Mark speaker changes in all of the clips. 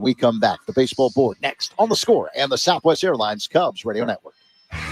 Speaker 1: We come back. The baseball board next on The Score and the Southwest Airlines Cubs Radio Network.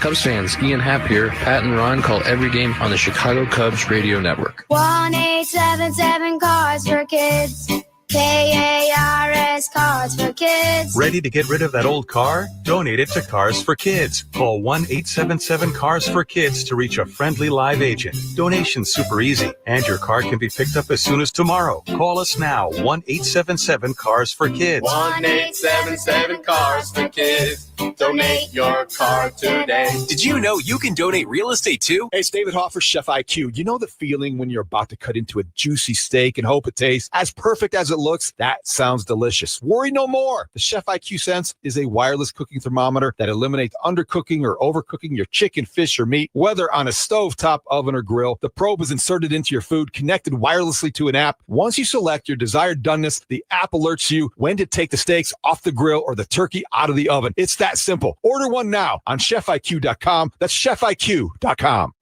Speaker 2: Cubs fans, Ski and Hap here. Pat and Ron call every game on the Chicago Cubs Radio Network.
Speaker 3: 1-877 Cars for Kids. KARS Cars for Kids.
Speaker 4: Ready to get rid of that old car? Donate it to Cars for Kids. Call 1-877-CARS-FOR-KIDS to reach a friendly live agent. Donation's super easy, and your car can be picked up as soon as tomorrow. Call us now, 1-877-CARS-FOR-KIDS.
Speaker 5: 1-877-CARS-FOR-KIDS. Donate your car today.
Speaker 6: Did you know you can donate real estate too?
Speaker 7: Hey, it's David Hoffer, Chef IQ. You know the feeling when you're about to cut into a juicy steak and hope it tastes as perfect as it looks? That sounds delicious. Worry no more. The Chef IQ Sense is a wireless cooking thermometer that eliminates undercooking or overcooking your chicken, fish, or meat, whether on a stovetop, oven, or grill. The probe is inserted into your food, connected wirelessly to an app. Once you select your desired doneness, the app alerts you when to take the steaks off the grill or the turkey out of the oven. It's that simple. Order one now on chefiq.com. That's chefiq.com.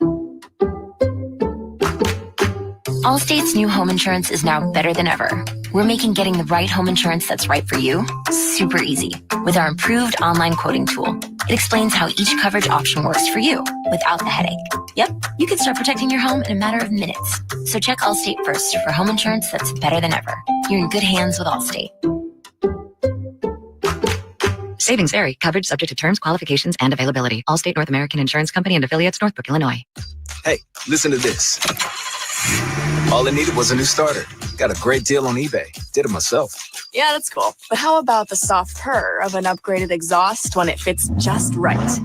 Speaker 8: Allstate's new home insurance is now better than ever. We're making getting the right home insurance that's right for you super easy with our improved online quoting tool. It explains how each coverage option works for you without the headache. Yep, you can start protecting your home in a matter of minutes. So check Allstate first for home insurance that's better than ever. You're in good hands with Allstate.
Speaker 9: Savings vary. Coverage subject to terms, qualifications, and availability. Allstate North American Insurance Company and affiliates, Northbrook, Illinois.
Speaker 6: Hey, listen to this. All I needed was a new starter. Got a great deal on eBay. Did it myself.
Speaker 10: Yeah, that's cool. But how about the soft purr of an upgraded exhaust when it fits just right?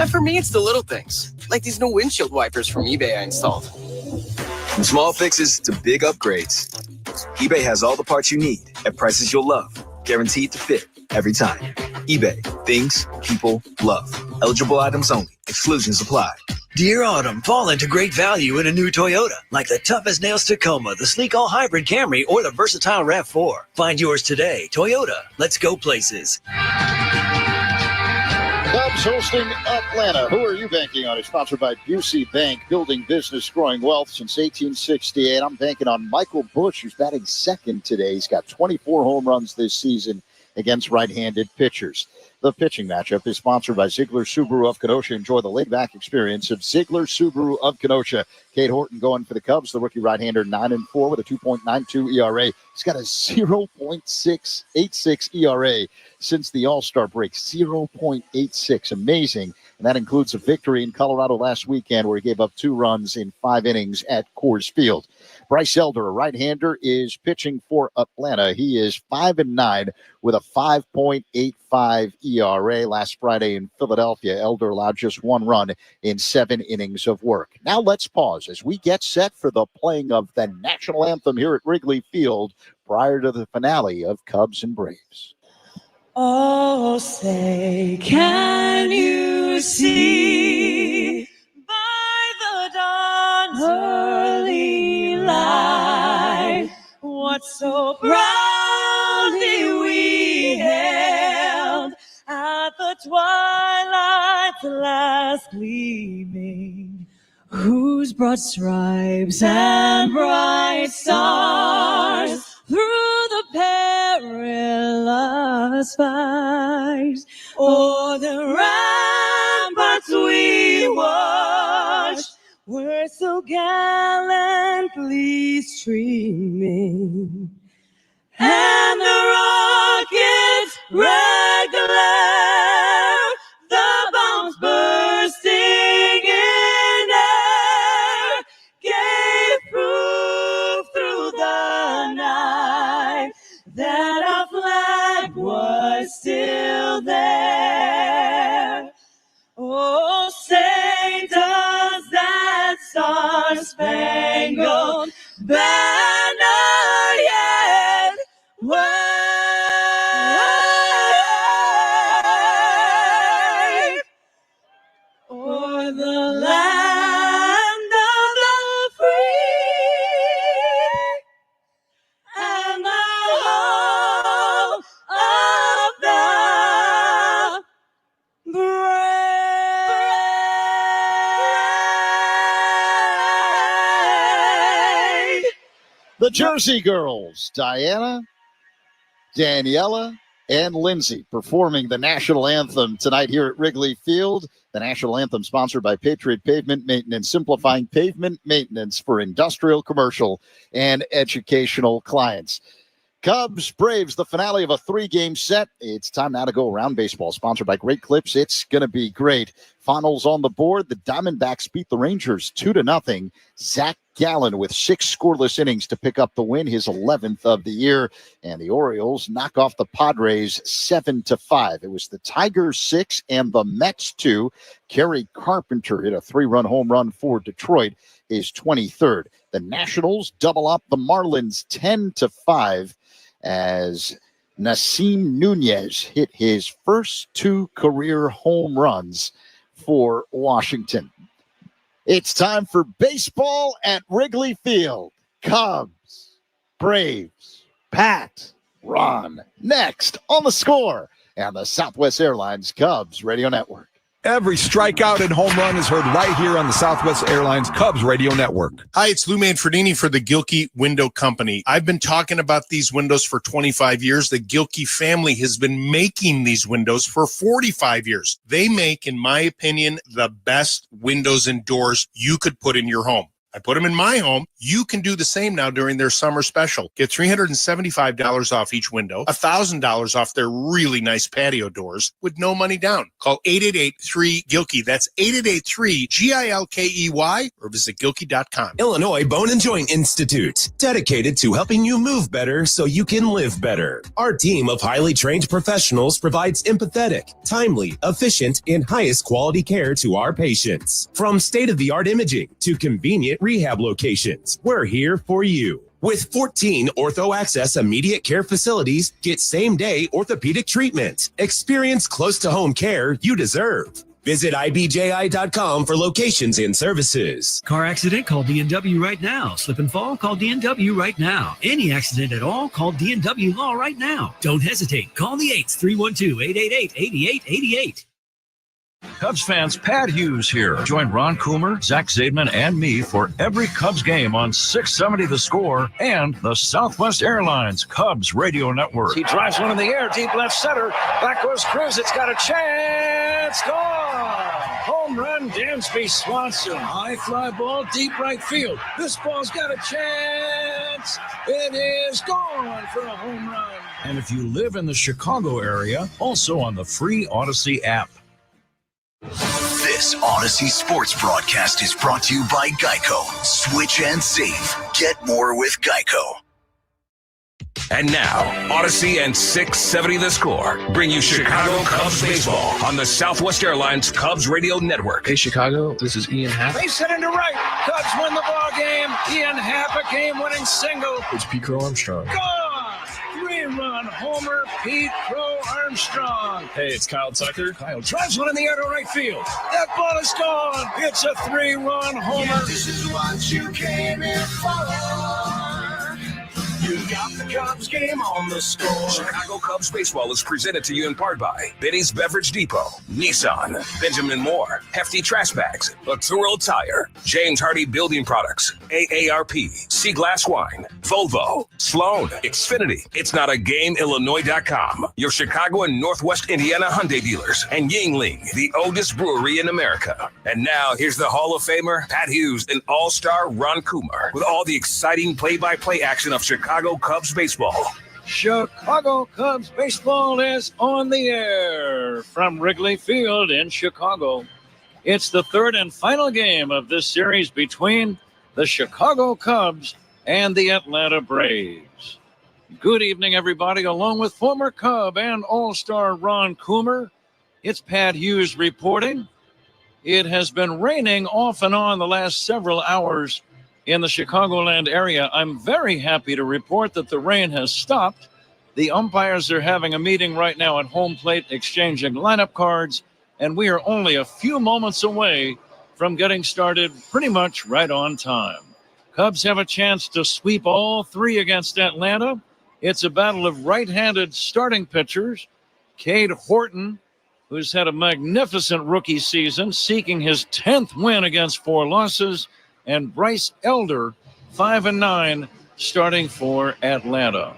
Speaker 11: For me, it's the little things, like these new windshield wipers from eBay I installed.
Speaker 6: From small fixes to big upgrades, eBay has all the parts you need at prices you'll love. Guaranteed to fit every time. eBay. Things people love. Eligible items only. Exclusions apply.
Speaker 12: Dear Autumn, fall into great value in a new Toyota, like the tough-as-nails Tacoma, the sleek all-hybrid Camry, or the versatile RAV4. Find yours today. Toyota, let's go places.
Speaker 1: Cubs hosting Atlanta. Who are you banking on? It's sponsored by Busey Bank, building business, growing wealth since 1868. I'm banking on Michael Busch, who's batting second today. He's got 24 home runs this season against right-handed pitchers. The pitching matchup is sponsored by Ziegler Subaru of Kenosha. Enjoy the laid-back experience of Ziegler Subaru of Kenosha. Cade Horton going for the Cubs, the rookie right-hander, 9-4 with a 2.92 ERA. He's got a 0.686 ERA since the All-Star break, 0.86. Amazing. And that includes a victory in Colorado last weekend where he gave up 2 runs in 5 innings at Coors Field. Bryce Elder, a right-hander, is pitching for Atlanta. He is 5-9 with a 5.85 ERA. Last Friday in Philadelphia, Elder allowed just 1 run in 7 innings of work. Now let's pause as we get set for the playing of the national anthem here at Wrigley Field prior to the finale of Cubs and Braves.
Speaker 13: Oh, say, can you see by the dawn's early light what so proudly we hailed at the twilight's last gleaming, whose broad stripes and bright stars through the perilous fight o'er the ramparts we watched were so gallantly streaming, and the rocket's red glare, the bombs bursting in air, gave proof through the night that our flag was still there. Oh, say does that star-spangled banner yet wave o'er the land of the free and the home of the brave.
Speaker 1: The Jersey Girls, Diana. Daniela and Lindsay performing the national anthem tonight here at Wrigley Field. The national anthem sponsored by Patriot Pavement Maintenance, simplifying pavement maintenance for industrial, commercial, and educational clients. Cubs, Braves, the finale of a 3-game set. It's time now to go around baseball, sponsored by Great Clips. It's going to be great. Finals on the board. The Diamondbacks beat the Rangers 2-0. Zach Gallen with 6 scoreless innings to pick up the win, his 11th of the year. And the Orioles knock off the Padres 7-5. It was the Tigers 6 and the Mets 2. Kerry Carpenter hit a 3-run home run for Detroit, his 23rd. The Nationals double up the Marlins 10-5 as Nasim Nunez hit his first 2 career home runs for Washington. It's time for baseball at Wrigley Field. Cubs, Braves, Pat, Ron, next on The Score and the Southwest Airlines Cubs Radio Network.
Speaker 7: Every strikeout and home run is heard right here on the Southwest Airlines Cubs Radio Network.
Speaker 14: Hi, it's Lou Manfredini for the Gilkey Window Company. I've been talking about these windows for 25 years. The Gilkey family has been making these windows for 45 years. They make, in my opinion, the best windows and doors you could put in your home. I put them in my home. You can do the same now during their summer special. Get $375 off each window, $1,000 off their really nice patio doors with no money down. Call 888-3-GILKEY. That's 888-3-GILKEY or visit Gilkey.com.
Speaker 15: Illinois Bone and Joint Institute, dedicated to helping you move better so you can live better. Our team of highly trained professionals provides empathetic, timely, efficient, and highest quality care to our patients. From state-of-the-art imaging to convenient rehab locations, we're here for you. With 14 Ortho Access immediate care facilities, get same-day orthopedic treatment. Experience close-to-home care you deserve. Visit IBJI.com for locations and services.
Speaker 16: Car accident? Call DNW right now. Slip and fall? Call DNW right now. Any accident at all? Call DNW Law right now. Don't hesitate. Call the 8s, 312-888-8888.
Speaker 17: Cubs fans, Pat Hughes here. Join Ron Coomer, Zach Zaidman, and me for every Cubs game on 670 The Score and the Southwest Airlines Cubs Radio Network.
Speaker 18: He drives one in the air, deep left center. Back goes Cruz. It's got a chance. Gone. Home run, Dansby Swanson. High fly ball, deep right field. This ball's got a chance. It is gone for a home run.
Speaker 17: And if you live in the Chicago area, also on the free Odyssey app.
Speaker 19: This Odyssey Sports broadcast is brought to you by Geico. Switch and save. Get more with Geico.
Speaker 20: And now, Odyssey and 670 The Score bring you Chicago Cubs baseball on the Southwest Airlines Cubs Radio Network.
Speaker 2: Hey, Chicago, this is Ian Happ.
Speaker 18: Base hit into right. Cubs win the ball game. Ian Happ, a game-winning single.
Speaker 2: It's Pete Crow Armstrong.
Speaker 18: Gone! 3-run homer, Pete Crow Armstrong.
Speaker 21: Hey, it's Kyle Tucker.
Speaker 18: Kyle drives one in the air to right field. That ball is gone. It's a 3-run homer.
Speaker 13: Yeah, this is what you came here for. You got the Cubs game on The Score.
Speaker 20: Chicago Cubs baseball is presented to you in part by Benny's Beverage Depot, Nissan, Benjamin Moore, Hefty Trash Bags, Arturo Tire, James Hardy Building Products, AARP, Sea Glass Wine, Volvo, Sloan, Xfinity, It's Not a Game, Illinois.com, your Chicago and Northwest Indiana Hyundai dealers, and Yingling, the oldest brewery in America. And now here's the Hall of Famer, Pat Hughes, and All-Star Ron Coomer with all the exciting play-by-play action of Chicago Cubs baseball.
Speaker 18: Chicago Cubs baseball is on the air from Wrigley Field in Chicago. It's the third and final game of this series between the Chicago Cubs and the Atlanta Braves. Good evening, everybody. Along with former Cub and All-Star Ron Coomer, it's Pat Hughes reporting. It has been raining off and on the last several hours in the Chicagoland area. I'm very happy to report that the rain has stopped. The umpires are having a meeting right now at home plate, exchanging lineup cards, and we are only a few moments away from getting started pretty much right on time. Cubs have a chance to sweep all three against Atlanta. It's a battle of right-handed starting pitchers. Cade Horton, who's had a magnificent rookie season, seeking his 10th win against 4 losses, and Bryce Elder, 5-9, starting for Atlanta.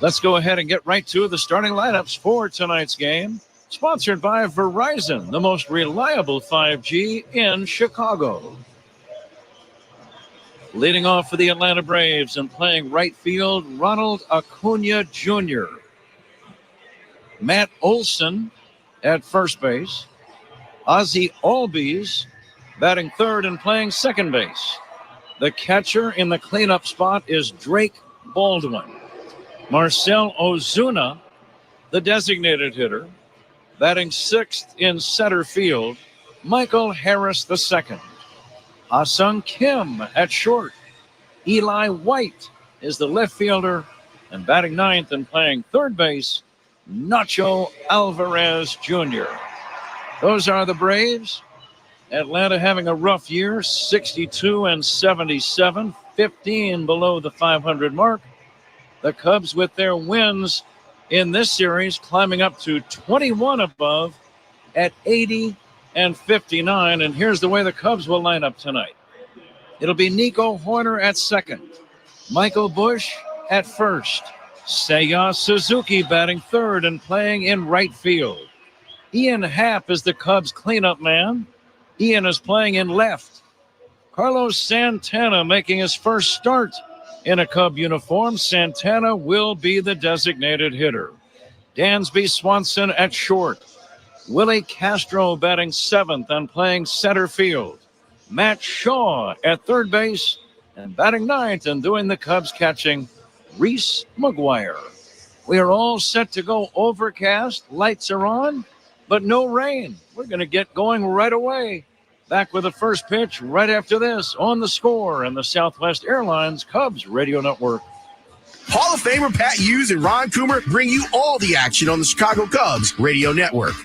Speaker 18: Let's go ahead and get right to the starting lineups for tonight's game. Sponsored by Verizon, the most reliable 5G in Chicago. Leading off for the Atlanta Braves and playing right field, Ronald Acuna Jr. Matt Olson at first base. Ozzie Albies batting third and playing second base. The catcher in the cleanup spot is Drake Baldwin. Marcell Ozuna, the designated hitter, batting sixth in center field, Michael Harris II. Ah-Sung Kim at short. Eli White is the left fielder, and batting ninth and playing third base, Nacho Alvarez Jr. Those are the Braves. Atlanta having a rough year, 62-77, 15 below the 500 mark. The Cubs with their wins in this series climbing up to 21 above at 80-59. And here's the way the Cubs will line up tonight. It'll be Nico Hoerner at second. Michael Busch at first. Seiya Suzuki batting third and playing in right field. Ian Happ is the Cubs cleanup man. Ian is playing in left. Carlos Santana making his first start in a Cub uniform. Santana will be the designated hitter. Dansby Swanson at short. Willie Castro batting seventh and playing center field. Matt Shaw at third base and batting ninth and doing the Cubs catching, Reese McGuire. We are all set to go overcast. Lights are on, but no rain. We're going to get going right away. Back with the first pitch right after this on The Score and the Southwest Airlines Cubs Radio Network.
Speaker 21: Hall of Famer Pat Hughes and Ron Coomer bring you all the action on the Chicago Cubs Radio Network.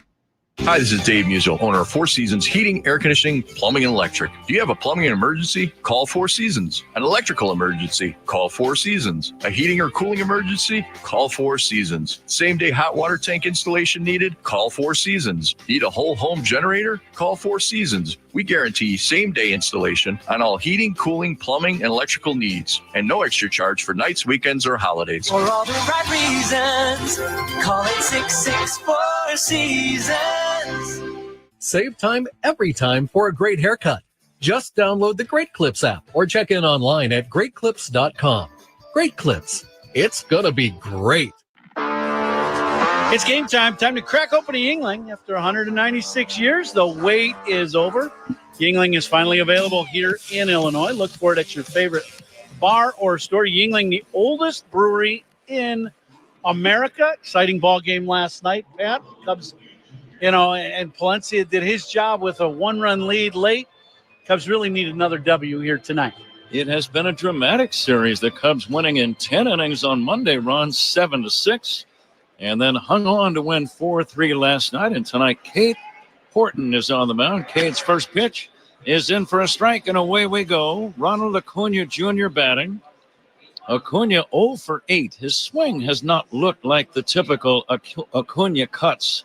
Speaker 22: Hi, this is Dave Musial, owner of Four Seasons Heating, Air Conditioning, Plumbing, and Electric. Do you have a plumbing emergency? Call Four Seasons. An electrical emergency? Call Four Seasons. A heating or cooling emergency? Call Four Seasons. Same-day hot water tank installation needed? Call Four Seasons. Need a whole home generator? Call Four Seasons. We guarantee same-day installation on all heating, cooling, plumbing, and electrical needs. And no extra charge for nights, weekends, or holidays.
Speaker 23: For all the right reasons, call it 664 Seasons.
Speaker 24: Save time every time for a great haircut. Just download the Great Clips app or check in online at greatclips.com. Great Clips. It's gonna be great.
Speaker 25: It's game time. Time to crack open a Yingling. After 196 years, the wait is over. Yingling is finally available here in Illinois. Look for it at your favorite bar or store. Yingling, the oldest brewery in America. Exciting ball game last night, Pat. Cubs, and Palencia did his job with a one-run lead late. Cubs really need another W here tonight.
Speaker 18: It has been a dramatic series. The Cubs winning in 10 innings on Monday, Ron, 7-6. And then hung on to win 4-3 last night. And tonight, Cade Horton is on the mound. Cade's first pitch is in for a strike, and away we go. Ronald Acuna Jr. batting. Acuna 0 for 8. His swing has not looked like the typical Acuna cuts.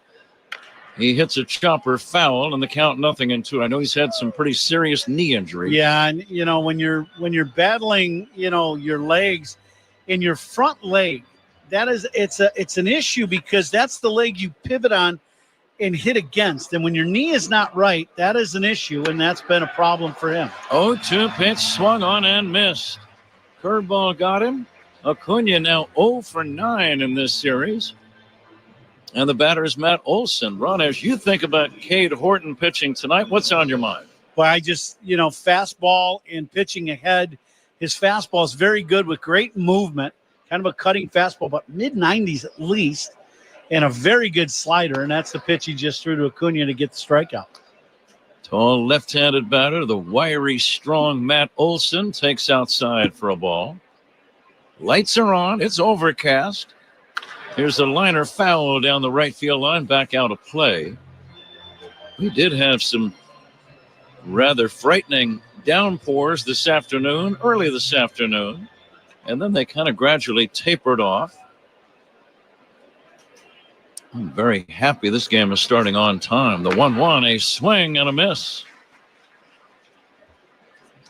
Speaker 18: He hits a chopper foul, and the count 0-2. I know he's had some pretty serious knee injuries.
Speaker 25: Yeah, and when you're battling, your legs, in your front leg, it's an issue because that's the leg you pivot on and hit against. And when your knee is not right, that is an issue, and that's been a problem for him.
Speaker 18: 0-2 pitch swung on and missed. Curveball got him. Acuna now 0 for 9 in this series. And the batter is Matt Olson. Ron, as you think about Cade Horton pitching tonight, what's on your mind?
Speaker 25: Well, I just, fastball and pitching ahead. His fastball is very good with great movement. Kind of a cutting fastball, but mid-90s at least, and a very good slider, and that's the pitch he just threw to Acuna to get the strikeout.
Speaker 18: Tall left-handed batter, the wiry, strong Matt Olson takes outside for a ball. Lights are on. It's overcast. Here's a liner foul down the right field line, back out of play. We did have some rather frightening downpours early this afternoon. And then they kind of gradually tapered off. I'm very happy this game is starting on time. The 1-1, a swing and a miss.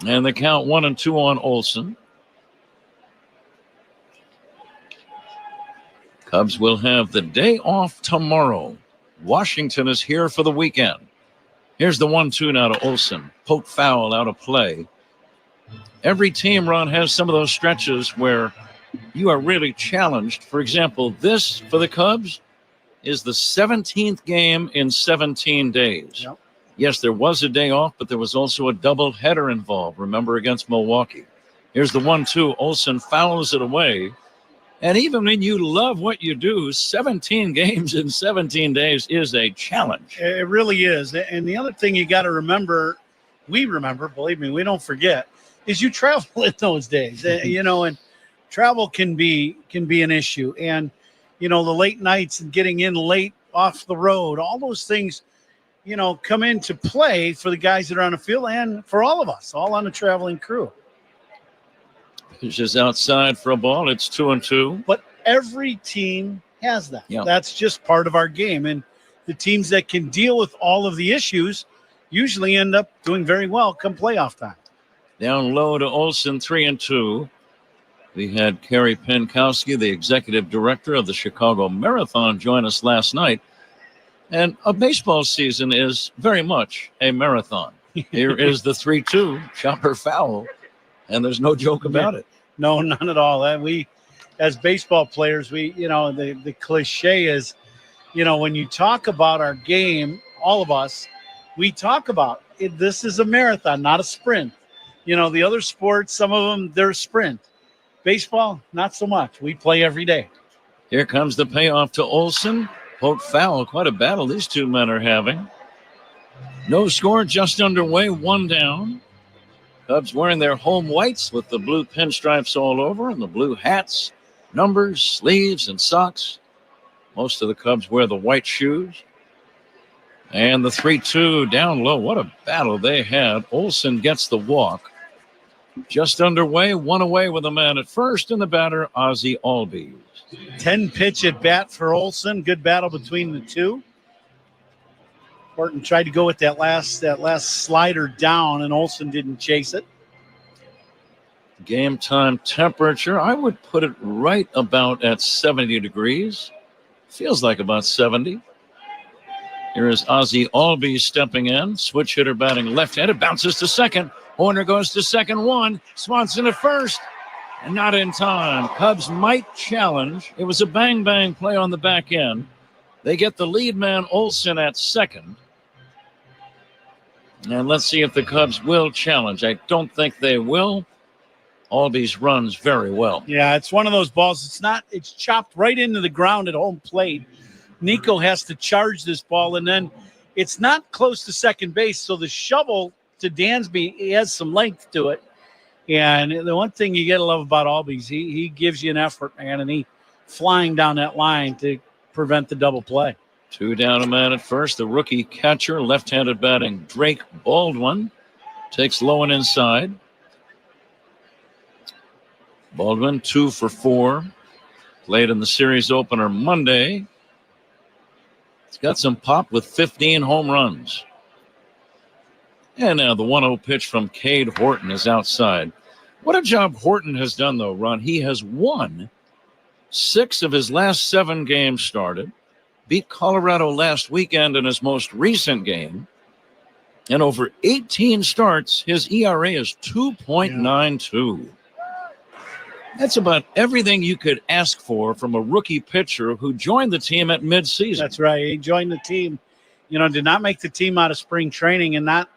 Speaker 18: And the count 1-2 on Olson. Cubs will have the day off tomorrow. Washington is here for the weekend. Here's the 1-2 now to Olsen. Poke foul out of play. Every team, Ron, has some of those stretches where you are really challenged. For example, this for the Cubs is the 17th game in 17 days.
Speaker 25: Yep.
Speaker 18: Yes, there was a day off, but there was also a double header involved. Remember, against Milwaukee. Here's the 1-2. Olsen fouls it away. And even when you love what you do, 17 games in 17 days is a challenge.
Speaker 25: It really is. And the other thing you got to remember, believe me, we don't forget, is you travel in those days, and travel can be an issue. And, the late nights and getting in late off the road, all those things, come into play for the guys that are on the field and for all of us, all on the traveling crew.
Speaker 18: It's just outside for a ball. It's 2-2.
Speaker 25: But every team has that.
Speaker 18: Yeah.
Speaker 25: That's just part of our game. And the teams that can deal with all of the issues usually end up doing very well come playoff time.
Speaker 18: Down low to Olsen, 3-2. We had Kerry Penkowski, the executive director of the Chicago Marathon, join us last night. And a baseball season is very much a marathon. Here is the 3-2, chopper foul. And there's no joke about it.
Speaker 25: No, none at all. And we, as baseball players, the cliche is, when you talk about our game, all of us, we talk about it. This is a marathon, not a sprint. The other sports, some of them, they're a sprint. Baseball, not so much. We play every day.
Speaker 18: Here comes the payoff to Olsen. Poke foul. Quite a battle these two men are having. No score, just underway, 1 down. Cubs wearing their home whites with the blue pinstripes all over and the blue hats, numbers, sleeves, and socks. Most of the Cubs wear the white shoes. And the 3-2 down low. What a battle they had. Olsen gets the walk. Just underway, 1 away with a man at first, and the batter, Ozzie Albies.
Speaker 25: 10 pitch at bat for Olsen. Good battle between the two. Horton tried to go with that last slider down, and Olsen didn't chase it.
Speaker 18: Game time temperature, I would put it right about at 70 degrees. Feels like about 70. Here is Ozzie Albies stepping in. Switch hitter batting left-handed. Bounces to second. Horner goes to second, 1. Swanson at first. And not in time. Cubs might challenge. It was a bang-bang play on the back end. They get the lead man, Olsen, at second. And let's see if the Cubs will challenge. I don't think they will. Albies runs very well.
Speaker 25: Yeah, it's one of those balls. It's chopped right into the ground at home plate. Nico has to charge this ball, and then it's not close to second base. So the shovel to Dansby has some length to it. And the one thing you got to love about Albies, he gives you an effort, man, and he flying down that line to prevent the double play.
Speaker 18: 2 down, a man at first. The rookie catcher, left-handed batting, Drake Baldwin, takes low and inside. Baldwin 2 for 4. Played in the series opener Monday. He's got some pop with 15 home runs. And now the 1-0 pitch from Cade Horton is outside. What a job Horton has done, though, Ron. He has won 6 of his last 7 games started. Beat Colorado last weekend in his most recent game. And over 18 starts, his ERA is 2.92. That's about everything you could ask for from a rookie pitcher who joined the team at midseason.
Speaker 25: That's right. He joined the team, did not make the team out of spring training, and not,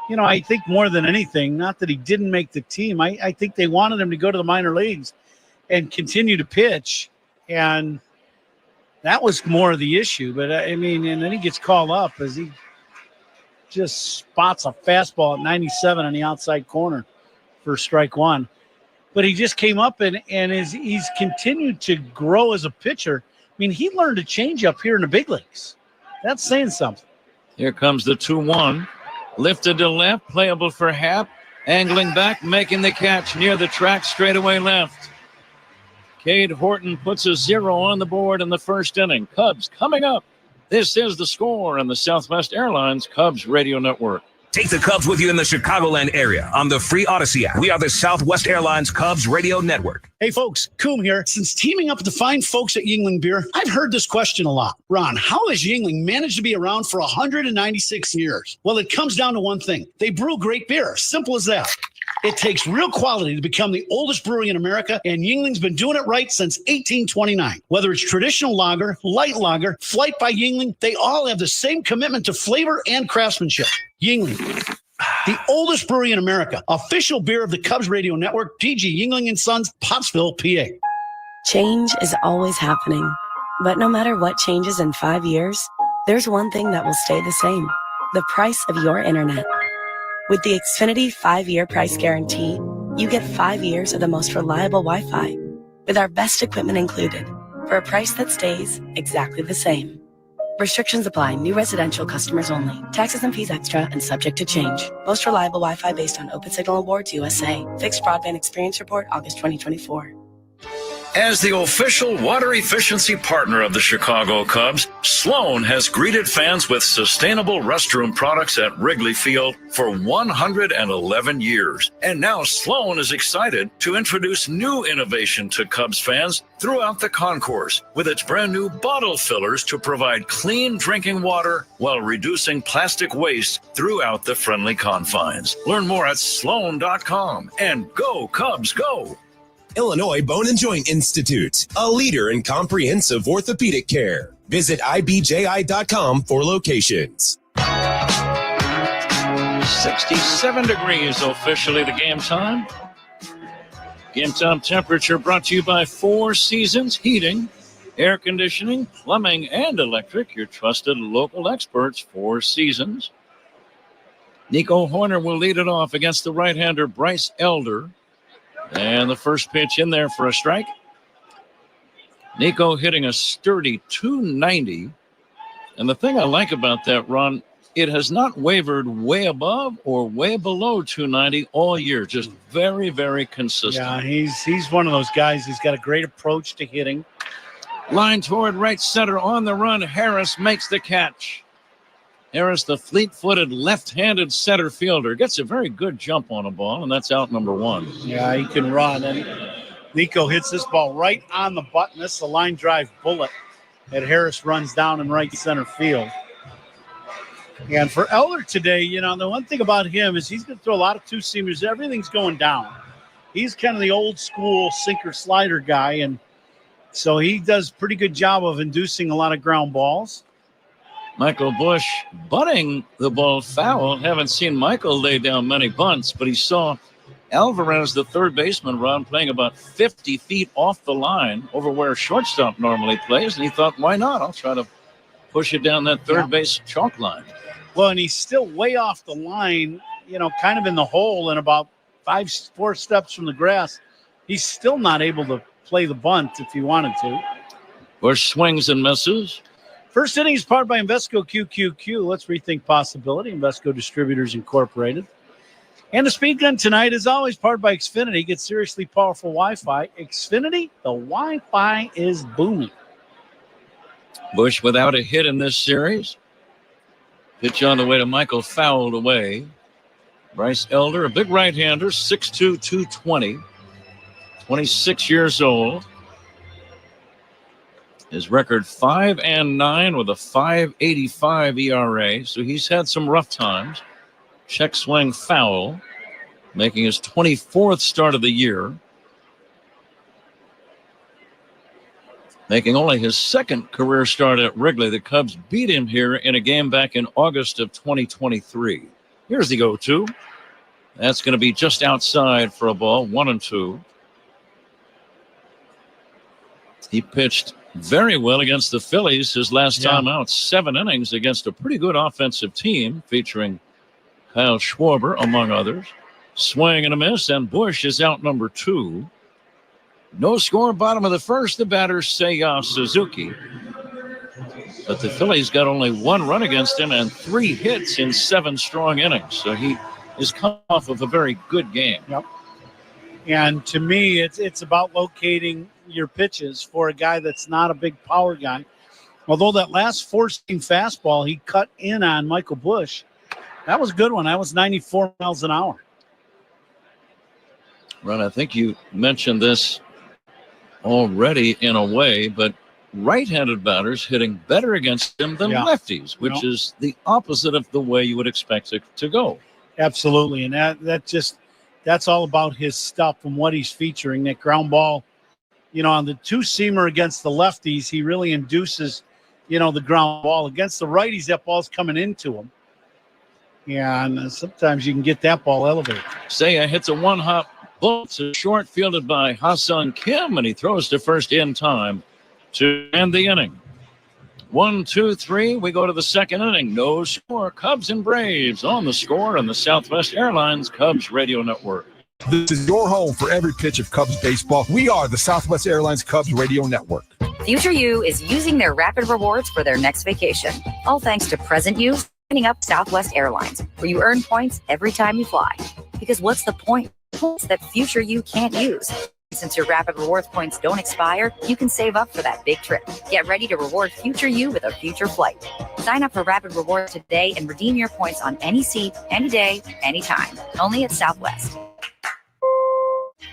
Speaker 25: I think more than anything, not that he didn't make the team. I think they wanted him to go to the minor leagues and continue to pitch. And that was more of the issue. But, and then he gets called up as he just spots a fastball at 97 on the outside corner for strike 1. But he just came up and he's continued to grow as a pitcher. He learned a changeup here in the big leagues. That's saying something.
Speaker 18: Here comes the 2-1. Lifted to left, playable for Happ. Angling back, making the catch near the track, straightaway left. Cade Horton puts a 0 on the board in the first inning. Cubs coming up. This is The Score on the Southwest Airlines Cubs Radio Network.
Speaker 20: Take the Cubs with you in the Chicagoland area on the free Odyssey app. We are the Southwest Airlines Cubs Radio Network.
Speaker 25: Hey, folks, Coom here. Since teaming up with the fine folks at Yingling Beer, I've heard this question a lot. Ron, how has Yingling managed to be around for 196 years? Well, it comes down to one thing. They brew great beer. Simple as that. It takes real quality to become the oldest brewery in America, and Yingling's been doing it right since 1829. Whether it's traditional lager, light lager, Flight by Yingling, they all have the same commitment to flavor and craftsmanship. Yingling, the oldest brewery in America, official beer of the Cubs Radio Network, DG Yingling & Sons, Pottsville, PA.
Speaker 3: Change is always happening, but no matter what changes in 5 years, there's one thing that will stay the same: the price of your internet. With the Xfinity 5-year price guarantee, you get 5 years of the most reliable Wi-Fi with our best equipment included for a price that stays exactly the same. Restrictions apply. New residential customers only. Taxes and fees extra and subject to change. Most reliable Wi-Fi based on Open Signal Awards USA. Fixed Broadband Experience Report, August 2024.
Speaker 17: As the official water efficiency partner of the Chicago Cubs, Sloan has greeted fans with sustainable restroom products at Wrigley Field for 111 years. And now Sloan is excited to introduce new innovation to Cubs fans throughout the concourse with its brand new bottle fillers to provide clean drinking water while reducing plastic waste throughout the friendly confines. Learn more at sloan.com and go Cubs go!
Speaker 15: Illinois Bone and Joint Institute, a leader in comprehensive orthopedic care. Visit ibji.com for locations.
Speaker 18: 67 degrees officially the game time. Game time temperature brought to you by Four Seasons Heating, Air Conditioning, Plumbing, and Electric. Your trusted local experts, Four Seasons. Nico Horner will lead it off against the right-hander Bryce Elder. And the first pitch in there for a strike. Nico hitting a sturdy 290. And the thing I like about that, Ron, it has not wavered way above or way below 290 all year. Just very, very consistent.
Speaker 25: Yeah, he's one of those guys. He's got a great approach to hitting.
Speaker 18: Line toward right center on the run. Harris makes the catch. Harris, the fleet-footed left-handed center fielder, gets a very good jump on a ball, and that's out number one.
Speaker 25: Yeah, he can run. And Nico hits this ball right on the button. This is a line drive bullet that Harris runs down in right center field. And for Elder today, you know, the one thing about him is he's going to throw a lot of two-seamers. Everything's going down. He's kind of the old-school sinker-slider guy, and so he does a pretty good job of inducing a lot of ground balls.
Speaker 18: Michael Busch bunting the ball foul. Haven't seen Michael lay down many bunts, but he saw Alvarez, the third baseman, Ron, playing about 50 feet off the line over where shortstop normally plays, and he thought, why not? I'll try to push it down that third base chalk line.
Speaker 25: Well, and he's still way off the line, you know, kind of in the hole and about 4 steps from the grass. He's still not able to play the bunt if he wanted to.
Speaker 18: Busch swings and misses.
Speaker 25: First inning is powered by Invesco QQQ. Let's rethink possibility. Invesco Distributors Incorporated. And the speed gun tonight is always powered by Xfinity. Get seriously powerful Wi-Fi. Xfinity, the Wi-Fi is booming.
Speaker 18: Busch without a hit in this series. Pitch on the way to Michael, fouled away. Bryce Elder, a big right-hander, 6'2", 220, 26 years old. His record 5-9 with a 5.85 ERA. So he's had some rough times. Check swing foul, making his 24th start of the year. Making only his second career start at Wrigley. The Cubs beat him here in a game back in August of 2023. Here's the 0-2. That's going to be just outside for a ball, 1-2. He pitched very well against the Phillies his last time out. 7 innings against a pretty good offensive team featuring Kyle Schwarber, among others. Swing and a miss, and Busch is out number 2. No score, bottom of the first. The batter, Seiya Suzuki. But the Phillies got only 1 run against him and 3 hits in 7 strong innings. So he is come off of a very good game.
Speaker 25: Yep. And to me, it's about locating your pitches for a guy that's not a big power guy. Although that last 4-seam fastball he cut in on Michael Busch, That was a good one. That was 94 miles an hour.
Speaker 18: Ron, I think you mentioned this already in a way, but right-handed batters hitting better against them than lefties, which is the opposite of the way you would expect it to go.
Speaker 25: Absolutely, and that's all about his stuff and what he's featuring. That ground ball, on the two-seamer against the lefties, he really induces, the ground ball. Against the righties, that ball's coming into him. And sometimes you can get that ball elevated.
Speaker 18: Seiya hits a one-hop ball to short, fielded by Ha-Seong Kim, and he throws to first in time to end the inning. 1, 2, 3. We go to the second inning. No score. Cubs and Braves on the score on the Southwest Airlines Cubs Radio Network.
Speaker 7: This is your home for every pitch of Cubs baseball. We are the Southwest Airlines Cubs Radio Network.
Speaker 4: Future You is using their rapid rewards for their next vacation. All thanks to present you signing up Southwest Airlines, where you earn points every time you fly. Because what's the point? Points that Future You can't use. Since your Rapid Rewards points don't expire, you can save up for that big trip. Get ready to reward Future You with a future flight. Sign up for Rapid Rewards today and redeem your points on any seat, any day, anytime. Only at Southwest.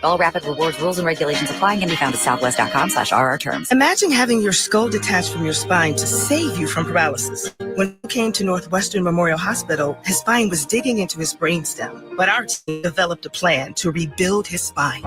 Speaker 4: All Rapid Rewards rules and regulations apply and can be found at southwest.com/RR terms.
Speaker 5: Imagine having your skull detached from your spine to save you from paralysis. When he came to Northwestern Memorial Hospital, his spine was digging into his brainstem, but our team developed a plan to rebuild his spine.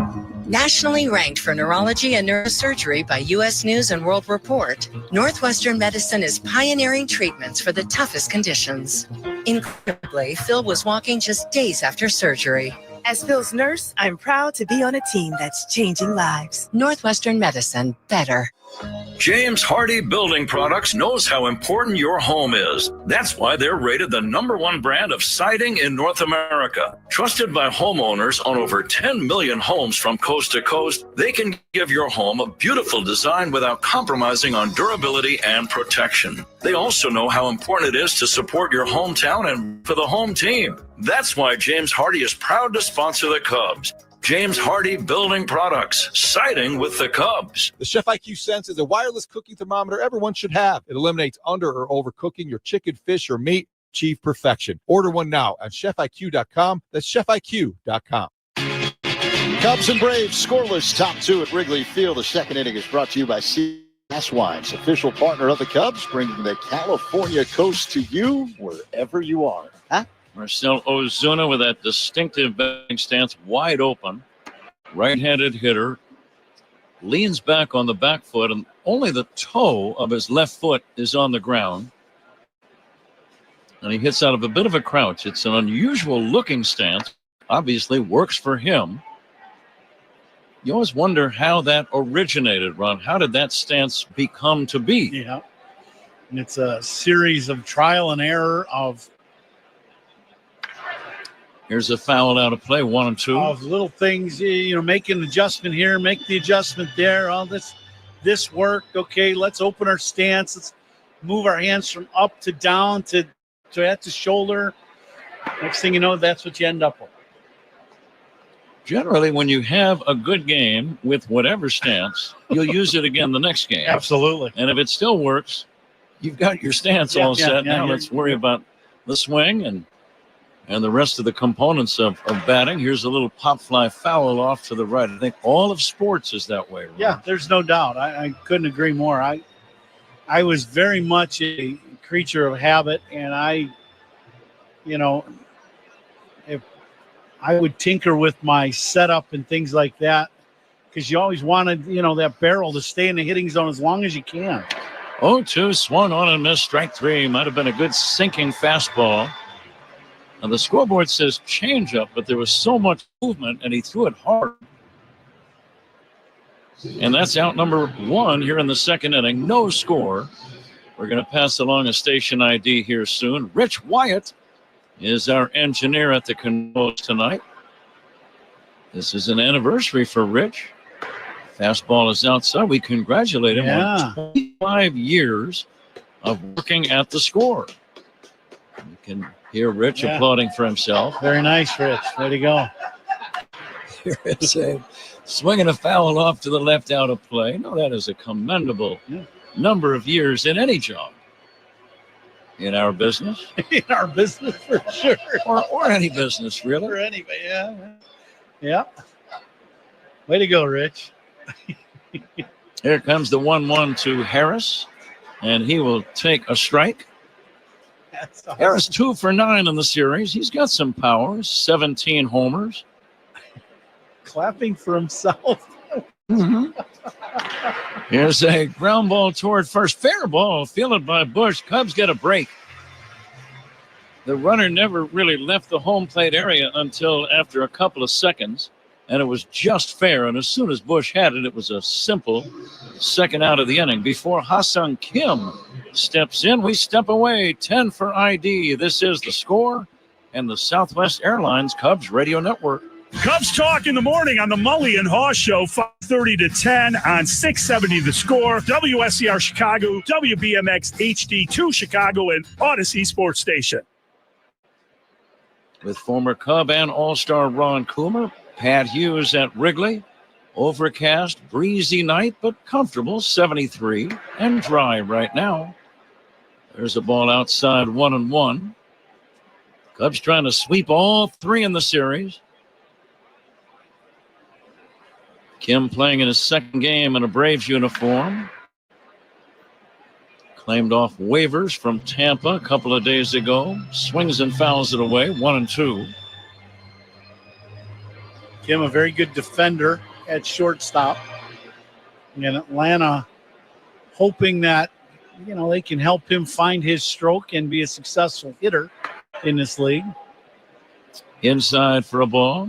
Speaker 8: Nationally ranked for neurology and neurosurgery by U.S. News and World Report, Northwestern Medicine is pioneering treatments for the toughest conditions. Incredibly, Phil was walking just days after surgery.
Speaker 5: As Phil's nurse, I'm proud to be on a team that's changing lives.
Speaker 8: Northwestern Medicine, better.
Speaker 17: James Hardy Building Products knows how important your home is. That's why they're rated the #1 brand of siding in North America. Trusted by homeowners on over 10 million homes from coast to coast, they can give your home a beautiful design without compromising on durability and protection. They also know how important it is to support your hometown and for the home team. That's why James Hardy is proud to sponsor the Cubs. James Hardy Building Products, siding with the Cubs.
Speaker 7: The Chef IQ Sense is a wireless cooking thermometer everyone should have. It eliminates under or overcooking your chicken, fish, or meat. Achieve perfection. Order one now at chefiq.com. That's chefiq.com.
Speaker 1: Cubs and Braves scoreless, top two at Wrigley Field. The second inning is brought to you by Gas Wines, official partner of the Cubs, bringing the California coast to you wherever you are.
Speaker 18: Marcell Ozuna with that distinctive batting stance, wide open. Right-handed hitter. Leans back on the back foot, and only the toe of his left foot is on the ground. And he hits out of a bit of a crouch. It's an unusual looking stance. Obviously works for him. You always wonder how that originated, Ron. How did that stance become to be?
Speaker 25: Yeah. And it's a series of trial and error of
Speaker 18: Here's a foul out of play, 1 and 2.
Speaker 25: Of little things, make an adjustment here, make the adjustment there. All this worked. Okay, let's open our stance. Let's move our hands from up to down to at the shoulder. Next thing you know, that's what you end up with.
Speaker 18: Generally, when you have a good game with whatever stance, you'll use it again the next game.
Speaker 25: Absolutely.
Speaker 18: And if it still works, you've got your stance all set. Now let's worry about the swing and the rest of the components of batting. Here's a little pop fly foul off to the right. I think all of sports is that way. Ron.
Speaker 25: Yeah, there's no doubt. I couldn't agree more. I was very much a creature of habit, and if I would tinker with my setup and things like that, because you always wanted, that barrel to stay in the hitting zone as long as you can.
Speaker 18: 0-2, swung on and missed. Strike three. Might have been a good sinking fastball. And the scoreboard says changeup, but there was so much movement, and he threw it hard. And that's out number 1 here in the second inning. No score. We're going to pass along a station ID here soon. Rich Wyatt is our engineer at the controls tonight. This is an anniversary for Rich. Fastball is outside. We congratulate him on 25 years of working at the score. You can hear Rich applauding for himself.
Speaker 25: Very nice, Rich. Way to go.
Speaker 18: Here is a swinging a foul off to the left out of play. No, that is a commendable number of years in any job. in our business.
Speaker 25: In our business, for sure.
Speaker 18: Or any business, really.
Speaker 25: Or anybody, yeah. Yeah. Way to go, Rich.
Speaker 18: Here comes the 1-1 to Harris, and he will take a strike.
Speaker 25: That's awesome.
Speaker 18: Harris 2 for 9 in the series. He's got some power, 17 homers.
Speaker 25: Clapping for himself.
Speaker 18: Mm-hmm. Here's a ground ball toward first. Fair ball fielded by Bush. Cubs get a break. The runner never really left the home plate area until after a couple of seconds, and it was just fair. And as soon as Bush had it, it was a simple second out of the inning. Before Ha-Sung Kim steps in, we step away. 10 for ID. This is The Score and the Southwest Airlines Cubs Radio Network.
Speaker 6: Cubs Talk in the morning on the Mully and Haw Show, 5:30 to 10 on 670 The Score, WSCR Chicago, WBMX HD2 Chicago, and Odyssey Sports Station.
Speaker 18: With former Cub and All-Star Ron Coomer, Pat Hughes at Wrigley. Overcast, breezy night, but comfortable, 73, and dry right now. There's a ball outside, 1-1. Cubs trying to sweep all 3 in the series. Kim playing in his second game in a Braves uniform. Claimed off waivers from Tampa a couple of days ago. Swings and fouls it away, 1-2.
Speaker 25: Kim, a very good defender at shortstop. And Atlanta hoping that, they can help him find his stroke and be a successful hitter in this league.
Speaker 18: Inside for a ball.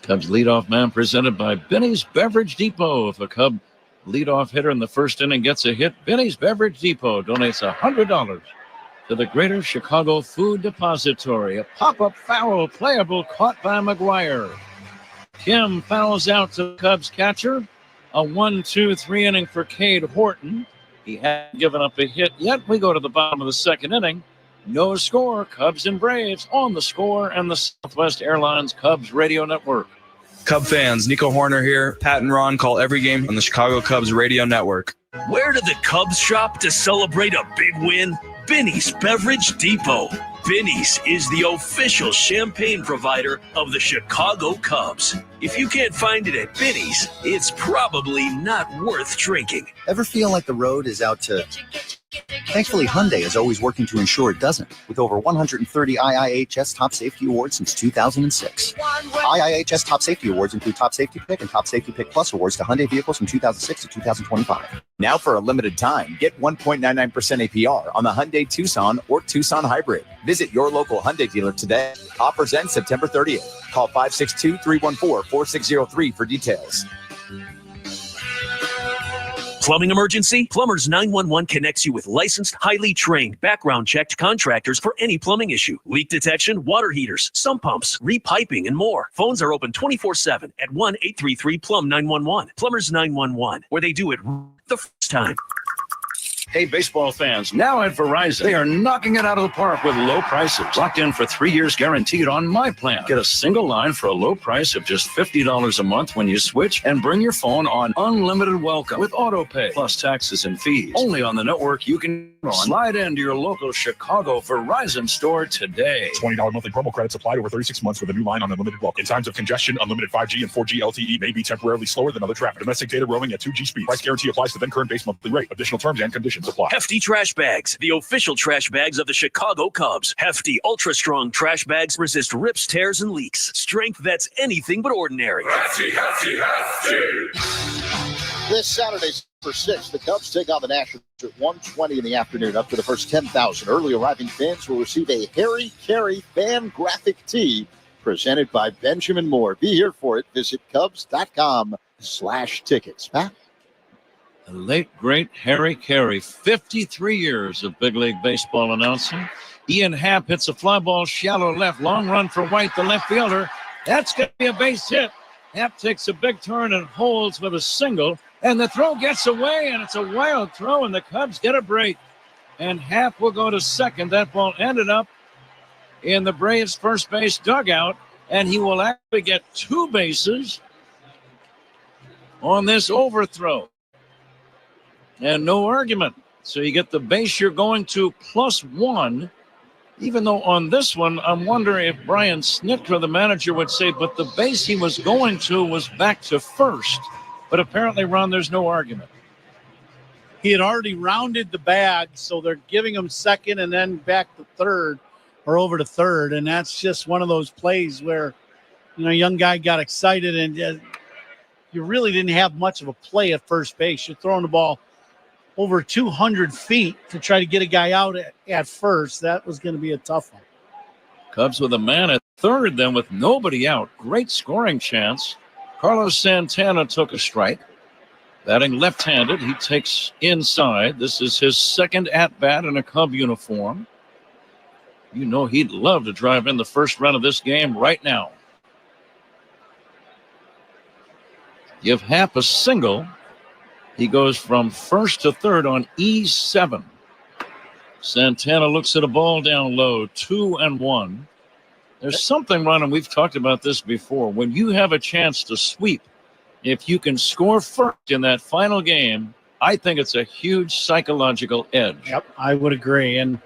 Speaker 18: Cubs leadoff man presented by Benny's Beverage Depot. If a Cub leadoff hitter in the first inning gets a hit, Benny's Beverage Depot donates $100 to the Greater Chicago Food Depository. A pop-up foul playable caught by McGuire. Kim fouls out to the Cubs catcher. A 1-2-3 inning for Cade Horton. He hasn't given up a hit yet. We go to the bottom of the second inning. No score. Cubs and Braves on The Score and the Southwest Airlines Cubs Radio Network.
Speaker 9: Cub fans, Nico Horner here. Pat and Ron call every game on the Chicago Cubs Radio Network.
Speaker 10: Where do the Cubs shop to celebrate a big win? Benny's Beverage Depot. Benny's is the official champagne provider of the Chicago Cubs. If you can't find it at Benny's, it's probably not worth drinking.
Speaker 11: Ever feel like the road is out to... Thankfully, Hyundai is always working to ensure it doesn't, with over 130 IIHS Top Safety Awards since 2006. IIHS Top Safety Awards include Top Safety Pick and Top Safety Pick Plus awards to Hyundai vehicles from 2006 to 2025. Now for a limited time, get 1.99% APR on the Hyundai Tucson or Tucson Hybrid. Visit your local Hyundai dealer today. Offers end September 30th. Call 562-314-4603 for details.
Speaker 10: Plumbing emergency? Plumbers 911 connects you with licensed, highly trained, background-checked contractors for any plumbing issue. Leak detection, water heaters, sump pumps, repiping, and more. Phones are open 24/7 at 1-833-PLUM-911. Plumbers 911, where they do it the first time.
Speaker 18: Hey, baseball fans, now at Verizon, they are knocking it out of the park with low prices. Locked in for 3 years guaranteed on my plan. Get a single line for a low price of just $50 a month when you switch, and bring your phone on unlimited welcome with auto pay, plus taxes and fees. Only on the network you can on. Slide into your local Chicago Verizon store today.
Speaker 12: $20 monthly promo credits applied over 36 months with a new line on unlimited welcome. In times of congestion, unlimited 5G and 4G LTE may be temporarily slower than other traffic. Domestic data roaming at 2G speed. Price guarantee applies to then current base monthly rate. Additional terms and conditions apply.
Speaker 10: Hefty trash bags, the official trash bags of the Chicago Cubs. Hefty, ultra-strong trash bags resist rips, tears, and leaks. Strength that's anything but ordinary.
Speaker 13: Hefty.
Speaker 1: This Saturday, for 6, the Cubs take on the Nationals at 1:20 in the afternoon. Up to the first 10,000 early arriving fans will receive a Harry Carey fan graphic tee presented by Benjamin Moore. Be here for it. Visit Cubs.com/tickets. Pat?
Speaker 18: The late, great Harry Carey, 53 years of big league baseball announcing. Ian Happ hits a fly ball shallow left. Long run for White, the left fielder. That's going to be a base hit. Happ takes a big turn and holds with a single. And the throw gets away, and it's a wild throw, and the Cubs get a break. And Happ will go to second. That ball ended up in the Braves' first base dugout, and he will actually get 2 bases on this overthrow. And no argument. So you get the base you're going to +1. Even though on this one, I'm wondering if Brian Snitker, the manager, would say, but the base he was going to was back to first. But apparently, Ron, there's no argument.
Speaker 25: He had already rounded the bag, so they're giving him second and then back to third or over to third. And that's just one of those plays where, young guy got excited and you really didn't have much of a play at first base. You're throwing the ball over 200 feet to try to get a guy out at first. That was going to be a tough one.
Speaker 18: Cubs with a man at third, then with nobody out. Great scoring chance. Carlos Santana took a strike. Batting left-handed, he takes inside. This is his second at-bat in a Cub uniform. He'd love to drive in the first run of this game right now. Give Happ a single. He goes from first to third on E7. Santana looks at a ball down low, 2-1. There's something, Ron, and we've talked about this before. When you have a chance to sweep, if you can score first in that final game, I think it's a huge psychological edge.
Speaker 25: Yep, I would agree. And,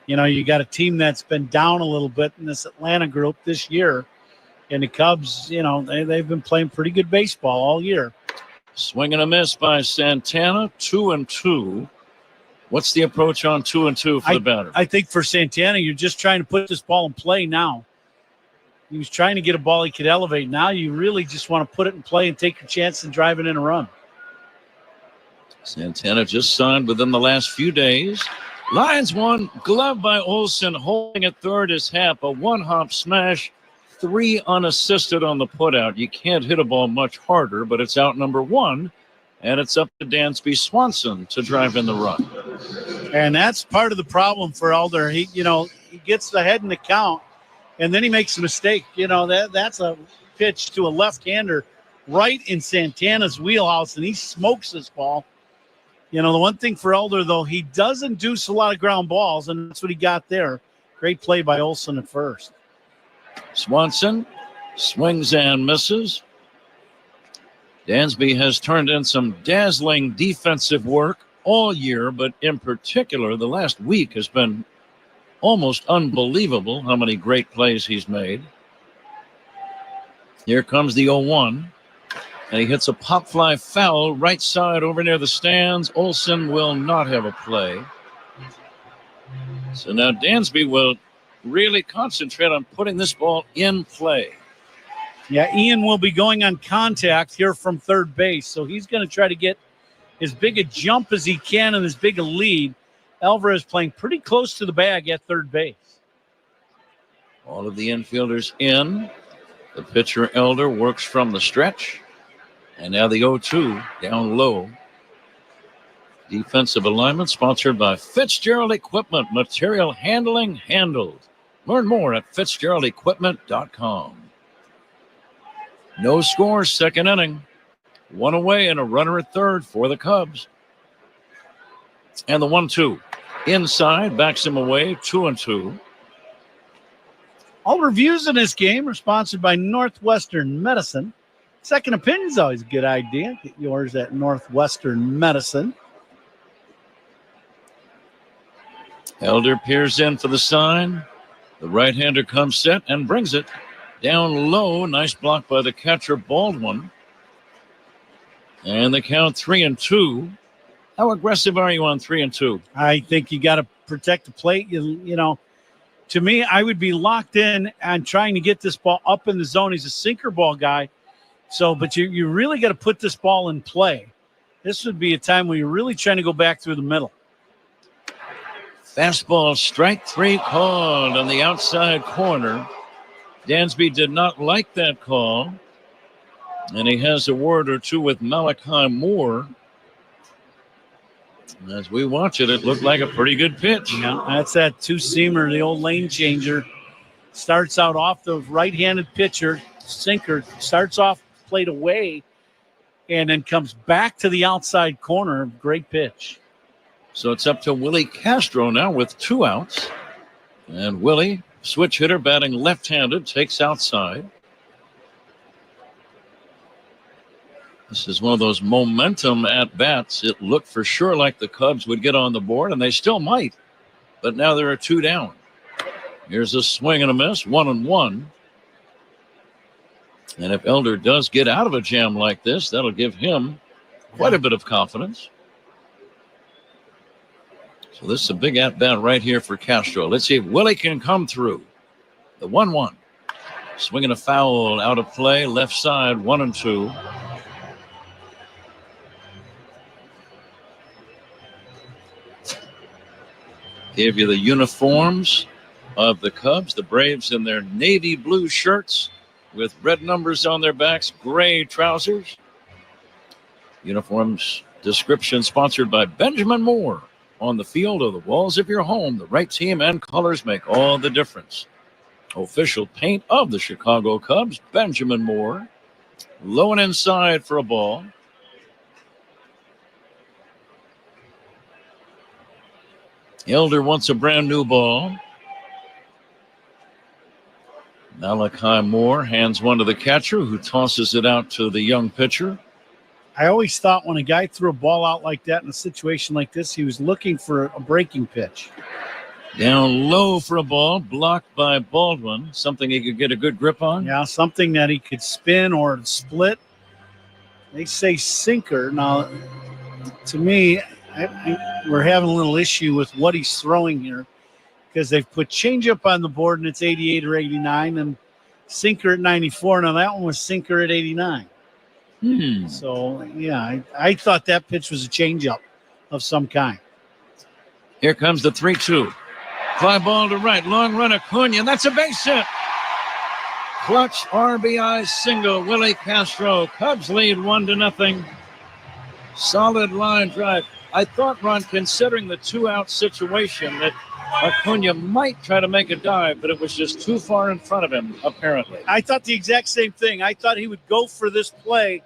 Speaker 25: you got a team that's been down a little bit in this Atlanta group this year. And the Cubs, they've been playing pretty good baseball all year.
Speaker 18: Swing and a miss by Santana, 2-2. What's the approach on 2-2 for the batter?
Speaker 25: I think for Santana, you're just trying to put this ball in play now. He was trying to get a ball he could elevate. Now you really just want to put it in play and take your chance and drive it in a run.
Speaker 18: Santana just signed within the last few days. Lines one, glove by Olsen, holding at third is Happ. A one-hop smash, 3 unassisted on the putout. You can't hit a ball much harder, but it's out number 1, and it's up to Dansby Swanson to drive in the run.
Speaker 25: And that's part of the problem for Elder. He gets ahead in the count, and then he makes a mistake. That's a pitch to a left-hander right in Santana's wheelhouse, and he smokes this ball. The one thing for Elder, though, he does induce a lot of ground balls, and that's what he got there. Great play by Olsen at first.
Speaker 18: Swanson swings and misses. Dansby has turned in some dazzling defensive work all year, but in particular, the last week has been almost unbelievable how many great plays he's made. Here comes the 0-1, and he hits a pop fly foul right side over near the stands. Olsen will not have a play. So now Dansby will really concentrate on putting this ball in play.
Speaker 25: Yeah, Ian will be going on contact here from third base, so he's going to try to get as big a jump as he can and as big a lead. Alvarez playing pretty close to the bag at third base.
Speaker 18: All of the infielders in. The pitcher, Elder, works from the stretch. And now the 0-2 down low. Defensive alignment sponsored by Fitzgerald Equipment. Material handling handled. Learn more at FitzgeraldEquipment.com. No score, second inning. 1 away and a runner at third for the Cubs. And the 1-2. Inside, backs him away, 2-2.
Speaker 25: All reviews in this game are sponsored by Northwestern Medicine. Second opinion is always a good idea. Get yours at Northwestern Medicine.
Speaker 18: Elder peers in for the sign. The right-hander comes set and brings it down low. Nice block by the catcher, Baldwin. And the count 3-2. How aggressive are you on 3-2?
Speaker 25: I think you got to protect the plate. To me, I would be locked in and trying to get this ball up in the zone. He's a sinker ball guy. But you really got to put this ball in play. This would be a time where you're really trying to go back through the middle.
Speaker 18: Fastball, strike 3 called on the outside corner. Dansby did not like that call. And he has a word or two with Malachi Moore. As we watch it, it looked like a pretty good pitch.
Speaker 25: Yeah, that's that two-seamer, the old lane changer. Starts out off the right-handed pitcher, sinker, starts off plate away, and then comes back to the outside corner. Great pitch.
Speaker 18: So it's up to Willie Castro now with 2 outs. And Willie, switch hitter, batting left-handed, takes outside. This is one of those momentum at bats. It looked for sure like the Cubs would get on the board, and they still might. But now there are 2 down. Here's a swing and a miss, 1-1. And if Elder does get out of a jam like this, that'll give him quite a bit of confidence. So this is a big at-bat right here for Castro. Let's see if Willie can come through. The 1-1. Swinging a foul out of play, left side, 1-2. Gave you the uniforms of the Cubs, the Braves in their navy blue shirts with red numbers on their backs, gray trousers. Uniforms description sponsored by Benjamin Moore. On the field or the walls of your home, the right team and colors make all the difference. Official paint of the Chicago Cubs, Benjamin Moore. Low and inside for a ball. Elder wants a brand new ball. Malachi Moore hands one to the catcher, who tosses it out to the young pitcher.
Speaker 25: I always thought when a guy threw a ball out like that in a situation like this, he was looking for a breaking pitch.
Speaker 18: Down low for a ball, blocked by Baldwin. Something he could get a good grip on.
Speaker 25: Yeah, something that he could spin or split. They say sinker. Now, to me, we're having a little issue with what he's throwing here, because they've put changeup on the board and it's 88 or 89, and sinker at 94. Now that one was sinker at 89. So, yeah, I thought that pitch was a changeup of some kind.
Speaker 18: Here comes the 3-2. Fly ball to right. Long run, Acuna, and that's a base hit. Clutch RBI single, Willie Castro. Cubs lead 1-0. Solid line drive. I thought, Ron, considering the 2-out situation, that Acuna might try to make a dive, but it was just too far in front of him, apparently.
Speaker 25: I thought the exact same thing. I thought he would go for this play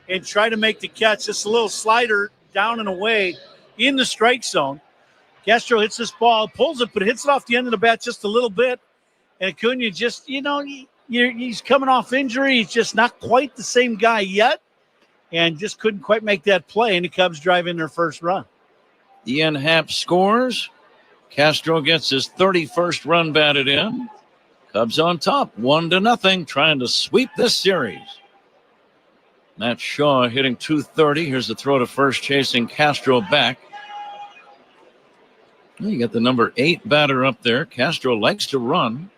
Speaker 25: and try to make the catch. Just a little slider down and away in the strike zone. Castro hits this ball, pulls it, but hits it off the end of the bat just a little bit. And Acuna just, he's coming off injury. He's just not quite the same guy yet, and just couldn't quite make that play. And the Cubs drive in their first run.
Speaker 18: Ian Happ scores. Castro gets his 31st run batted in. Cubs on top, 1-0, trying to sweep this series. Matt Shaw hitting .230. Here's the throw to first, chasing Castro back. You got the number 8 batter up there. Castro likes to run.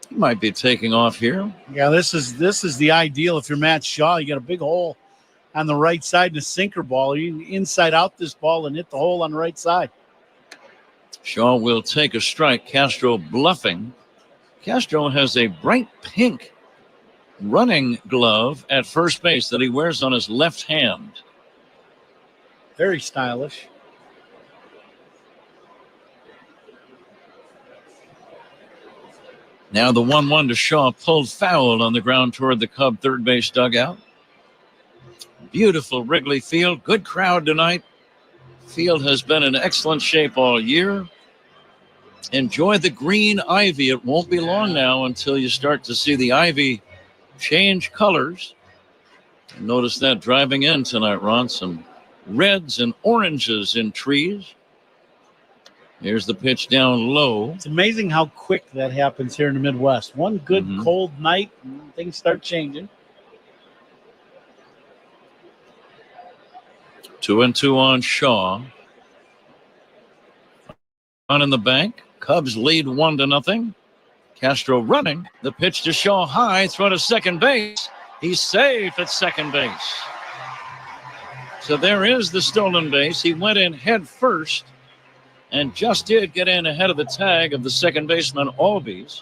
Speaker 18: He might be taking off here.
Speaker 25: Yeah, this is the ideal if you're Matt Shaw. You got a big hole on the right side and a sinker ball. You can inside out this ball and hit the hole on the right side.
Speaker 18: Shaw will take a strike. Castro bluffing. Castro has a bright pink running glove at first base that he wears on his left hand.
Speaker 25: Very stylish.
Speaker 18: Now the 1-1 to Shaw, pulled foul on the ground toward the Cub third base dugout. Beautiful Wrigley Field. Good crowd tonight. Field has been in excellent shape all year. Enjoy the green ivy. It won't be long now until you start to see the ivy change colors. Notice that driving in tonight, Ron. Some reds and oranges in trees. Here's the pitch down low.
Speaker 25: It's amazing how quick that happens here in the Midwest. One good cold night, and things start changing.
Speaker 18: 2-2 on Shaw. On in the bank. Cubs lead 1-0. Castro running. The pitch to Shaw high. Throw to second base. He's safe at second base. So there is the stolen base. He went in head first and just did get in ahead of the tag of the second baseman, Albies.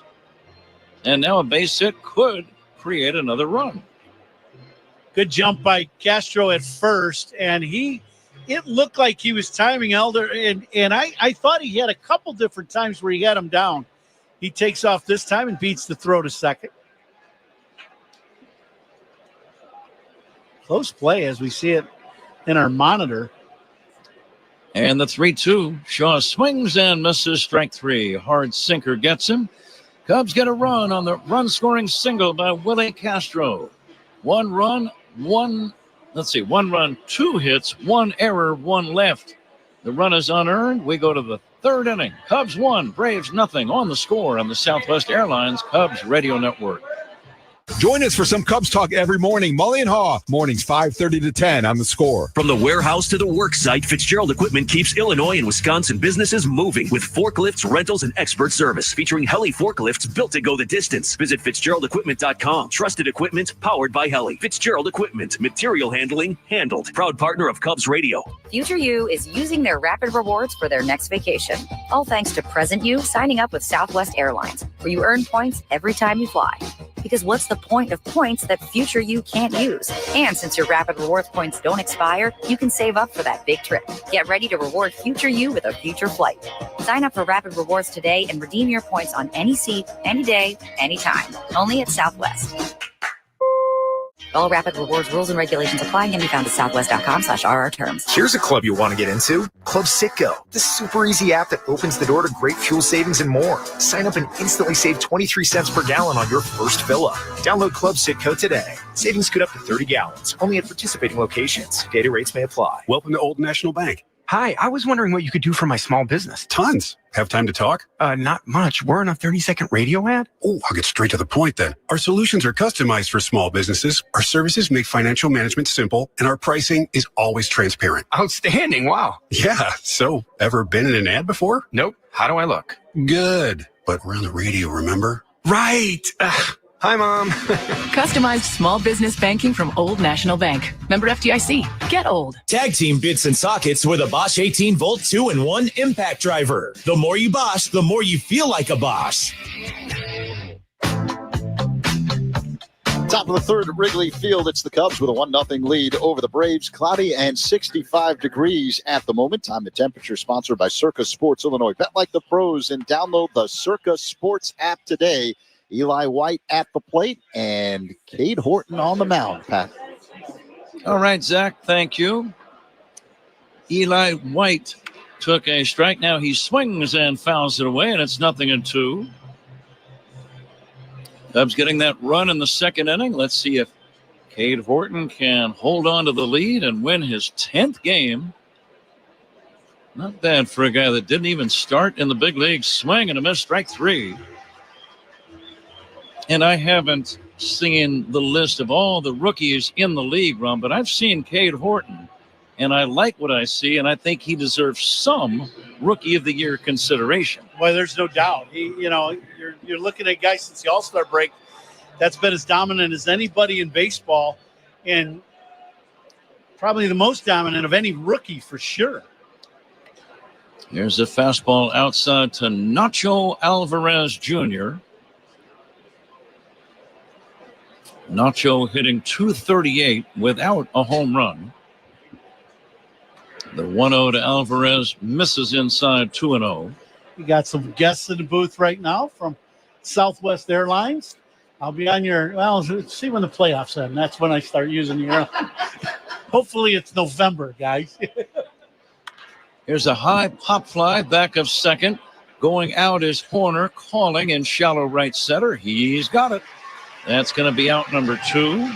Speaker 18: And now a base hit could create another run.
Speaker 25: Good jump by Castro at first, and it looked like he was timing Elder, and I thought he had a couple different times where he had him down. He takes off this time and beats the throw to second. Close play as we see it in our monitor.
Speaker 18: And the 3-2. Shaw swings and misses, strike 3. Hard sinker gets him. Cubs get a run on the run-scoring single by Willie Castro. 1 run, one run, 2 hits, 1 error, 1 left. The run is unearned. We go to the 3rd inning. Cubs 1, Braves nothing on the score on the Southwest Airlines Cubs Radio Network.
Speaker 7: Join us for some Cubs talk every morning. Mully and Haw, mornings 5:30 to 10 on the score.
Speaker 10: From the warehouse to the work site, Fitzgerald Equipment keeps Illinois and Wisconsin businesses moving with forklifts, rentals, and expert service. Featuring Heli forklifts built to go the distance. Visit FitzgeraldEquipment.com. Trusted equipment powered by Heli. Fitzgerald Equipment. Material handling handled. Proud partner of Cubs Radio.
Speaker 4: Future You is using their rapid rewards for their next vacation. All thanks to present you signing up with Southwest Airlines, where you earn points every time you fly. Because what's the point of points that future you can't use? And since your rapid rewards points don't expire, you can save up for that big trip. Get ready to reward future you with a future flight. Sign up for rapid rewards today and redeem your points on any seat, any day, anytime. Only at Southwest. All rapid rewards rules and regulations apply and can be found at southwest.com/RR terms.
Speaker 2: Here's a club you'll want to get into. Club Citgo, the super easy app that opens the door to great fuel savings and more. Sign up and instantly save 23 cents per gallon on your first fill-up. Download Club Citgo today. Savings could up to 30 gallons, only at participating locations. Data rates may apply.
Speaker 14: Welcome to Old National Bank.
Speaker 2: Hi, I was wondering what you could do for my small business.
Speaker 14: Tons. Have time to talk?
Speaker 2: Not much. We're on a 30-second radio ad.
Speaker 14: Oh, I'll get straight to the point then. Our solutions are customized for small businesses. Our services make financial management simple, and our pricing is always transparent.
Speaker 2: Outstanding. Wow.
Speaker 14: Yeah. So, ever been in an ad before?
Speaker 2: Nope. How do I look?
Speaker 14: Good. But we're on the radio, remember?
Speaker 2: Right. Hi, Mom.
Speaker 16: Customized small business banking from Old National Bank. Member FDIC. Get old.
Speaker 15: Tag team bits and sockets with a Bosch 18-volt 2-in-1 impact driver. The more you Bosch, the more you feel like a Bosch.
Speaker 1: Top of the 3rd at Wrigley Field. It's the Cubs with a 1-0 lead over the Braves. Cloudy and 65 degrees at the moment. Time and temperature sponsored by Circa Sports Illinois. Bet like the pros and download the Circa Sports app today. Eli White at the plate and Cade Horton on the mound, Pat.
Speaker 18: All right, Zach, thank you. Eli White took a strike. Now he swings and fouls it away, and it's 0-2. Cubs getting that run in the 2nd inning. Let's see if Cade Horton can hold on to the lead and win his 10th game. Not bad for a guy that didn't even start in the big leagues. Swing and a miss, strike 3. And I haven't seen the list of all the rookies in the league, Ron, but I've seen Cade Horton, and I like what I see, and I think he deserves some Rookie of the Year consideration.
Speaker 25: Well, there's no doubt. You're looking at guys since the All-Star break that's been as dominant as anybody in baseball, and probably the most dominant of any rookie for sure.
Speaker 18: Here's a fastball outside to Nacho Alvarez Jr. Nacho hitting .238 without a home run. The 1-0 to Alvarez misses inside 2-0.
Speaker 25: You got some guests in the booth right now from Southwest Airlines. I'll be on let's see when the playoffs end. That's when I start using the airline. Hopefully it's November, guys.
Speaker 18: Here's a high pop fly back of second. Going out is Horner, calling in shallow right center. He's got it. That's going to be out number 2.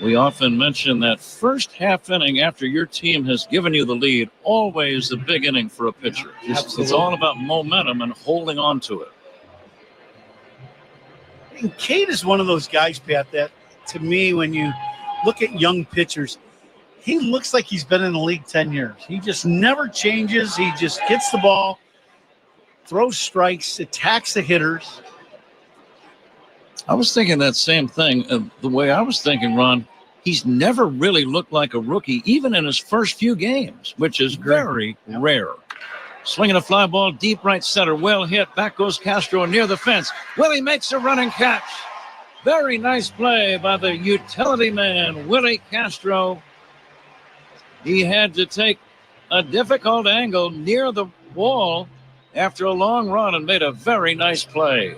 Speaker 18: We often mention that first half inning after your team has given you the lead, always the big inning for a pitcher. It's all about momentum and holding on to it.
Speaker 25: And Cade is one of those guys, Pat, that to me, when you look at young pitchers, he looks like he's been in the league 10 years. He just never changes. He just gets the ball, throws strikes, attacks the hitters.
Speaker 18: I was thinking that same thing. The way I was thinking, Ron, he's never really looked like a rookie, even in his first few games, which is very rare. Swinging a fly ball deep right center, well hit. Back goes Castro near the fence. Willie makes a running catch. Very nice play by the utility man, Willie Castro. He had to take a difficult angle near the wall after a long run and made a very nice play.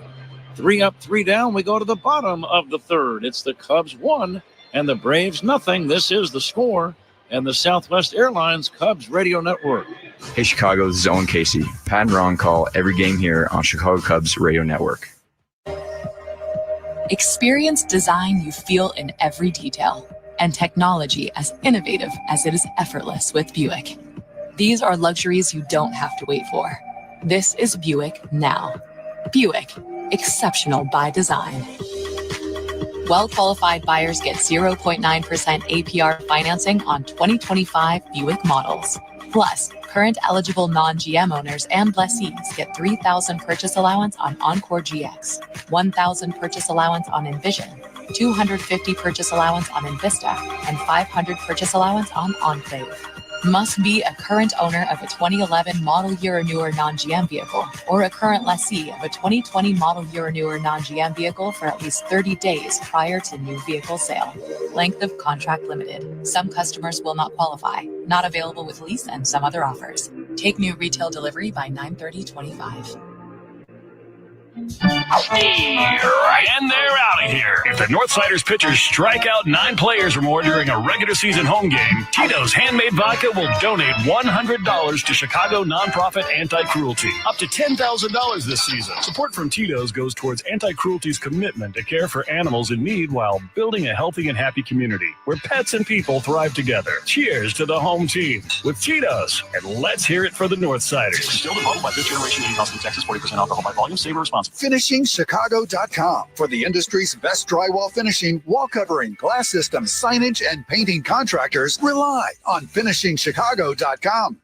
Speaker 18: 3 up, 3 down. We go to the bottom of the 3rd. It's the Cubs 1 and the Braves nothing. This is the score and the Southwest Airlines Cubs Radio Network.
Speaker 9: Hey, Chicago, this is Owen Casey. Pat and Ron call every game here on Chicago Cubs Radio Network.
Speaker 16: Experience design you feel in every detail, and technology as innovative as it is effortless with Buick. These are luxuries you don't have to wait for. This is Buick now. Buick, exceptional by design. Well-qualified buyers get 0.9% APR financing on 2025 Buick models. Plus, current eligible non-GM owners and lessees get $3,000 purchase allowance on Encore GX, $1,000 purchase allowance on Envision, $250 purchase allowance on Envista, and $500 purchase allowance on Enclave. Must be a current owner of a 2011 model year or newer non-GM vehicle, or a current lessee of a 2020 model year or newer non-GM vehicle for at least 30 days prior to new vehicle sale. Length of contract limited. Some customers will not qualify. Not available with lease and some other offers. Take new retail delivery by 9/30/25.
Speaker 10: And they're out of here. If the Northsiders pitchers strike out 9 players or more during a regular season home game, Tito's Handmade Vodka will donate $100 to Chicago nonprofit Anti-Cruelty. Up to $10,000 this season. Support from Tito's goes towards Anti-Cruelty's commitment to care for animals in need while building a healthy and happy community where pets and people thrive together. Cheers to the home team with Tito's, and let's hear it for the Northsiders.
Speaker 12: Distilled and bottled by Fifth Generation in Austin, Texas. 40% alcohol by volume. Savor responsibly.
Speaker 19: FinishingChicago.com for the industry's best drywall finishing, wall covering, glass systems, signage, and painting contractors. Rely on FinishingChicago.com.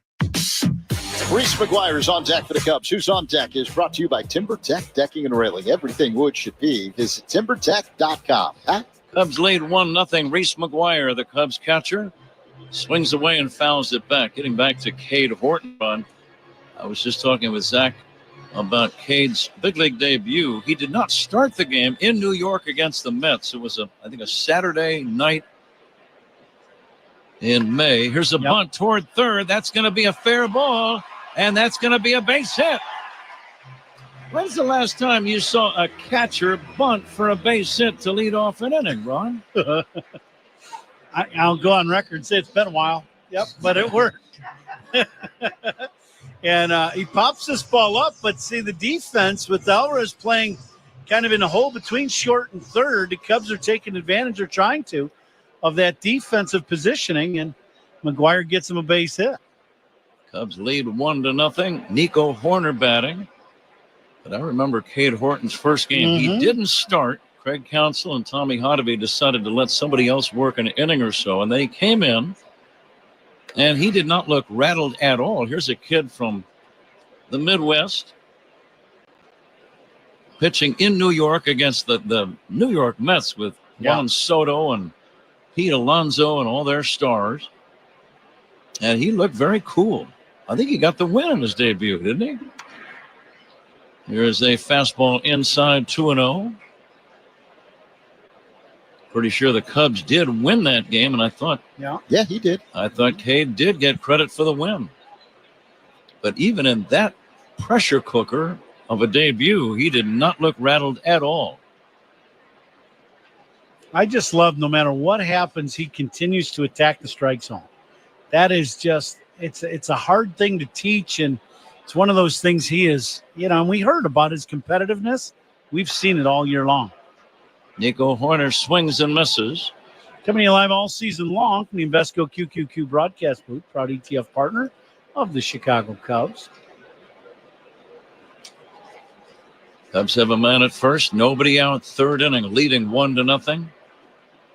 Speaker 1: Reese McGuire is on deck for the Cubs. Who's on deck is brought to you by TimberTech Decking and Railing. Everything wood should be. Visit TimberTech.com. Huh?
Speaker 18: Cubs lead 1-0. Reese McGuire, the Cubs catcher, swings away and fouls it back. Getting back to Cade Horton. I was just talking with Zach about Cade's big league debut. He did not start the game in New York against the Mets. It was, I think, a Saturday night in May. Here's a bunt toward third. That's going to be a fair ball, and that's going to be a base hit. When's the last time you saw a catcher bunt for a base hit to lead off an inning, Ron?
Speaker 25: I'll go on record and say it's been a while. Yep, but it worked. And he pops this ball up, but see the defense with Alvarez playing kind of in a hole between short and third. The Cubs are taking advantage, or trying to, of that defensive positioning, and McGuire gets him a base hit.
Speaker 18: Cubs lead 1-0. Nico Horner batting. But I remember Cade Horton's first game. He didn't start. Craig Counsell and Tommy Hotovy decided to let somebody else work an inning or so, and then he came in. And he did not look rattled at all. Here's a kid from the Midwest pitching in New York against the New York Mets with Juan Soto and Pete Alonso and all their stars. And he looked very cool. I think he got the win in his debut, didn't he? Here's a fastball inside, 2-0. Pretty sure the Cubs did win that game, and I thought...
Speaker 1: Yeah, he did.
Speaker 18: I thought Cade did get credit for the win. But even in that pressure cooker of a debut, he did not look rattled at all.
Speaker 25: I just love, no matter what happens, he continues to attack the strike zone. That is just, it's a hard thing to teach, and it's one of those things he is, and we heard about his competitiveness. We've seen it all year long.
Speaker 18: Nico Horner swings and misses.
Speaker 25: Coming to you live all season long from the Invesco QQQ broadcast booth, proud ETF partner of the Chicago Cubs.
Speaker 18: Cubs have a man at first, nobody out, third inning, leading 1-0.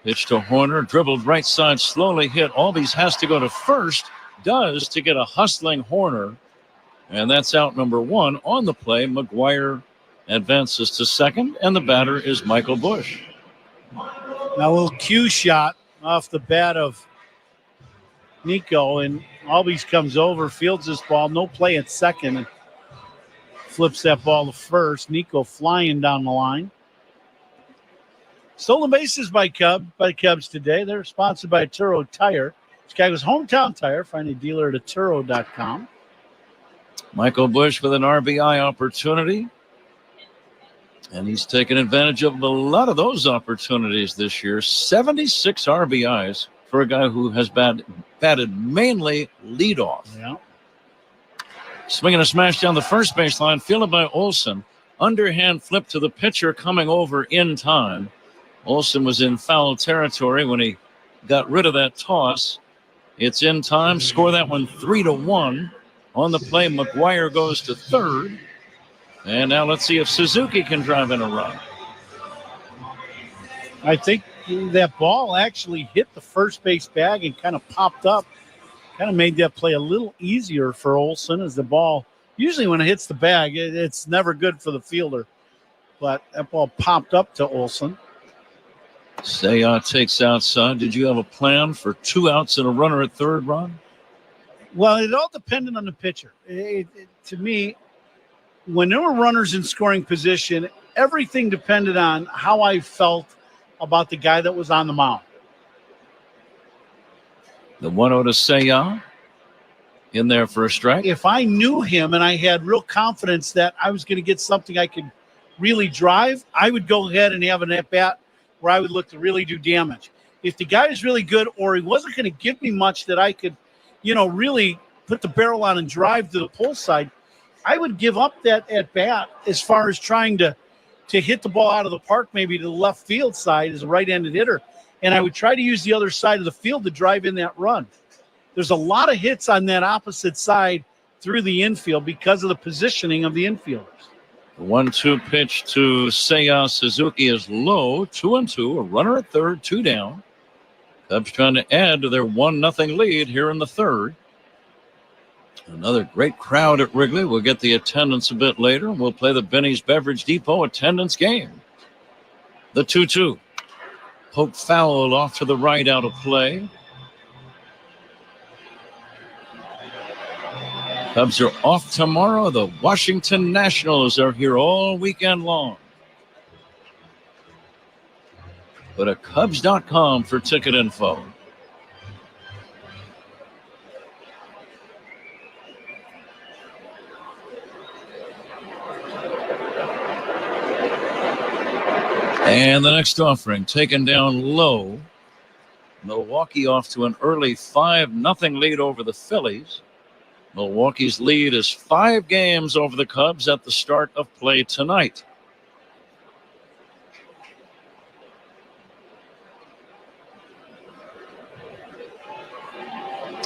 Speaker 18: Pitch to Horner, dribbled right side, slowly hit. Albies has to go to first, does, to get a hustling Horner. And that's out number 1 on the play. McGuire advances to second, and the batter is Michael Busch.
Speaker 25: Now a little cue shot off the bat of Nico, and Albies comes over, fields this ball, no play at second, and flips that ball to first. Nico flying down the line. Stolen bases by Cubs today. They're sponsored by Turo Tire, Chicago's hometown tire. Find a dealer at Turo.com.
Speaker 18: Michael Busch with an RBI opportunity. And he's taken advantage of a lot of those opportunities this year. 76 RBIs for a guy who has batted mainly leadoff.
Speaker 25: Yeah.
Speaker 18: Swinging a smash down the first baseline, fielded by Olsen. underhand flip to the pitcher coming over in time. Olson was in foul territory when he got rid of that toss. It's in time. Score that one 3-1. On the play, McGuire goes to third. And now let's see if Suzuki can drive in a run.
Speaker 25: I think that ball actually hit the first base bag and kind of popped up. Kind of made that play a little easier for Olson as the ball, usually when it hits the bag, it's never good for the fielder. But that ball popped up to Olson.
Speaker 18: Seiya takes outside. Did you have a plan for 2 outs and a runner at third, Ron?
Speaker 25: Well, it all depended on the pitcher. To me, when there were runners in scoring position, everything depended on how I felt about the guy that was on the mound.
Speaker 18: The 1-0 to Seiya. In there for a strike.
Speaker 25: If I knew him and I had real confidence that I was going to get something I could really drive, I would go ahead and have an at-bat where I would look to really do damage. If the guy is really good or he wasn't going to give me much that I could, really put the barrel on and drive to the pull side, I would give up that at-bat as far as trying to hit the ball out of the park, maybe to the left field side as a right-handed hitter, and I would try to use the other side of the field to drive in that run. There's a lot of hits on that opposite side through the infield because of the positioning of the infielders.
Speaker 18: The 1-2 pitch to Seiya Suzuki is low. 2-2. A runner at third, 2 down. Cubs trying to add to their 1-0 lead here in the third. Another great crowd at Wrigley. We'll get the attendance a bit later. We'll play the Benny's Beverage Depot attendance game. The 2-2. Poke foul off to the right, out of play. Cubs are off tomorrow. The Washington Nationals are here all weekend long. Go to Cubs.com for ticket info. And the next offering taken down low. Milwaukee off to an early 5-0 lead over the Phillies. Milwaukee's lead is 5 games over the Cubs at the start of play tonight.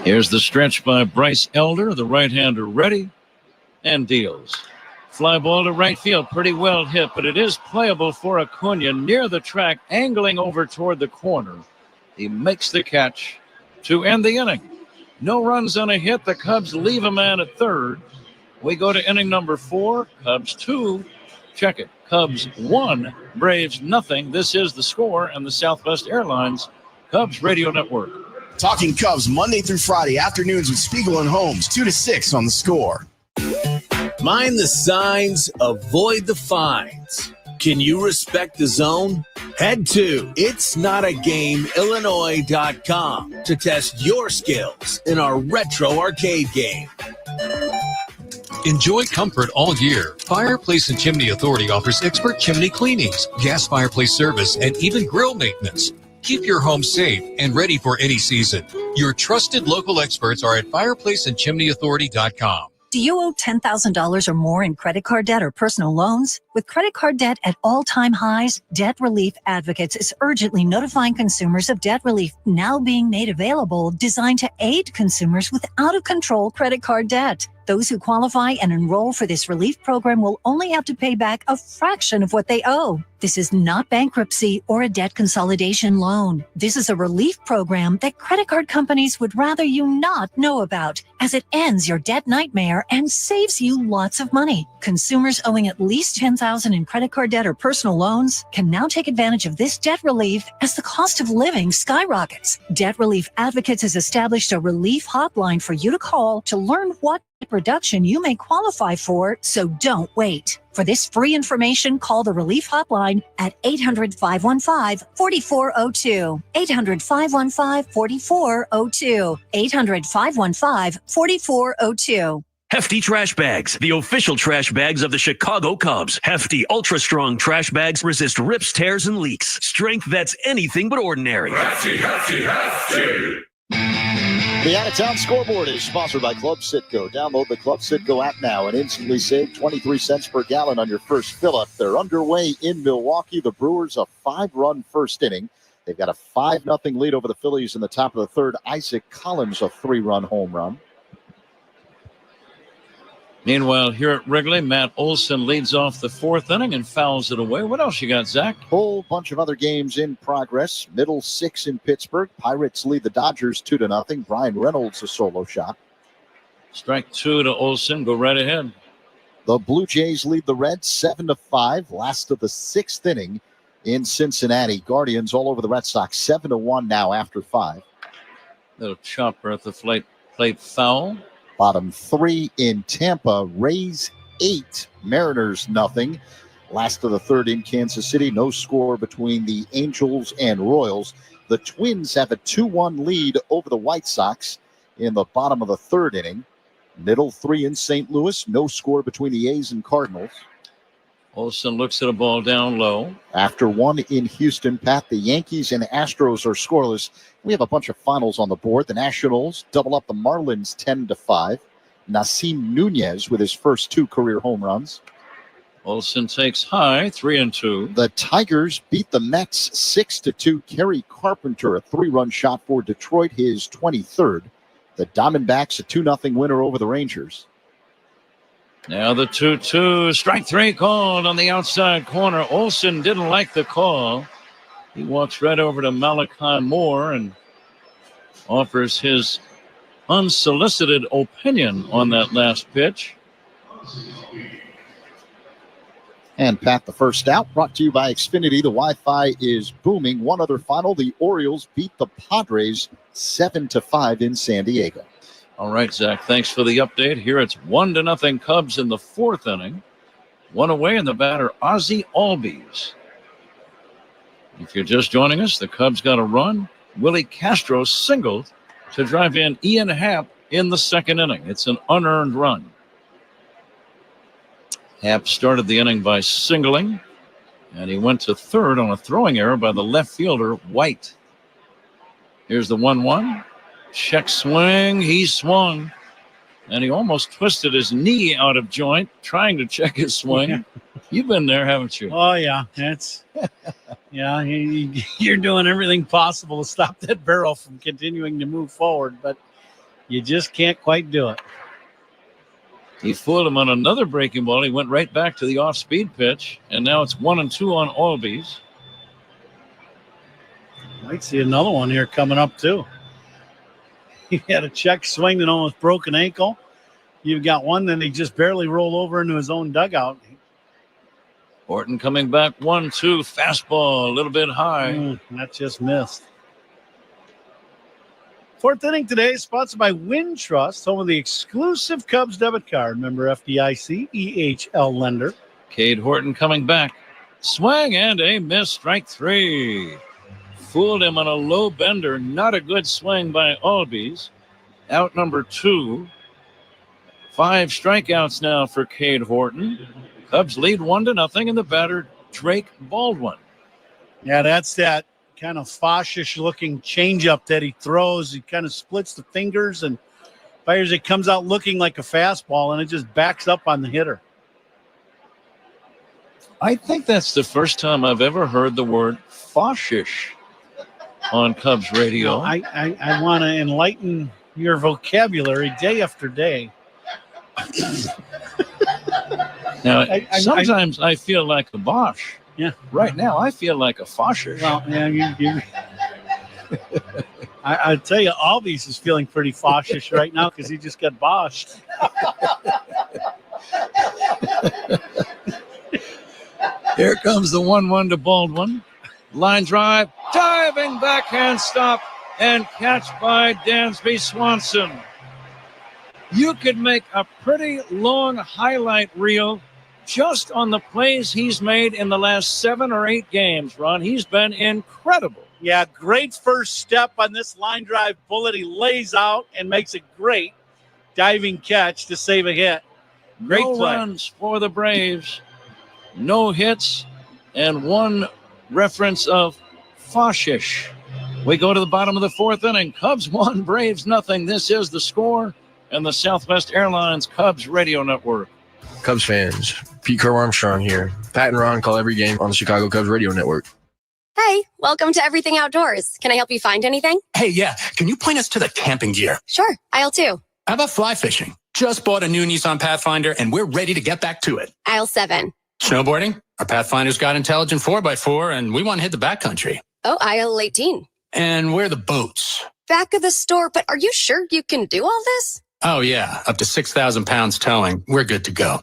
Speaker 18: Here's the stretch by Bryce Elder, the right-hander ready and deals. Fly ball to right field, pretty well hit, but it is playable for Acuna near the track, angling over toward the corner. He makes the catch to end the inning. No runs on a hit. The Cubs leave a man at third. We go to inning number 4. Cubs 2. Check it. Cubs 1. Braves nothing. This is the score and the Southwest Airlines Cubs Radio Network.
Speaker 20: Talking Cubs Monday through Friday afternoons with Spiegel and Holmes, 2 to 6 on the Score.
Speaker 21: Mind the signs, avoid the fines. Can you respect the zone? Head to itsnotagameillinois.com to test your skills in our retro arcade game.
Speaker 22: Enjoy comfort all year. Fireplace and Chimney Authority offers expert chimney cleanings, gas fireplace service, and even grill maintenance. Keep your home safe and ready for any season. Your trusted local experts are at fireplaceandchimneyauthority.com.
Speaker 23: Do you owe $10,000 or more in credit card debt or personal loans? With credit card debt at all-time highs, Debt Relief Advocates is urgently notifying consumers of debt relief now being made available, designed to aid consumers with out-of-control credit card debt. Those who qualify and enroll for this relief program will only have to pay back a fraction of what they owe. This is not bankruptcy or a debt consolidation loan. This is a relief program that credit card companies would rather you not know about, as it ends your debt nightmare and saves you lots of money. Consumers owing at least $10,000 in credit card debt or personal loans can now take advantage of this debt relief as the cost of living skyrockets. Debt Relief Advocates has established a relief hotline for you to call to learn what reduction you may qualify for, so don't wait. For this free information, call the Relief Hotline at 800-515-4402. 800-515-4402. 800-515-4402.
Speaker 10: Hefty Trash Bags, the official trash bags of the Chicago Cubs. Hefty, ultra-strong trash bags resist rips, tears, and leaks. Strength that's anything but ordinary.
Speaker 13: Hefty, hefty, hefty.
Speaker 1: The out-of-town scoreboard is sponsored by Club Citgo. Download the Club Citgo app now and instantly save 23 cents per gallon on your first fill-up. They're underway in Milwaukee. The Brewers a 5-run first inning. They've got a 5-0 lead over the Phillies in the top of the third. Isaac Collins a 3-run home run.
Speaker 18: Meanwhile, here at Wrigley, Matt Olson leads off the fourth inning and fouls it away. What else you got, Zach?
Speaker 1: Whole bunch of other games in progress. Middle 6 in Pittsburgh. Pirates lead the Dodgers 2-0. Brian Reynolds a solo shot.
Speaker 18: Strike 2 to Olson. Go right ahead.
Speaker 1: The Blue Jays lead the Reds 7-5. Last of the 6th inning in Cincinnati. Guardians all over the Red Sox 7-1 now after 5.
Speaker 18: Little chopper at the plate foul.
Speaker 1: Bottom 3 in Tampa. Rays 8, Mariners nothing. Last of the third in Kansas City. No score between the Angels and Royals. The Twins have a 2-1 lead over the White Sox in the bottom of the third inning. Middle 3 in St. Louis. No score between the A's and Cardinals.
Speaker 18: Olson looks at a ball down low.
Speaker 1: After 1 in Houston, Pat, the Yankees and Astros are scoreless. We have a bunch of finals on the board. The Nationals double up the Marlins 10-5. Nasim Nunez with his first 2 career home runs.
Speaker 18: Olson takes high, 3-2.
Speaker 1: The Tigers beat the Mets 6-2. Kerry Carpenter, a 3-run shot for Detroit, his 23rd. The Diamondbacks, a 2-0 winner over the Rangers.
Speaker 18: Now the 2-2, strike 3 called on the outside corner. Olson didn't like the call. He walks right over to Malachi Moore and offers his unsolicited opinion on that last pitch.
Speaker 1: And Pat, the first out, brought to you by Xfinity. The Wi-Fi is booming. One other final, the Orioles beat the Padres 7-5 in San Diego.
Speaker 18: All right, Zach, thanks for the update. Here it's 1-0 Cubs in the fourth inning. 1 away in the batter, Ozzie Albies. If you're just joining us, the Cubs got a run. Willie Castro singled to drive in Ian Happ in the second inning. It's an unearned run. Happ started the inning by singling, and he went to third on a throwing error by the left fielder, White. Here's the 1-1. Check swing. He swung, and he almost twisted his knee out of joint trying to check his swing. You've been there, haven't you?
Speaker 25: Oh, yeah. That's, yeah, you're doing everything possible to stop that barrel from continuing to move forward, but you just can't quite do it.
Speaker 18: He fooled him on another breaking ball. He went right back to the off-speed pitch, and now it's 1-2 on Albies.
Speaker 25: Might see another one here coming up, too. He had a check swing that almost broke an ankle. You've got one that he just barely rolled over into his own dugout.
Speaker 18: Horton coming back 1-2, fastball, a little bit high.
Speaker 25: That just missed. Fourth inning today is sponsored by Wintrust, home of the exclusive Cubs debit card. Member FDIC, EHL lender.
Speaker 18: Cade Horton coming back. Swing and a miss, strike 3. Fooled him on a low bender. Not a good swing by Albies. Out number 2. 5 strikeouts now for Cade Horton. Cubs lead 1-0 in the batter, Drake Baldwin.
Speaker 25: Yeah, that's that kind of Fosh-ish looking changeup that he throws. He kind of splits the fingers and fires. It comes out looking like a fastball, and it just backs up on the hitter.
Speaker 18: I think that's the first time I've ever heard the word Fosh-ish on Cubs radio.
Speaker 25: No, I want to enlighten your vocabulary day after day.
Speaker 18: Now, sometimes I feel like a Bosch.
Speaker 25: Yeah.
Speaker 18: Right now, I feel like a Foshish.
Speaker 25: Well, yeah, I tell you, Albies is feeling pretty Foshish right now because he just got Boshed.
Speaker 18: Here comes the 1-1 to Baldwin. Line drive, diving backhand stop, and catch by Dansby Swanson. You could make a pretty long highlight reel just on the plays he's made in the last 7 or 8 games, Ron. He's been incredible.
Speaker 25: Yeah, great first step on this line drive bullet. He lays out and makes a great diving catch to save a hit. Great
Speaker 18: no
Speaker 25: play.
Speaker 18: Runs for the Braves, no hits, and 1 reference of Foshish. We go to the bottom of the fourth inning. Cubs 1, Braves nothing. This is the score and the Southwest Airlines Cubs Radio Network.
Speaker 3: Cubs fans, Pete Crow Armstrong here. Pat and Ron call every game on the Chicago Cubs Radio Network.
Speaker 5: Hey, welcome to Everything Outdoors. Can I help you find anything?
Speaker 8: Hey, yeah. Can you point us to the camping gear?
Speaker 5: Sure, aisle 2.
Speaker 8: How about fly fishing? Just bought a new Nissan Pathfinder, and we're ready to get back to it.
Speaker 5: Aisle 7.
Speaker 8: Snowboarding? Our Pathfinder's got intelligent 4x4, and we want to hit the backcountry.
Speaker 5: Oh, aisle 18.
Speaker 8: And where are the boats?
Speaker 5: Back of the store, but are you sure you can do all this?
Speaker 8: Oh, yeah. Up to 6,000 pounds towing. We're good to go.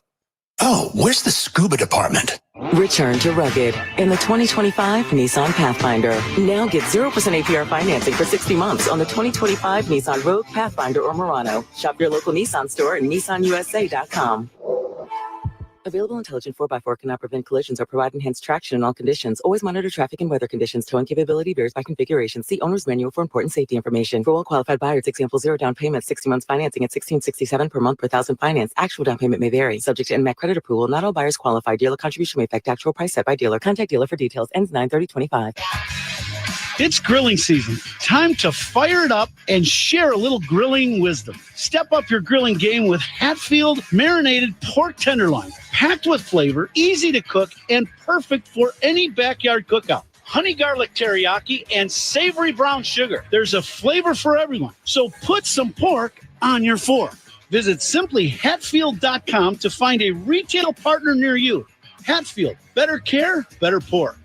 Speaker 8: Oh, where's the scuba department?
Speaker 17: Return to rugged in the 2025 Nissan Pathfinder. Now get 0% APR financing for 60 months on the 2025 Nissan Rogue, Pathfinder, or Murano. Shop your local Nissan store and nissanusa.com. Available intelligent 4x4 cannot prevent collisions or provide enhanced traction in all conditions. Always monitor traffic and weather conditions. Towing capability varies by configuration. See owner's manual for important safety information. For well-qualified buyers, example 0 down payment, 60 months financing at $1,667 per month per thousand finance. Actual down payment may vary. Subject to NMAC credit approval. Not all buyers qualify. Dealer contribution may affect actual price set by dealer. Contact dealer for details. Ends 9/30/25.
Speaker 25: It's grilling season. Time to fire it up and share a little grilling wisdom. Step up your grilling game with Hatfield marinated pork tenderloin. Packed with flavor, easy to cook, and perfect for any backyard cookout. Honey garlic teriyaki and savory brown sugar. There's a flavor for everyone. So put some pork on your fork. Visit simplyhatfield.com to find a retail partner near you. Hatfield, better care, better pork.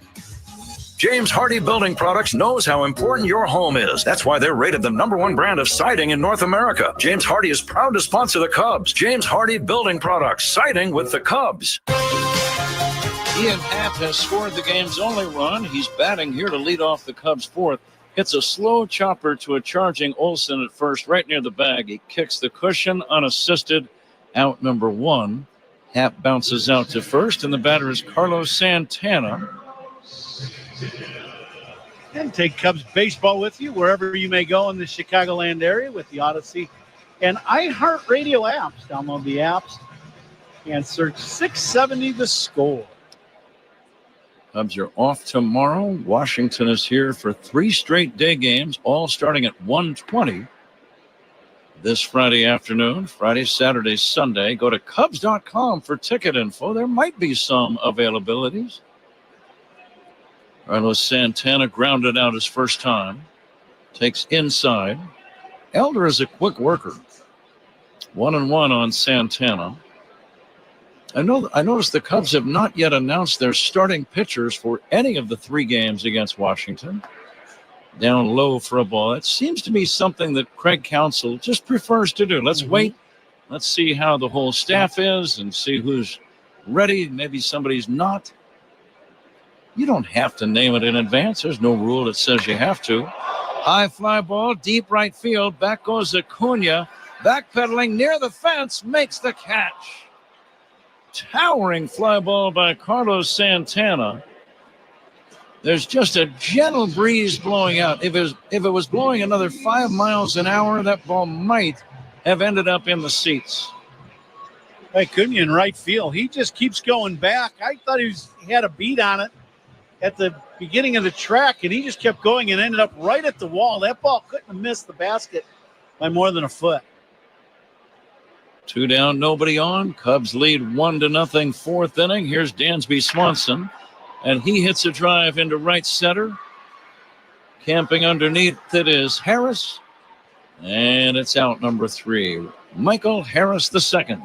Speaker 24: James Hardy Building Products knows how important your home is. That's why they're rated the #1 brand of siding in North America. James Hardy is proud to sponsor the Cubs. James Hardy Building Products, siding with the Cubs.
Speaker 18: Ian Happ has scored the game's only run. He's batting here to lead off the Cubs' fourth. Hits a slow chopper to a charging Olsen at first, right near the bag. He kicks the cushion unassisted. Out number 1. Happ bounces out to first, and the batter is Carlos Santana.
Speaker 25: And take Cubs baseball with you wherever you may go in the Chicagoland area with the Odyssey and iHeartRadio apps. Download the apps and search 670 The Score.
Speaker 18: Cubs are off tomorrow. Washington is here for 3 straight day games, all starting at 1:20 this Friday afternoon. Friday, Saturday, Sunday. Go to Cubs.com for ticket info. There might be some availabilities. Carlos Santana grounded out his first time. Takes inside. Elder is a quick worker. 1-1 on Santana. I noticed the Cubs have not yet announced their starting pitchers for any of the 3 games against Washington. Down low for a ball. It seems to be something that Craig Counsell just prefers to do. Let's wait. Let's see how the whole staff is and see who's ready. Maybe somebody's not. You don't have to name it in advance. There's no rule that says you have to. High fly ball, deep right field. Back goes Acuna. Backpedaling near the fence, makes the catch. Towering fly ball by Carlos Santana. There's just a gentle breeze blowing out. If it was blowing another 5 miles an hour, that ball might have ended up in the seats.
Speaker 25: Acuna in right field. He just keeps going back. I thought he had a beat on it at the beginning of the track, and he just kept going and ended up right at the wall. That ball couldn't have missed the basket by more than a foot.
Speaker 18: 2 down, nobody on. Cubs lead 1-0, 4th inning. Here's Dansby Swanson, and he hits a drive into right center. Camping underneath it is Harris, and it's out number 3. Michael Harris II.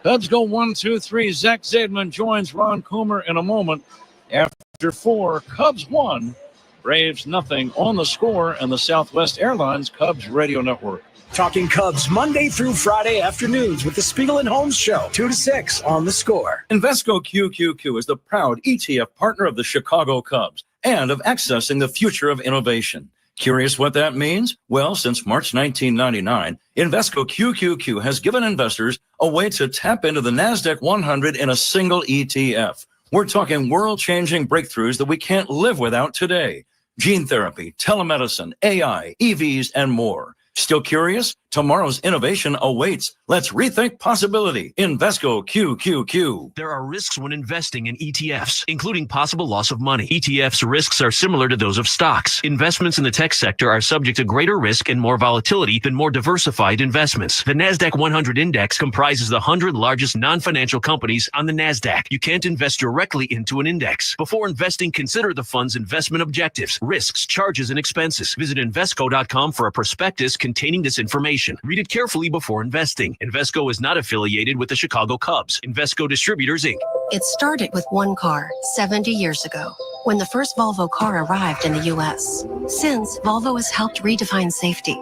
Speaker 18: Cubs go 1-2-3. Zach Zaidman joins Ron Coomer in a moment. After 4, Cubs 1, Braves nothing on the Score and the Southwest Airlines Cubs Radio Network.
Speaker 26: Talking Cubs Monday through Friday afternoons with the Spiegel and Holmes Show, 2 to 6 on the Score.
Speaker 24: Invesco QQQ is the proud ETF partner of the Chicago Cubs and of accessing the future of innovation. Curious what that means? Well, since March 1999, Invesco QQQ has given investors a way to tap into the NASDAQ 100 in a single ETF. We're talking world-changing breakthroughs that we can't live without today. Gene therapy, telemedicine, AI, EVs, and more. Still curious? Tomorrow's innovation awaits. Let's rethink possibility. Invesco QQQ.
Speaker 10: There are risks when investing in ETFs, including possible loss of money. ETFs risks are similar to those of stocks. Investments in the tech sector are subject to greater risk and more volatility than more diversified investments. The NASDAQ 100 index comprises the 100 largest non-financial companies on the NASDAQ. You can't invest directly into an index. Before investing, consider the fund's investment objectives, risks, charges, and expenses. Visit Invesco.com for a prospectus containing this information. Read it carefully before investing. Invesco is not affiliated with the Chicago Cubs. Invesco Distributors, Inc.
Speaker 5: It started with one car 70 years ago when the first Volvo car arrived in the U.S. Since, Volvo has helped redefine safety.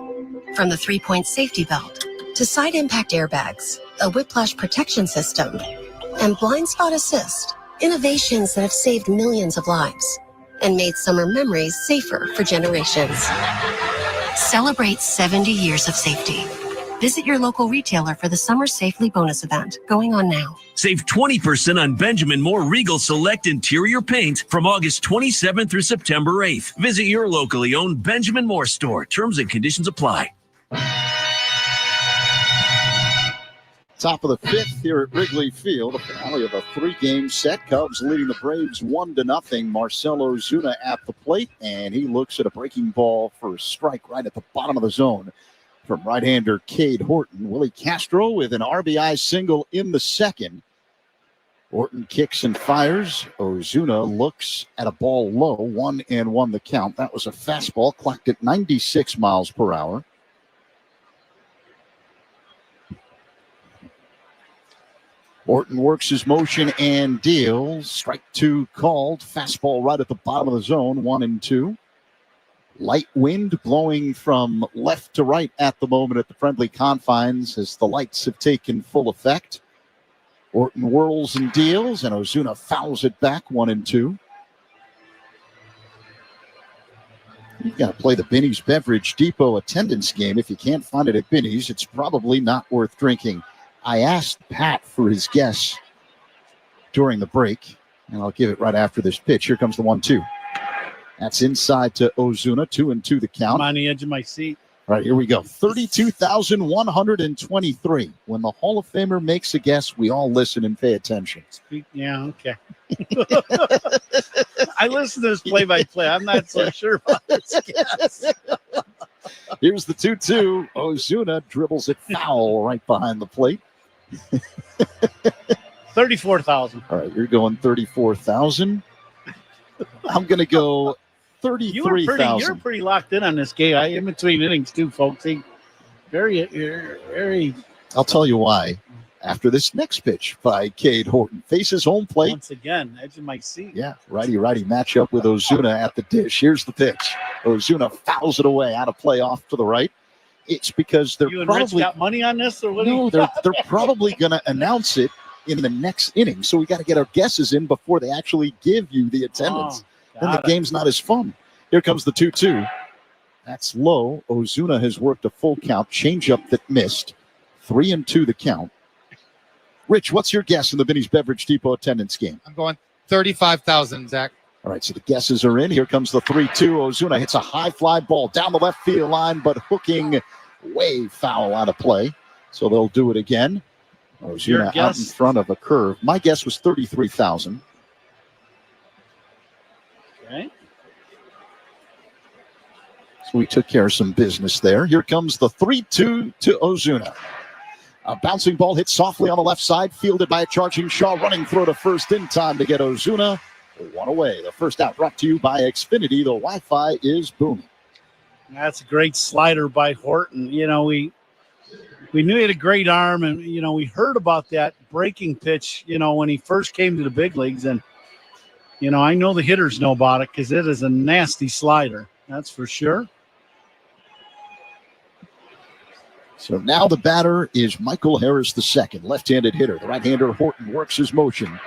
Speaker 5: From the 3-point safety belt to side impact airbags, a whiplash protection system, and blind spot assist. Innovations that have saved millions of lives and made summer memories safer for generations. Celebrate 70 years of safety. Visit your local retailer for the Summer Safely bonus event going on now.
Speaker 10: Save 20% on Benjamin Moore Regal Select Interior Paint from August 27th through September 8th. Visit your locally owned Benjamin Moore store. Terms and conditions apply.
Speaker 1: Top of the fifth here at Wrigley Field, a finale of a 3-game set. Cubs leading the Braves 1-0. Marcell Ozuna at the plate, and he looks at a breaking ball for a strike right at the bottom of the zone from right-hander Cade Horton. Willie Castro with an RBI single in the second. Horton kicks and fires. Ozuna looks at a ball low, 1-1 the count. That was a fastball clocked at 96 miles per hour. Horton works his motion and deals. Strike 2 called. Fastball right at the bottom of the zone, 1-2. Light wind blowing from left to right at the moment at the friendly confines as the lights have taken full effect. Horton whirls and deals, and Ozuna fouls it back, 1-2. You've got to play the Binny's Beverage Depot attendance game. If you can't find it at Binny's, it's probably not worth drinking. I asked Pat for his guess during the break, and I'll give it right after this pitch. Here comes the 1-2. That's inside to Ozuna, 2-2 the count.
Speaker 25: I'm on the edge of my seat.
Speaker 1: All right, here we go. 32,123. When the Hall of Famer makes a guess, we all listen and pay attention.
Speaker 25: Yeah, okay. I listen to this play-by-play. I'm not so sure about this guess.
Speaker 1: Here's the 2-2. Ozuna dribbles it foul right behind the plate.
Speaker 25: 34,000.
Speaker 1: All right, you're going 34,000. I'm going to go 33,000.
Speaker 25: You're pretty locked in on this game. In between innings too, folks. Very.
Speaker 1: I'll tell you why. After this next pitch by Cade Horton, faces home plate.
Speaker 25: Once again, edge of my seat.
Speaker 1: Yeah, righty matchup with Ozuna at the dish. Here's the pitch. Ozuna fouls it away out of play off to the right. It's because they're
Speaker 25: you and
Speaker 1: probably
Speaker 25: Rich got money on this, or what?
Speaker 1: No, they're probably going to announce it in the next inning. So we got to get our guesses in before they actually give you the attendance. Then the game's not as fun. Here comes the 2-2. That's low. Ozuna has worked a full count. Changeup that missed. 3-2 the count. Rich, what's your guess in the Binny's Beverage Depot attendance game?
Speaker 2: I'm going 35,000, Zach.
Speaker 1: All right, so the guesses are in. Here comes the 3-2. Ozuna hits a high fly ball down the left field line, but hooking way foul out of play. So they'll do it again. Ozuna out in front of a curve. My guess was 33,000.
Speaker 25: Okay.
Speaker 1: So we took care of some business there. Here comes the 3-2 to Ozuna. A bouncing ball hit softly on the left side, fielded by a charging Shaw, running through to first in time to get Ozuna one away. The first out brought to you by Xfinity. The Wi-Fi is booming.
Speaker 25: That's a great slider by Horton. You know, we knew he had a great arm, and, you know, we heard about that breaking pitch, you know, when he first came to the big leagues. And, you know, I know the hitters know about it because it is a nasty slider. That's for sure.
Speaker 1: So now the batter is Michael Harris II, left-handed hitter. The right-hander Horton works his motion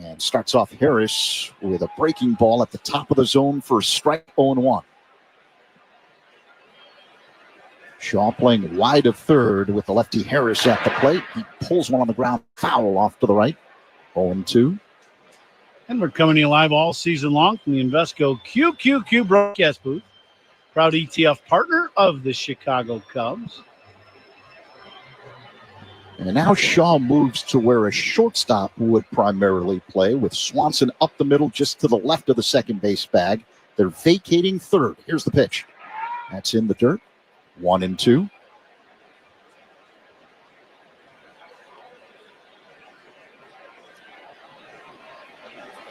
Speaker 1: and starts off Harris with a breaking ball at the top of the zone for strike 0-1. Shaw playing wide of third with the lefty Harris at the plate. He pulls one on the ground, foul off to the right. 0-2.
Speaker 25: And we're coming to you live all season long from the Invesco QQQ broadcast booth. Proud ETF partner of the Chicago Cubs.
Speaker 1: And now Shaw moves to where a shortstop would primarily play, with Swanson up the middle just to the left of the second base bag. They're vacating third. Here's the pitch. That's in the dirt. 1-2.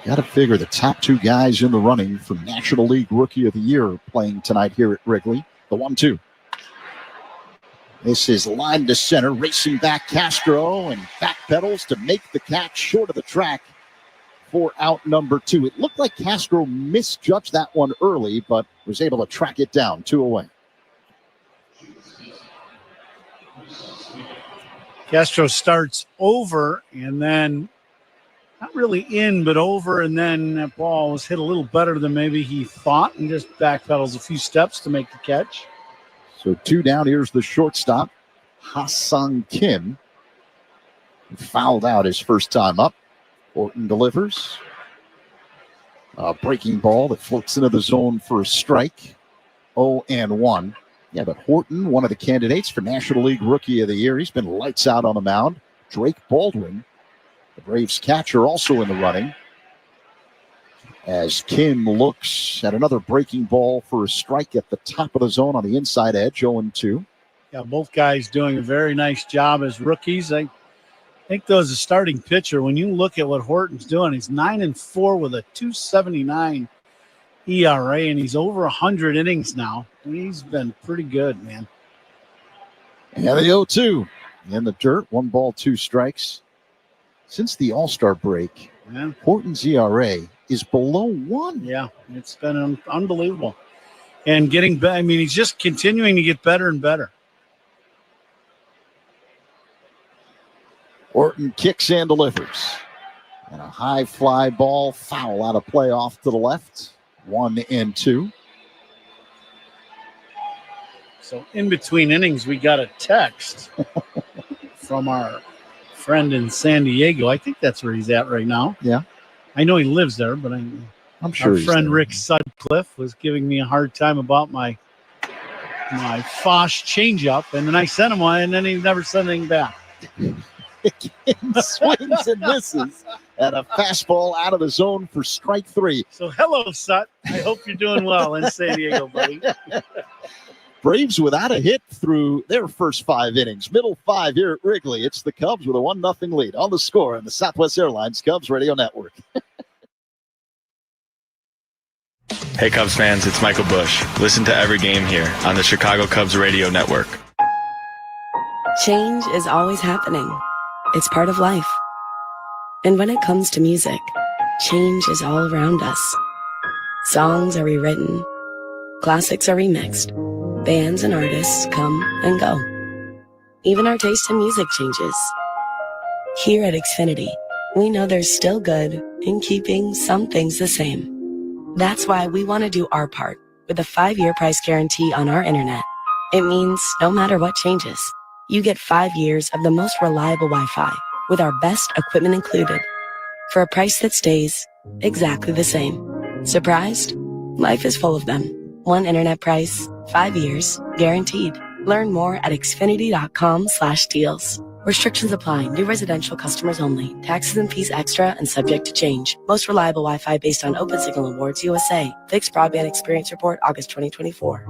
Speaker 1: Got to figure the top two guys in the running for National League Rookie of the Year playing tonight here at Wrigley. The 1-2. This is line to center, racing back Castro, and backpedals to make the catch short of the track for out number 2. It looked like Castro misjudged that one early, but was able to track it down. 2 away.
Speaker 25: Castro starts over and then not really in, but over, and then that ball was hit a little better than maybe he thought and just backpedals a few steps to make the catch.
Speaker 1: So 2 down. Here's the shortstop, Ha-Sung Kim, who fouled out his first time up. Horton delivers. A breaking ball that floats into the zone for a strike. 0-1. Yeah, but Horton, one of the candidates for National League Rookie of the Year. He's been lights out on the mound. Drake Baldwin, the Braves catcher, also in the running, as Kim looks at another breaking ball for a strike at the top of the zone on the inside edge. 0-2.
Speaker 25: Yeah, both guys doing a very nice job as rookies. I think though, as a starting pitcher, when you look at what Horton's doing, he's 9-4 with a 2.79 ERA, and he's over 100 innings now. He's been pretty good, man.
Speaker 1: And the 0-2 in the dirt. 1 ball, 2 strikes. Since the All-Star break, Horton's ERA is below 1.
Speaker 25: Yeah, it's been unbelievable. And getting better. I mean, he's just continuing to get better and better.
Speaker 1: Horton kicks and delivers. And a high fly ball, foul out of play off to the left. 1-2.
Speaker 25: So in between innings, we got a text from our friend in San Diego. I think that's where he's at right now.
Speaker 1: Yeah.
Speaker 25: I know he lives there, but I'm
Speaker 1: sure
Speaker 25: our
Speaker 1: he's
Speaker 25: friend
Speaker 1: there.
Speaker 25: Rick Sutcliffe was giving me a hard time about my Fosh changeup, and then I sent him one, and then he never sent anything back.
Speaker 1: Swings and misses, and a fastball out of the zone for strike 3.
Speaker 25: So hello, Sut. I hope you're doing well in San Diego, buddy.
Speaker 1: Braves without a hit through their first 5 innings. Middle 5 here at Wrigley. It's the Cubs with a 1-0 lead on the score on the Southwest Airlines Cubs Radio Network.
Speaker 9: Hey Cubs fans, it's Michael Bush. Listen to every game here on the Chicago Cubs Radio Network.
Speaker 4: Change is always happening. It's part of life. And when it comes to music, change is all around us. Songs are rewritten. Classics are remixed. Bands and artists come and go. Even our taste in music changes. Here at Xfinity, we know there's still good in keeping some things the same. That's why we want to do our part with a 5-year price guarantee on our internet. It means no matter what changes, you get 5 years of the most reliable Wi-Fi with our best equipment included for a price that stays exactly the same. Surprised? Life is full of them. One internet price, 5 years, guaranteed. Learn more at xfinity.com/deals. Restrictions apply. New residential customers only. Taxes and fees extra and subject to change. Most reliable Wi-Fi based on Open Signal Awards USA. Fixed Broadband Experience Report, August 2024.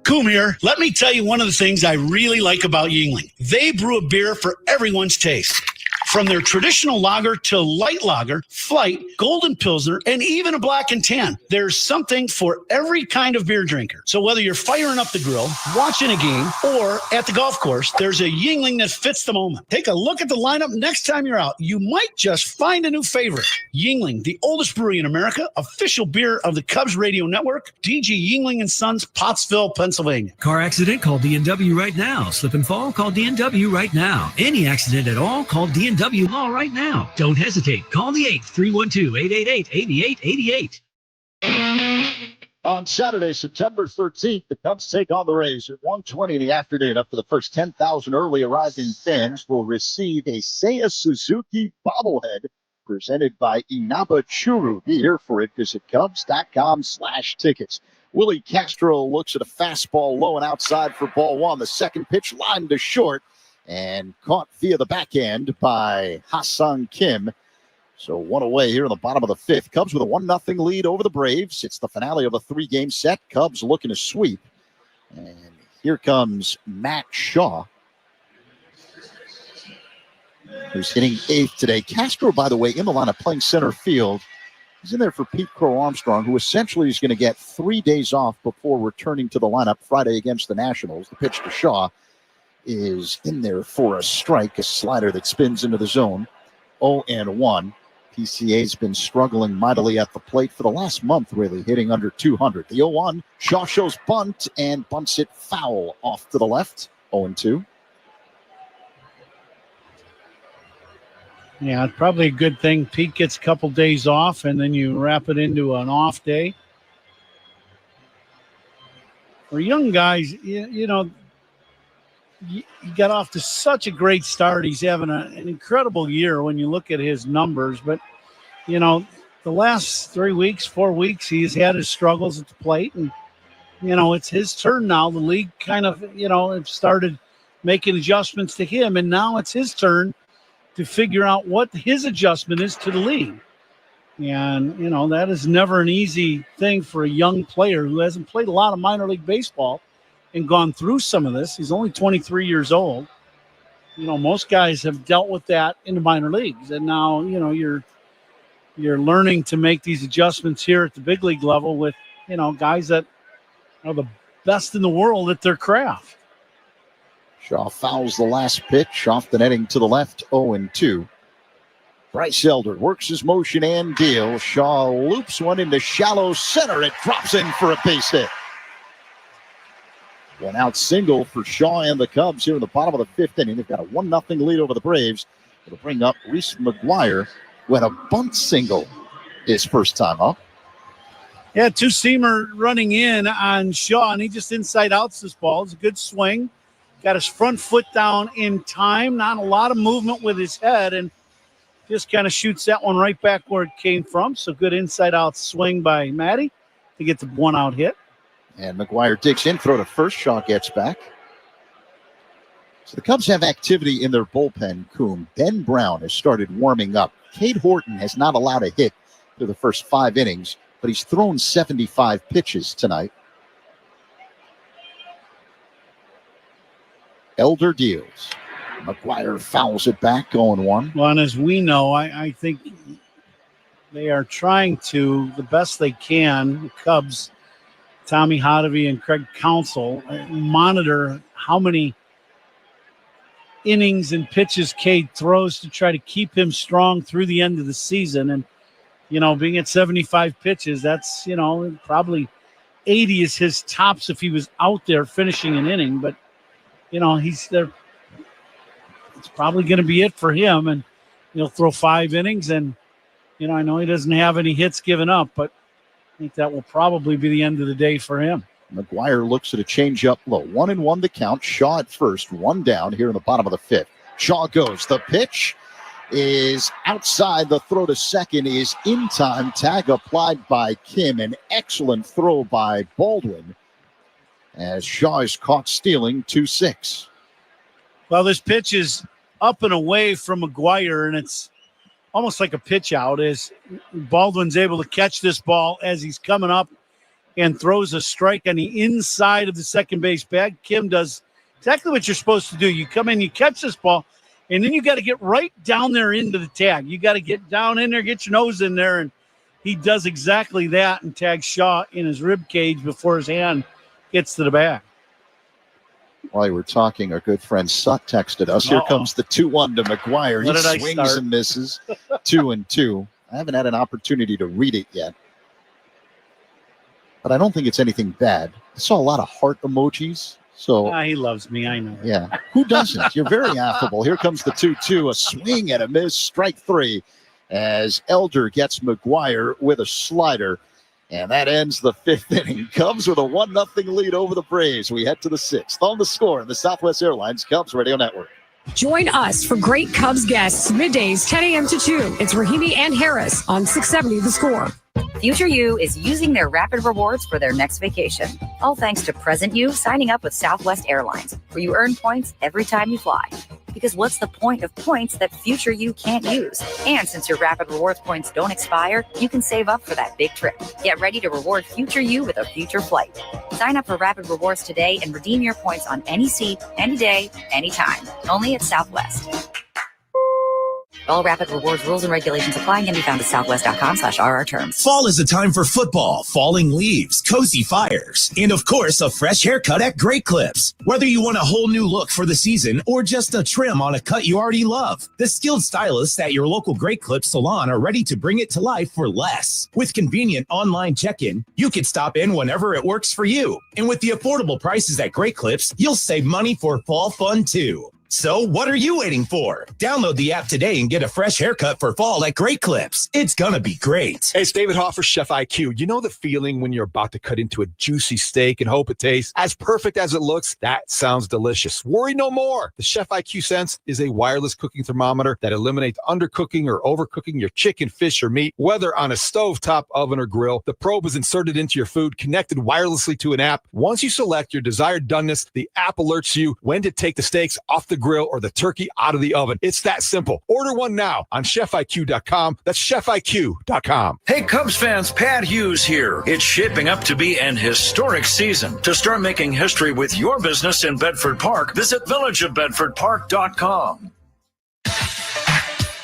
Speaker 6: Coom here. Let me tell you one of the things I really like about Yingling. They brew a beer for everyone's taste. From their traditional lager to light lager, flight, golden pilsner, and even a black and tan, there's something for every kind of beer drinker. So whether you're firing up the grill, watching a game, or at the golf course, there's a Yingling that fits the moment. Take a look at the lineup next time you're out. You might just find a new favorite. Yingling, the oldest brewery in America, official beer of the Cubs Radio Network, DG Yingling & Sons, Pottsville, Pennsylvania.
Speaker 7: Car accident? Call D&W right now. Slip and fall? Call D&W right now. Any accident at all? Call D&W Law right now. Don't hesitate. Call the 312-888-8888.
Speaker 1: On Saturday, September 13th, the Cubs take on the Rays at 1:20 in the afternoon. Up to the first 10,000 early arriving fans will receive a Seiya Suzuki bobblehead presented by Inaba Churu. Be here for it. Visit Cubs.com/tickets. Willie Castro looks at a fastball low and outside for ball 1. The second pitch lined to short. and caught via the backhand by Ha-Seong Kim. So one away here in the bottom of the fifth. Cubs with a 1-0 lead over the Braves. It's the finale of a 3-game set. Cubs looking to sweep. And here comes Matt Shaw, who's hitting 8th today. Castro, by the way, in the lineup playing center field. He's in there for Pete Crow-Armstrong, who essentially is going to get 3 days off before returning to the lineup Friday against the Nationals. The pitch to Shaw is in there for a strike, a slider that spins into the zone. 0-1. PCA's been struggling mightily at the plate for the last month, really, hitting under 200. The 0-1, Shaw shows bunt and bunts it foul off to the left. 0-2.
Speaker 25: Yeah, it's probably a good thing Pete gets a couple days off, and then you wrap it into an off day. For young guys, you know, he got off to such a great start. He's having an incredible year when you look at his numbers. But, you know, the last 4 weeks, he's had his struggles at the plate. And, you know, it's his turn now. The league kind of, you know, have started making adjustments to him. And now it's his turn to figure out what his adjustment is to the league. And, you know, that is never an easy thing for a young player who hasn't played a lot of minor league baseball and gone through some of this. He's only 23 years old. You know, most guys have dealt with that in the minor leagues. And now, you know, you're learning to make these adjustments here at the big league level with, you know, guys that are the best in the world at their craft.
Speaker 1: Shaw fouls the last pitch off the netting to the left, 0-2. Bryce Elder works his motion and deal. Shaw loops one into shallow center. It drops in for a base hit. One out single for Shaw and the Cubs here in the bottom of the fifth inning. They've got a 1-0 lead over the Braves. It'll bring up Reese McGuire, who had a bunt single his first time up.
Speaker 25: Yeah, two-seamer running in on Shaw, and he just inside outs this ball. It's a good swing. Got his front foot down in time. Not a lot of movement with his head, and just kind of shoots that one right back where it came from. So good inside-out swing by Matty to get the one-out hit.
Speaker 1: And McGuire digs in, throw to first. Shaw gets back. So the Cubs have activity in their bullpen, Coom. Ben Brown has started warming up. Cade Horton has not allowed a hit through the first 5 innings, but he's thrown 75 pitches tonight. Elder deals. McGuire fouls it back, 0-1.
Speaker 25: Well, and as we know, I think they are trying to, the best they can, the Cubs, Tommy Hotovy and Craig Counsell, monitor how many innings and pitches Cade throws to try to keep him strong through the end of the season. And, you know, being at 75 pitches, that's, you know, probably 80 is his tops if he was out there finishing an inning. But, you know, he's there. It's probably going to be it for him. And he'll throw 5 innings. And, you know, I know he doesn't have any hits given up, but I think that will probably be the end of the day for him.
Speaker 1: McGuire looks at a changeup low. 1-1 the count. Shaw at first. 1 down here in the bottom of the fifth. Shaw goes. The pitch is outside. The throw to second is in time. Tag applied by Kim. An excellent throw by Baldwin as Shaw is caught stealing 2-6.
Speaker 25: Well, this pitch is up and away from McGuire, and it's almost like a pitch out as Baldwin's able to catch this ball as he's coming up and throws a strike on the inside of the second base bag. Kim does exactly what you're supposed to do. You come in, you catch this ball, and then you got to get right down there into the tag. You got to get down in there, get your nose in there, and he does exactly that and tags Shaw in his rib cage before his hand gets to the bag.
Speaker 1: While you were talking, our good friend Sut texted us. Here comes the 2-1 to McGuire. He swings and misses. 2-2. I haven't had an opportunity to read it yet, but I don't think it's anything bad. I saw a lot of heart emojis. So
Speaker 25: he loves me, I know.
Speaker 1: Yeah. Who doesn't? You're very affable. Here comes the 2-2. A swing and a miss. Strike 3 as Elder gets McGuire with a slider. And that ends the fifth inning. Cubs with a 1-0 lead over the Braves. We head to the sixth. On the score in the Southwest Airlines Cubs Radio Network.
Speaker 11: Join us for great Cubs guests, middays 10 a.m. to 2. It's Rahimi and Harris on 670 The Score.
Speaker 12: Future You is using their rapid rewards for their next vacation. All thanks to present you signing up with Southwest Airlines, where you earn points every time you fly. Because what's the point of points that future you can't use? And since your Rapid Rewards points don't expire, you can save up for that big trip. Get ready to reward future you with a future flight. Sign up for Rapid Rewards today and redeem your points on any seat, any day, anytime. Only at Southwest. All Rapid Rewards rules and regulations apply and can be found at southwest.com/RR terms.
Speaker 14: Fall is a time for football, falling leaves, cozy fires, and of course, a fresh haircut at Great Clips. Whether you want a whole new look for the season or just a trim on a cut you already love, the skilled stylists at your local Great Clips salon are ready to bring it to life for less. With convenient online check-in, you can stop in whenever it works for you. And with the affordable prices at Great Clips, you'll save money for fall fun too. So what are you waiting for? Download the app today and get a fresh haircut for fall at Great Clips. It's gonna be great.
Speaker 15: Hey, it's David Hoffer, Chef IQ. You know the feeling when you're about to cut into a juicy steak and hope it tastes as perfect as it looks? That sounds delicious. Worry no more. The Chef IQ Sense is a wireless cooking thermometer that eliminates undercooking or overcooking your chicken, fish, or meat, whether on a stovetop, oven, or grill. The probe is inserted into your food, connected wirelessly to an app. Once you select your desired doneness, the app alerts you when to take the steaks off the grill or the turkey out of the oven. It's that simple. Order one now on chefiq.com. That's chefiq.com.
Speaker 24: Hey, Cubs fans, Pat Hughes here. It's shaping up to be an historic season. To start making history with your business in Bedford Park, visit villageofbedfordpark.com.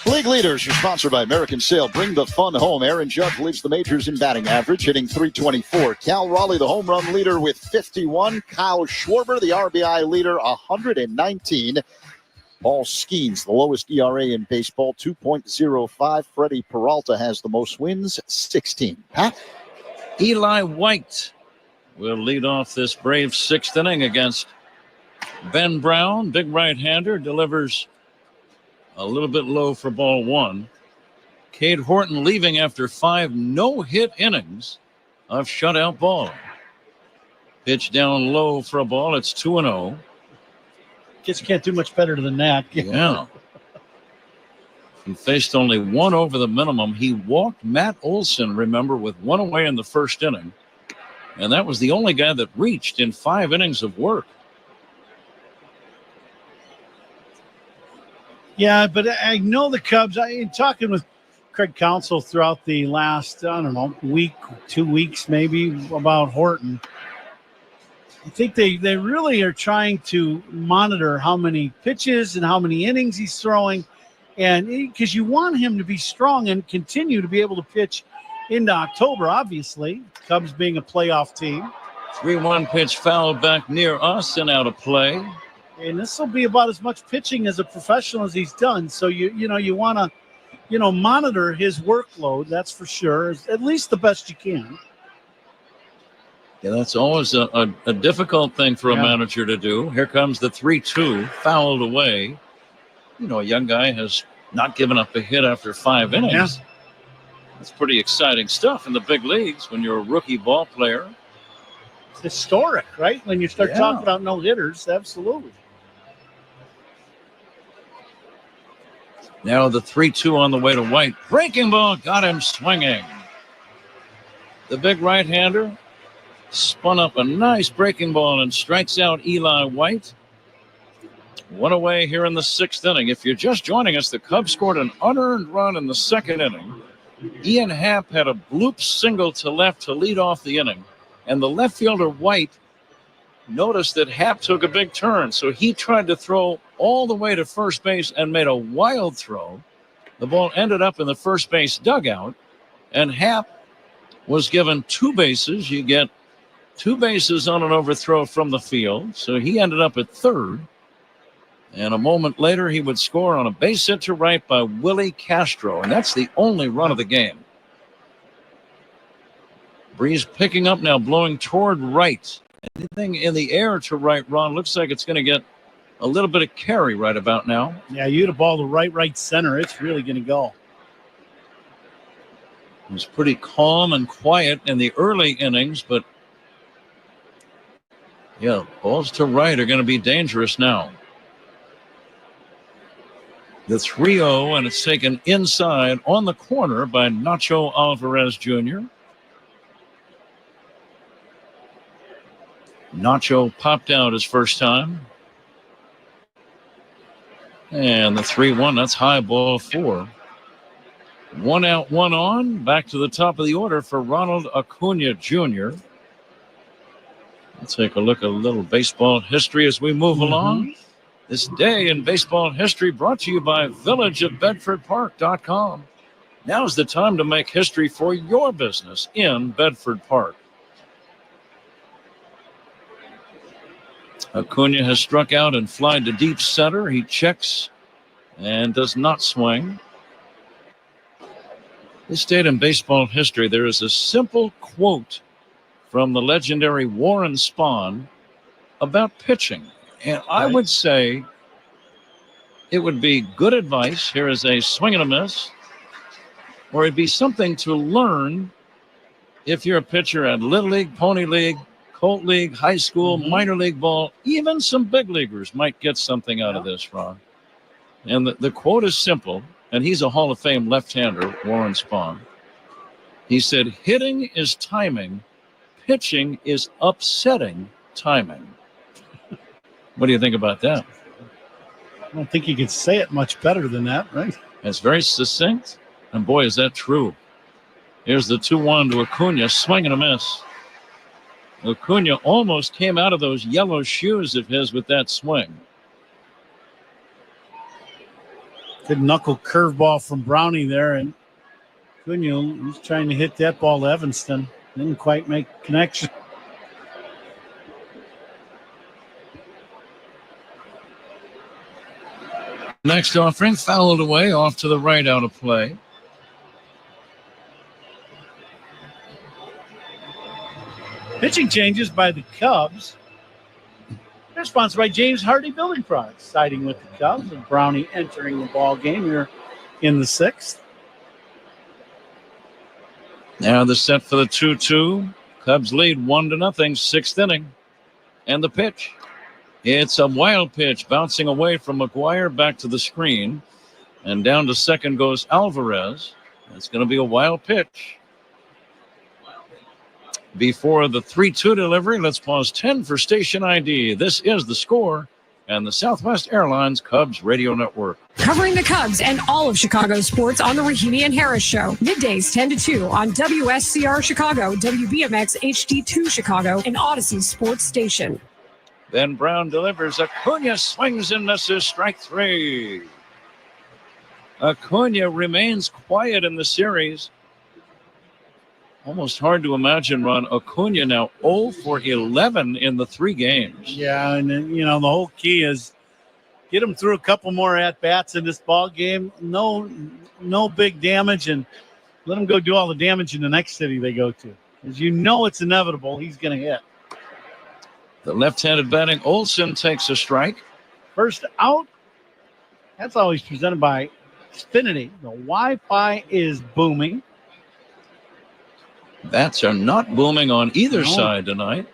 Speaker 1: League leaders are sponsored by American Sail. Bring the fun home. Aaron Judge leads the majors in batting average, hitting .324. Cal Raleigh, the home run leader, with 51. Kyle Schwarber, the RBI leader, 119. Paul Skeens, the lowest ERA in baseball, 2.05. Freddie Peralta has the most wins, 16. Pat?
Speaker 18: Eli White will lead off this Braves sixth inning against Ben Brown. Big right-hander, delivers a little bit low for ball one. Cade Horton leaving after 5 no-hit innings of shutout ball. Pitch down low for a ball. It's 2-0.
Speaker 25: Just can't do much better than that.
Speaker 18: Yeah. He faced only one over the minimum. He walked Matt Olson, remember, with 1 away in the first inning. And that was the only guy that reached in 5 innings of work.
Speaker 25: Yeah, but I know the Cubs. In talking with Craig Counsell throughout the last, week, 2 weeks maybe, about Horton, I think they really are trying to monitor how many pitches and how many innings he's throwing, and because you want him to be strong and continue to be able to pitch into October, obviously, Cubs being a playoff team.
Speaker 18: 3-1 pitch fouled back near us and out of play.
Speaker 25: And this will be about as much pitching as a professional as he's done. So you want to, monitor his workload. That's for sure. At least the best you can.
Speaker 18: Yeah, that's always a difficult thing for a manager to do. Here comes the 3-2, fouled away. A young guy has not given up a hit after 5 innings.
Speaker 25: Yeah.
Speaker 18: That's pretty exciting stuff in the big leagues when you're a rookie ball player.
Speaker 25: It's historic, right? When you start talking about no hitters, absolutely.
Speaker 18: Now the 3-2 on the way to White. Breaking ball got him swinging. The big right-hander spun up a nice breaking ball and strikes out Eli White. 1 away here in the 6th inning. If you're just joining us, the Cubs scored an unearned run in the 2nd inning. Ian Happ had a bloop single to left to lead off the inning. And the left fielder White noticed that Happ took a big turn. So he tried to throw all the way to first base and made a wild throw. The ball ended up in the first base dugout. And Happ was given 2 bases. You get 2 bases on an overthrow from the field. So he ended up at third. And a moment later, he would score on a base hit to right by Willie Castro. And that's the only run of the game. Breeze picking up now, blowing toward right. Anything in the air to right, Ron, looks like it's going to get a little bit of carry right about now.
Speaker 25: Yeah, you hit a ball to right center. It's really going to go.
Speaker 18: It was pretty calm and quiet in the early innings, but yeah, balls to right are going to be dangerous now. The 3-0, and it's taken inside on the corner by Nacho Alvarez Jr. Nacho popped out his first time. And the 3-1, that's high, ball 4. 1 out, 1 on. Back to the top of the order for Ronald Acuna Jr. Let's take a look at a little baseball history as we move along. This day in baseball history brought to you by villageofbedfordpark.com. Now's the time to make history for your business in Bedford Park. Acuna has struck out and flied to deep center. He checks and does not swing. This date in baseball history, there is a simple quote from the legendary Warren Spahn about pitching. And I would say it would be good advice. Here is a swing and a miss. Or it'd be something to learn if you're a pitcher at Little League, Pony League, Colt League, high school, minor league ball. Even some big leaguers might get something out of this, Ron. And the quote is simple, and he's a Hall of Fame left-hander, Warren Spahn. He said, hitting is timing, pitching is upsetting timing. What do you think about that?
Speaker 25: I don't think you could say it much better than that, right?
Speaker 18: It's very succinct, and boy, is that true. Here's the 2-1 to Acuna, swing and a miss. Acuna almost came out of those yellow shoes of his with that swing.
Speaker 25: Good knuckle curveball from Brownie there, and Acuna was trying to hit that ball to Evanston. Didn't quite make connection.
Speaker 18: Next offering, fouled away, off to the right, out of play.
Speaker 25: Pitching changes by the Cubs. They're sponsored by James Hardy Building Products, siding with the Cubs, and Brownie entering the ball game here in the 6th.
Speaker 18: Now the set for the 2-2. Cubs lead 1-0, 6th inning. And the pitch. It's a wild pitch, bouncing away from McGuire back to the screen. And down to second goes Alvarez. It's going to be a wild pitch. Before the 3-2 delivery, let's pause 10 for station ID. This is The Score and the Southwest Airlines Cubs Radio Network.
Speaker 11: Covering the Cubs and all of Chicago sports on the Rahimi and Harris Show. Middays 10 to 2 on WSCR Chicago, WBMX HD2 Chicago, and Odyssey Sports Station.
Speaker 18: Then Brown delivers. Acuna swings and misses. Strike 3. Acuna remains quiet in the series. Almost hard to imagine, Ron. Acuna now 0 for 11 in the 3 games.
Speaker 25: Yeah, and then, the whole key is get him through a couple more at-bats in this ball game. No big damage, and let him go do all the damage in the next city they go to. As it's inevitable, he's going to hit.
Speaker 18: The left-handed batting Olsen takes a strike.
Speaker 25: First out. That's always presented by Xfinity. The Wi-Fi is booming.
Speaker 18: Bats are not booming on either side tonight.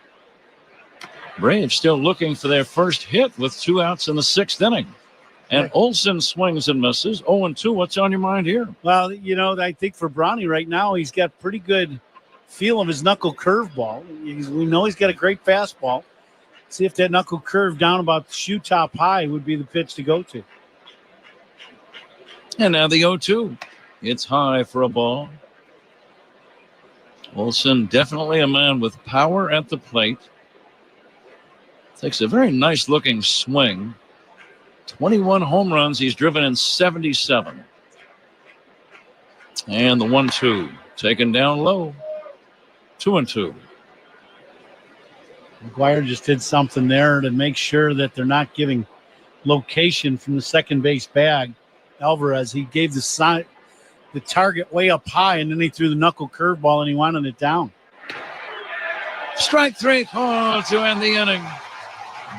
Speaker 18: Braves still looking for their first hit with 2 outs in the 6th inning. And Olsen swings and misses. 0-2. What's on your mind here?
Speaker 25: Well, I think for Brownie right now, he's got pretty good feel of his knuckle curveball. We know he's got a great fastball. See if that knuckle curve down about shoe top high would be the pitch to go to.
Speaker 18: And now the 0-2. It's high for a ball. Olsen, definitely a man with power at the plate. Takes a very nice-looking swing. 21 home runs. He's driven in 77. And the 1-2. Taken down low. 2-2.
Speaker 25: McGuire just did something there to make sure that they're not giving location from the second base bag. Alvarez, he gave the target way up high, and then he threw the knuckle curveball, and he wanted it down.
Speaker 18: Strike 3 call to end the inning.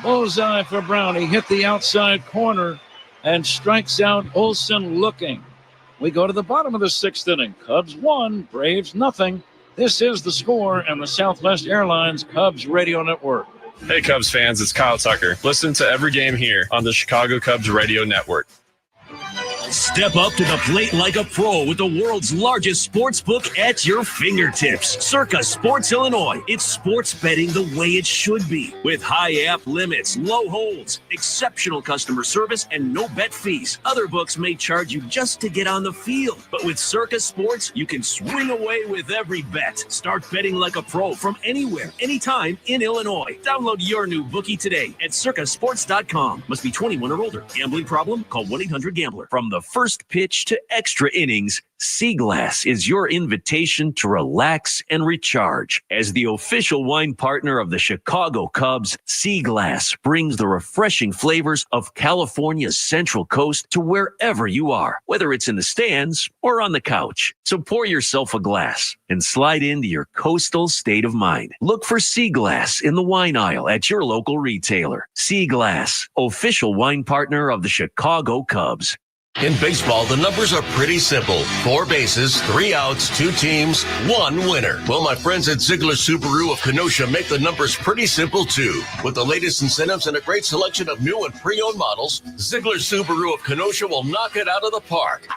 Speaker 18: Bullseye for Brown. He hit the outside corner and strikes out Olsen looking. We go to the bottom of the 6th inning. Cubs 1, Braves nothing. This is The Score and the Southwest Airlines Cubs Radio Network.
Speaker 9: Hey, Cubs fans, it's Kyle Tucker. Listen to every game here on the Chicago Cubs Radio Network.
Speaker 10: Step up to the plate like a pro with the world's largest sports book at your fingertips. Circa Sports Illinois. It's sports betting the way it should be. With high app limits, low holds, exceptional customer service, and no bet fees. Other books may charge you just to get on the field. But with Circa Sports, you can swing away with every bet. Start betting like a pro from anywhere, anytime in Illinois. Download your new bookie today at circasports.com. Must be 21 or older. Gambling problem? Call 1-800-GAMBLER. From the first pitch to extra innings, Sea Glass is your invitation to relax and recharge. As the official wine partner of the Chicago Cubs, Sea Glass brings the refreshing flavors of California's Central Coast to wherever you are, whether it's in the stands or on the couch. So pour yourself a glass and slide into your coastal state of mind. Look for Sea Glass in the wine aisle at your local retailer. Sea Glass, official wine partner of the Chicago Cubs.
Speaker 16: In baseball, the numbers are pretty simple. 4 bases, 3 outs, 2 teams, 1 winner. Well, my friends at Ziegler Subaru of Kenosha make the numbers pretty simple, too. With the latest incentives and a great selection of new and pre-owned models, Ziegler Subaru of Kenosha will knock it out of the park.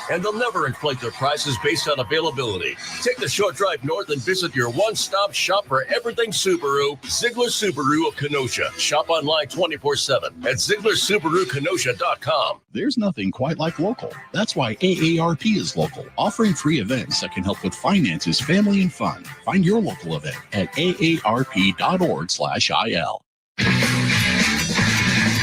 Speaker 16: And they'll never inflate their prices based on availability. Take the short drive north and visit your one-stop shop for everything Subaru, Ziegler Subaru of Kenosha. Shop online 24/7 at ZieglerSubaruKenosha.com.
Speaker 19: There's nothing quite like local. That's why AARP is local, offering free events that can help with finances, family, and fun. Find your local event at aarp.org/il.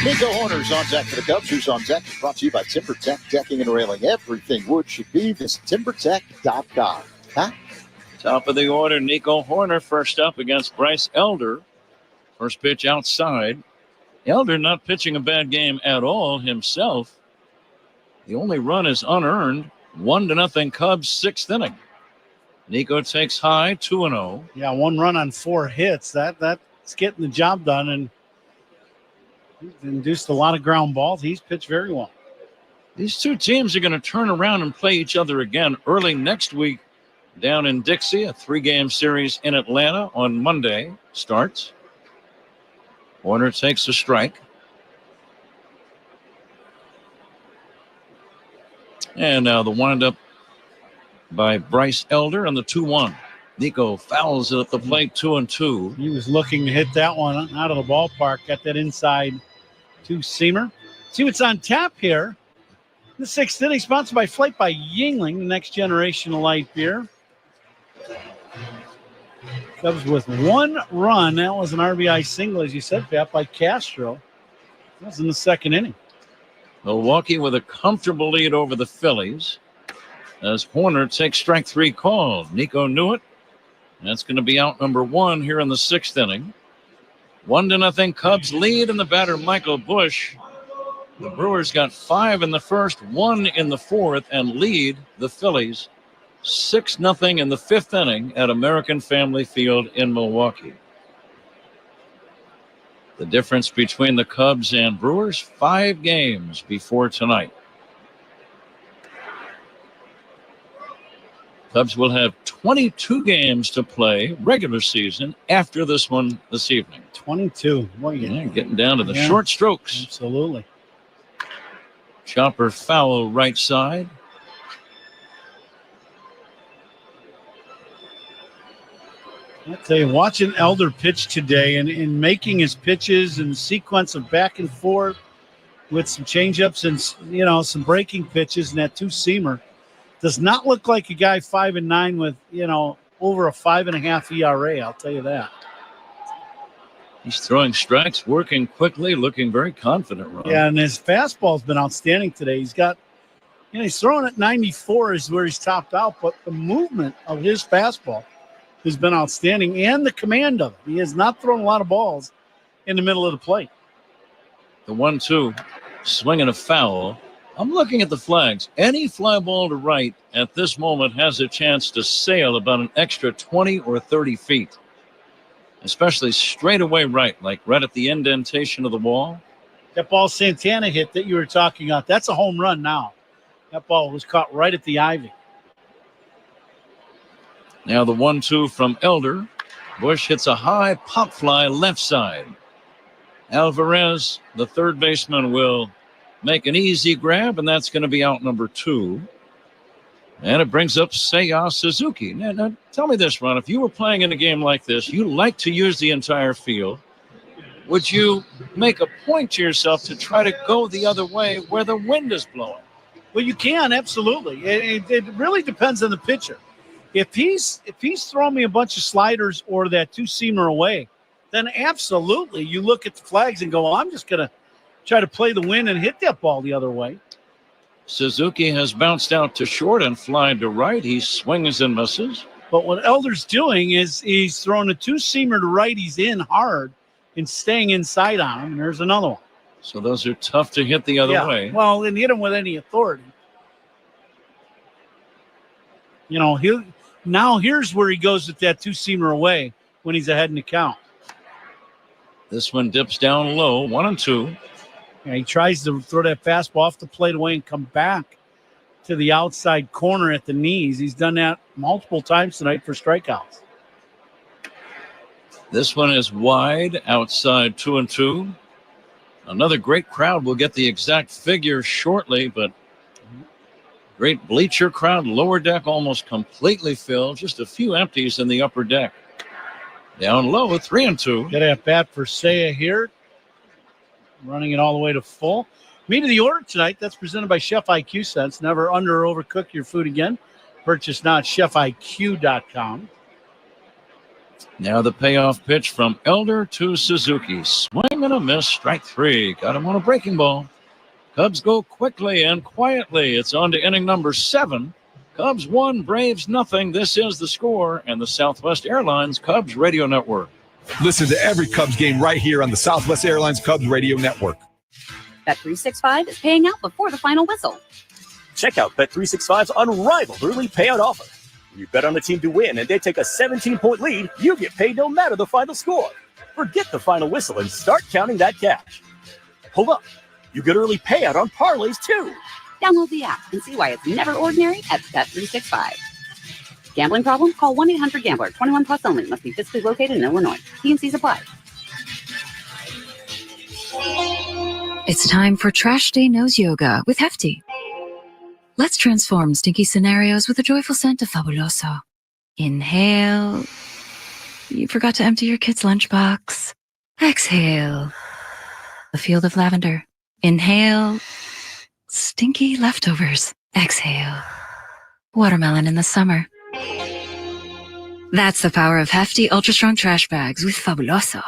Speaker 1: Nico Horner's on deck for the Cubs. Who's on deck is brought to you by TimberTech Decking and Railing. Everything wood should be. Visit TimberTech.com. Huh?
Speaker 18: Top of the order, Nico Horner first up against Bryce Elder. First pitch outside. Elder not pitching a bad game at all himself. The only run is unearned. 1-0 Cubs, 6th inning. Nico takes high, 2-0.
Speaker 25: Yeah, 1 run on 4 hits. That's getting the job done, and he's induced a lot of ground balls. He's pitched very well.
Speaker 18: These two teams are going to turn around and play each other again early next week down in Dixie. A 3-game series in Atlanta on Monday starts. Horner takes a strike. And now the windup by Bryce Elder on the 2-1. Nico fouls it at the plate, 2-2.
Speaker 25: He was looking to hit that one out of the ballpark. Got that inside 2-seamer. See what's on tap here. The 6th inning, sponsored by Flight by Yingling, the next generation of light beer. Cubs with 1 run. That was an RBI single, as you said, Pat, by Castro. That was in the 2nd inning.
Speaker 18: Milwaukee with a comfortable lead over the Phillies as Horner takes strike 3 called. Nico knew it. That's going to be out number 1 here in the 6th inning. 1-0 Cubs lead, and the batter Michael Busch. The Brewers got 5 in the first, 1 in the 4th, and lead the Phillies 6-0 in the 5th inning at American Family Field in Milwaukee. The difference between the Cubs and Brewers, 5 games before tonight. Cubs will have 22 games to play regular season after this one this evening.
Speaker 25: 22.
Speaker 18: Getting down to the short strokes.
Speaker 25: Absolutely.
Speaker 18: Chopper foul right side.
Speaker 25: I tell you, watching Elder pitch today and in making his pitches and sequence of back and forth with some changeups and, some breaking pitches and that 2-seamer, does not look like a guy 5-9 with, over a 5.5 ERA. I'll tell you that.
Speaker 18: He's throwing strikes, working quickly, looking very confident, Ron.
Speaker 25: Yeah, and his fastball's been outstanding today. He's got, he's throwing at 94 is where he's topped out, but the movement of his fastball has been outstanding, and the command of it. He has not thrown a lot of balls in the middle of the plate.
Speaker 18: The 1-2, swinging a foul. I'm looking at the flags. Any fly ball to right at this moment has a chance to sail about an extra 20 or 30 feet, especially straight away right, like right at the indentation of the wall.
Speaker 25: That ball Santana hit that you were talking about, that's a home run now. That ball was caught right at the ivy.
Speaker 18: Now the 1-2 from Elder. Busch hits a high pop fly left side. Alvarez, the third baseman, will
Speaker 24: make an easy grab, and that's going to be out number 2. And it brings up Seiya Suzuki. Now, tell me this, Ron. If you were playing in a game like this, you like to use the entire field. Would you make a point to yourself to try to go the other way where the wind is blowing?
Speaker 25: Well, you can, absolutely. It really depends on the pitcher. If he's throwing me a bunch of sliders or that two-seamer away, then absolutely you look at the flags and go, well, I'm just going to try to play the wind and hit that ball the other way.
Speaker 24: Suzuki has bounced out to short and flied to right. He swings and misses.
Speaker 25: But what Elder's doing is he's throwing a two-seamer to right. He's in hard and staying inside on him. And there's another one.
Speaker 24: So those are tough to hit the other way.
Speaker 25: Well, and hit him with any authority. You know, here's where he goes with that two-seamer away when he's ahead in the count.
Speaker 24: This one dips down low, 1-2.
Speaker 25: Yeah, he tries to throw that fastball off the plate away and come back to the outside corner at the knees. He's done that multiple times tonight for strikeouts.
Speaker 24: This one is wide, outside 2-2. Another great crowd. We'll get the exact figure shortly, but great bleacher crowd. Lower deck almost completely filled. Just a few empties in the upper deck. Down low at 3-2.
Speaker 25: Got a bat for Seiya here. Running it all the way to full. Meat of the order tonight. That's presented by Chef IQ Sense. Never under or overcook your food again. Purchase now at chefiq.com.
Speaker 24: Now the payoff pitch from Elder to Suzuki. Swing and a miss. Strike 3. Got him on a breaking ball. Cubs go quickly and quietly. It's on to inning number 7. Cubs 1, Braves nothing. This is the score and the Southwest Airlines Cubs Radio Network.
Speaker 15: Listen to every Cubs game right here on the Southwest Airlines Cubs Radio Network.
Speaker 3: Bet365 is paying out before the final whistle.
Speaker 13: Check out Bet365's unrivaled early payout offer. You bet on the team to win and they take a 17-point lead, you get paid no matter the final score. Forget the final whistle and start counting that cash. Hold up. You get early payout on parlays too.
Speaker 3: Download the app and see why it's never ordinary at Bet365. Gambling problem? Call 1-800-GAMBLER. 21 plus only. Must be physically located in Illinois. T&Cs apply.
Speaker 20: It's time for Trash Day Nose Yoga with Hefty. Let's transform stinky scenarios with the joyful scent of Fabuloso. Inhale. You forgot to empty your kid's lunchbox. Exhale. A field of lavender. Inhale. Stinky leftovers. Exhale. Watermelon in the summer. That's the power of Hefty Ultra Strong Trash Bags with Fabuloso.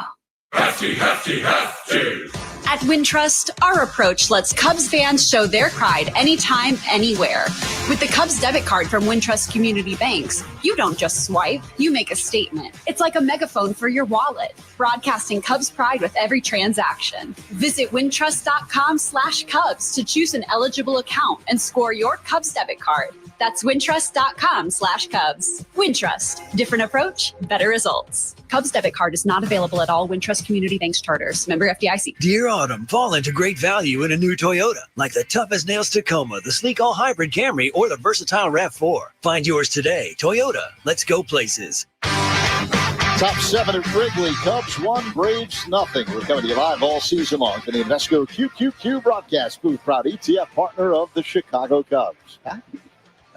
Speaker 21: Hefty, hefty, hefty.
Speaker 22: At Wintrust, our approach lets Cubs fans show their pride anytime, anywhere. With the Cubs debit card from Wintrust Community Banks, you don't just swipe, you make a statement. It's like a megaphone for your wallet, broadcasting Cubs pride with every transaction. Visit wintrust.com/Cubs to choose an eligible account and score your Cubs debit card. That's wintrust.com/Cubs. Wintrust, different approach, better results. Cubs debit card is not available at all Wintrust Community Banks charters. Member FDIC.
Speaker 23: Dear Autumn, fall into great value in a new Toyota, like the tough as nails Tacoma, the sleek all-hybrid Camry, or the versatile RAV4. Find yours today. Toyota, let's go places.
Speaker 1: Top 7 at Wrigley. Cubs 1, Braves nothing. We're coming to you live all season long from the Invesco QQQ broadcast booth. Proud ETF partner of the Chicago Cubs.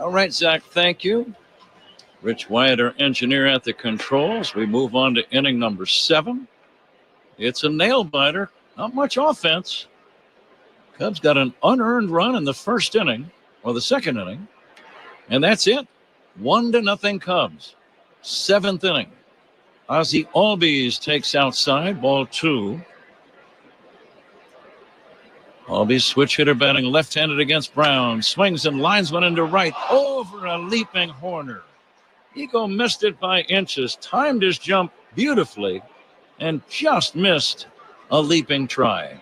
Speaker 24: All right, Zach, thank you. Rich Wyatt, our engineer at the controls. We move on to inning number 7. It's a nail-biter. Not much offense. Cubs got an unearned run in the first inning, or the second inning, and that's it. 1-0 Cubs. 7th inning. Ozzie Albies takes outside, ball 2. Albies switch hitter batting left-handed against Brown. Swings and lines one into right over a leaping Horner. Ego missed it by inches, timed his jump beautifully, and just missed a leaping try.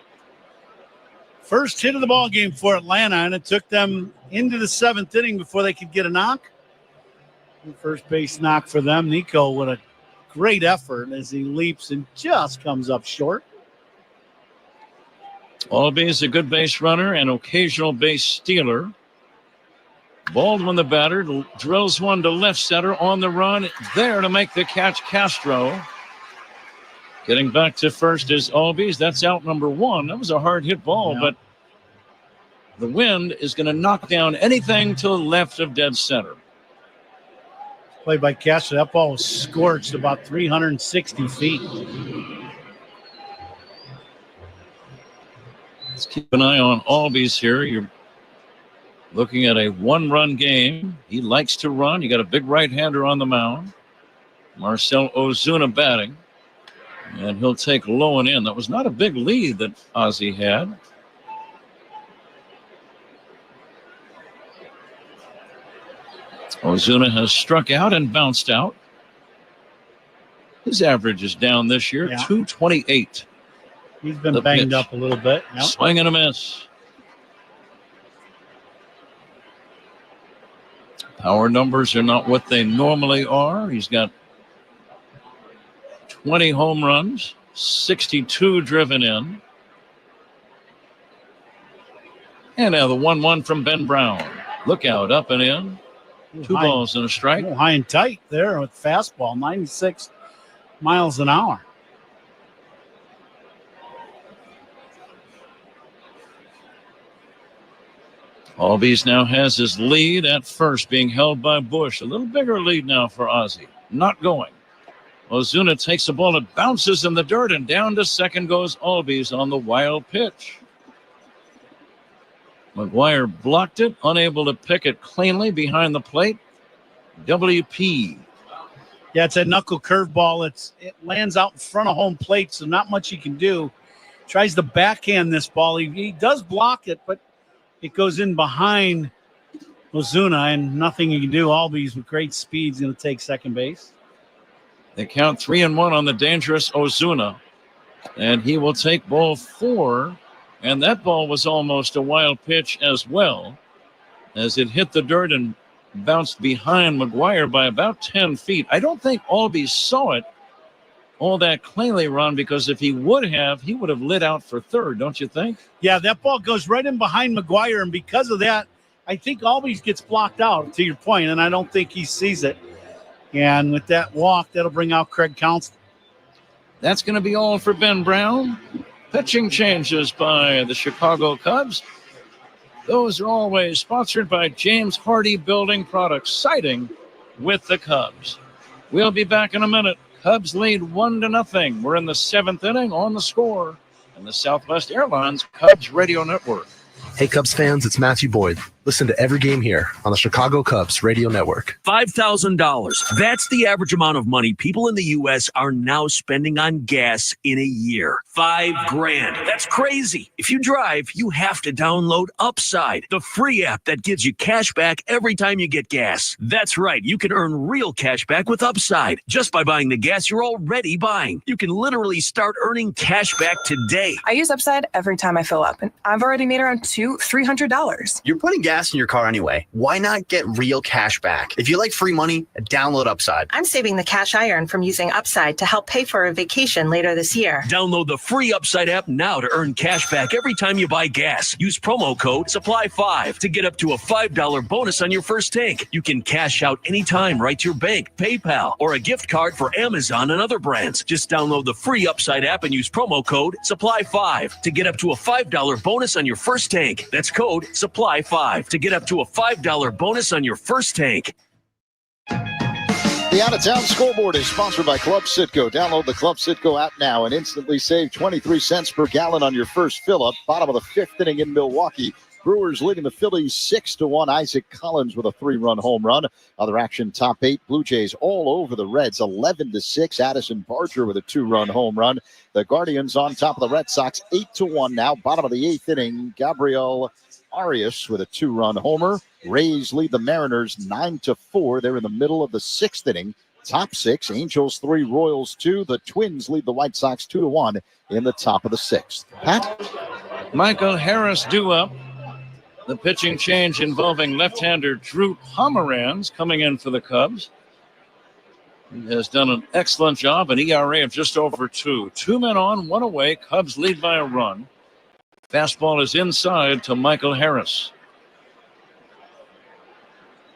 Speaker 25: First hit of the ball game for Atlanta, and it took them into the 7th inning before they could get a knock. First base knock for them. Nico with a great effort as he leaps and just comes up short.
Speaker 24: Albies a good base runner and occasional base stealer. Baldwin, the batter, drills one to left center on the run. There to make the catch, Castro. Getting back to first is Albies. That's out number 1. That was a hard hit ball, but
Speaker 18: The wind is going to knock down anything to the left of dead center.
Speaker 25: Played by Castro. That ball was scorched about 360 feet.
Speaker 18: Let's keep an eye on Albies here. You're looking at a one-run game. He likes to run. You got a big right-hander on the mound. Marcell Ozuna batting. And he'll take low and in. That was not a big lead that Ozzie had. Ozuna has struck out and bounced out. His average is down this year, 228.
Speaker 25: He's been banged up a little bit. Yep.
Speaker 18: Swing and a miss. Power numbers are not what they normally are. He's got 20 home runs, 62 driven in. And now the 1-1 from Ben Brown. Look out, up and in. Two balls and a strike.
Speaker 25: High and tight there with fastball, 96 miles an hour.
Speaker 18: Albies now has his lead at first, being held by Bush. A little bigger lead now for Ozzie. Not going. Ozuna takes the ball, it bounces in the dirt, and down to second goes Albies on the wild pitch. McGuire blocked it, unable to pick it cleanly behind the plate. WP.
Speaker 25: Yeah, it's a knuckle curveball. It lands out in front of home plate, so not much he can do. Tries to backhand this ball. He does block it, but it goes in behind Ozuna, and nothing he can do. Albies with great speed is going to take second base.
Speaker 18: They count 3-1 on the dangerous Ozuna, and he will take ball 4. And that ball was almost a wild pitch as well, as it hit the dirt and bounced behind McGuire by about 10 feet. I don't think Albies saw it all that cleanly, Ron, because if he would have, he would have lit out for third, don't you think?
Speaker 25: Yeah, that ball goes right in behind McGuire, and because of that, I think Albies gets blocked out, to your point, and I don't think he sees it. And with that walk, that'll bring out Craig Counsell.
Speaker 18: That's going to be all for Ben Brown. Pitching changes by the Chicago Cubs. Those are always sponsored by James Hardy Building Products, siding with the Cubs. We'll be back in a minute. Cubs lead 1-0. We're in the 7th inning. On the score in the Southwest Airlines Cubs Radio Network.
Speaker 2: Hey, Cubs fans, it's Matthew Boyd. Listen to every game here on the Chicago Cubs Radio Network.
Speaker 10: $5,000. That's the average amount of money people in the U.S. are now spending on gas in a year. $5,000. That's crazy. If you drive, you have to download Upside, the free app that gives you cash back every time you get gas. That's right. You can earn real cash back with Upside just by buying the gas you're already buying. You can literally start earning cash back today.
Speaker 4: I use Upside every time I fill up, and I've already made around $300.
Speaker 5: You're putting gas in your car anyway. Why not get real cash back? If you like free money, download Upside.
Speaker 4: I'm saving the cash I earn from using Upside to help pay for a vacation later this year.
Speaker 10: Download the free Upside app now to earn cash back every time you buy gas. Use promo code SUPPLY5 to get up to a $5 bonus on your first tank. You can cash out anytime right to your bank, PayPal, or a gift card for Amazon and other brands. Just download the free Upside app and use promo code SUPPLY5 to get up to a $5 bonus on your first tank. That's code SUPPLY5 to get up to a $5 bonus on your first tank.
Speaker 1: The out-of-town scoreboard is sponsored by Club Citgo. Download the Club Citgo app now and instantly save 23 cents per gallon on your first fill-up. Bottom of the 5th inning in Milwaukee. Brewers leading the Phillies 6-1. Isaac Collins with a 3-run home run. Other action, top 8. Blue Jays all over the Reds, 11-6. Addison Barger with a 2-run home run. The Guardians on top of the Red Sox, 8-1 now. Bottom of the 8th inning, Gabriel Arias with a 2-run homer. Rays lead the Mariners 9-4. They're in the middle of the 6th inning. Top 6, Angels 3, Royals 2. The Twins lead the White Sox 2-1 in the top of the 6th. Pat?
Speaker 18: Michael Harris due up. The pitching change involving left-hander Drew Pomeranz coming in for the Cubs. He has done an excellent job, an ERA of just over 2. 2 men on, 1 away. Cubs lead by a run. Fastball is inside to Michael Harris.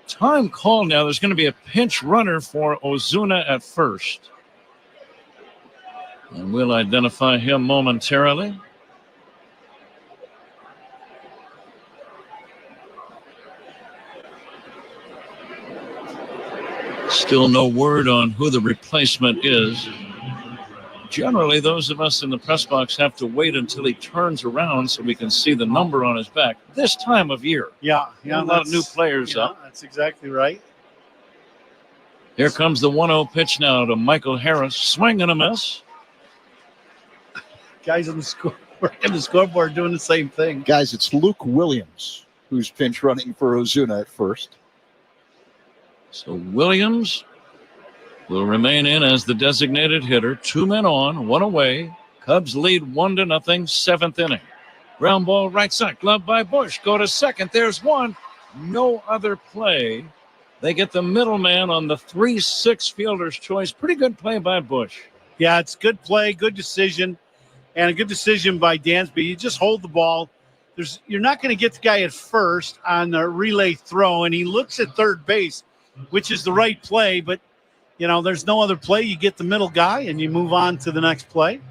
Speaker 18: Time called now. There's going to be a pinch runner for Ozuna at first. And we'll identify him momentarily. Still no word on who the replacement is. Generally, those of us in the press box have to wait until he turns around so we can see the number on his back. This time of year.
Speaker 25: Yeah.
Speaker 18: A lot of new players up.
Speaker 25: That's exactly right.
Speaker 18: Here comes the 1-0 pitch now to Michael Harris. Swing and a miss.
Speaker 25: Guys on the scoreboard doing the same thing.
Speaker 1: Guys, it's Luke Williams who's pinch running for Ozuna at first.
Speaker 18: So Williams will remain in as the designated hitter. 2 men on, 1 away. Cubs lead 1-0, 7th inning. Ground ball right side, glove by Bush. Go to second. There's one. No other play. They get the middleman on the 3-6 fielder's choice. Pretty good play by Bush.
Speaker 25: Yeah, it's good play, good decision, and a good decision by Dansby. You just hold the ball. You're not going to get the guy at first on the relay throw, and he looks at third base, which is the right play, but there's no other play. You get the middle guy, and you move on to the next play.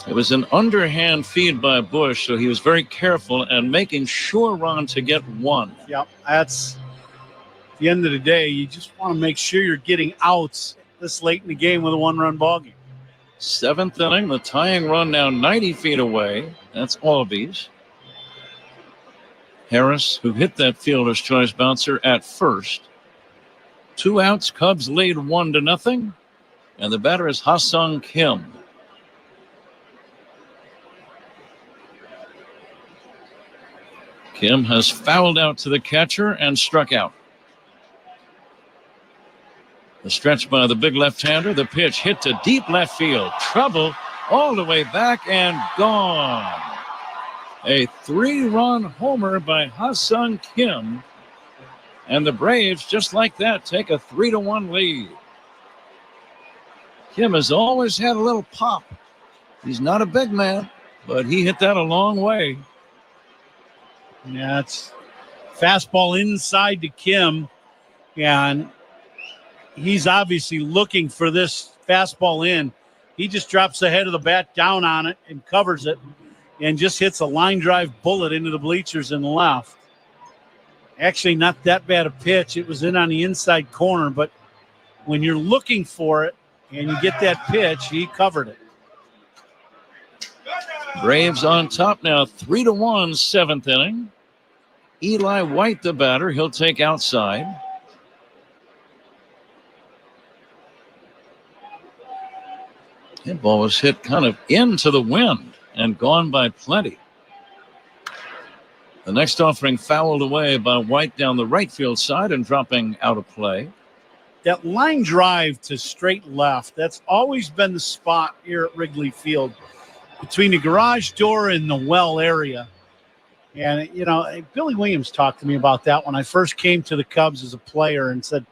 Speaker 18: It was an underhand feed by Bush, so he was very careful and making sure, Ron, to get one.
Speaker 25: Yep, that's at the end of the day. You just want to make sure you're getting outs this late in the game with a 1-run ball game.
Speaker 18: 7th inning, the tying run now 90 feet away. That's Albies. Harris, who hit that fielder's choice bouncer at first. 2 outs, Cubs lead 1-0, and the batter is Ha-Sung Kim. Kim has fouled out to the catcher and struck out. The stretch by the big left-hander. The pitch hit to deep left field. Trouble all the way back and gone. A 3-run homer by Ha-Sung Kim. And the Braves, just like that, take a 3-1 lead. Kim has always had a little pop. He's not a big man, but he hit that a long way.
Speaker 25: Yeah, it's fastball inside to Kim, and he's obviously looking for this fastball in. He just drops the head of the bat down on it and covers it and just hits a line drive bullet into the bleachers in the left. Actually, not that bad a pitch. It was in on the inside corner, but when you're looking for it and you get that pitch, he covered it.
Speaker 18: Braves on top now, 3-1, 7th inning. Eli White, the batter. He'll take outside. That ball was hit kind of into the wind and gone by plenty. The next offering fouled away by White down the right field side and dropping out of play.
Speaker 25: That line drive to straight left, that's always been the spot here at Wrigley Field between the garage door and the well area. And, Billy Williams talked to me about that when I first came to the Cubs as a player and said,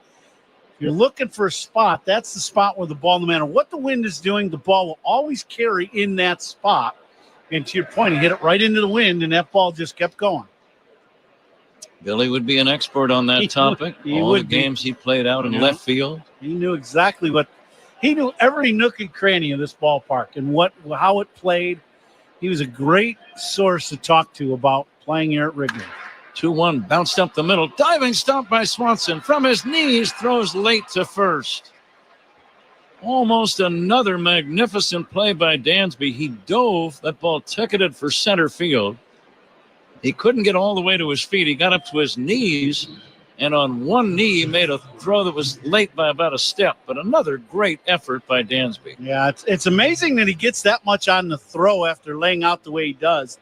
Speaker 25: if you're looking for a spot, that's the spot where the ball, no matter what the wind is doing, the ball will always carry in that spot. And to your point, he hit it right into the wind, and that ball just kept going.
Speaker 18: Billy would be an expert on that topic. All the games he played out in left field.
Speaker 25: He knew exactly he knew every nook and cranny of this ballpark and how it played. He was a great source to talk to about playing here at Wrigley.
Speaker 18: 2-1, bounced up the middle. Diving stop by Swanson. From his knees, throws late to first. Almost another magnificent play by Dansby. He dove. That ball ticketed for center field. He couldn't get all the way to his feet. He got up to his knees, and on one knee made a throw that was late by about a step. But another great effort by Dansby.
Speaker 25: Yeah, it's amazing that he gets that much on the throw after laying out the way he does.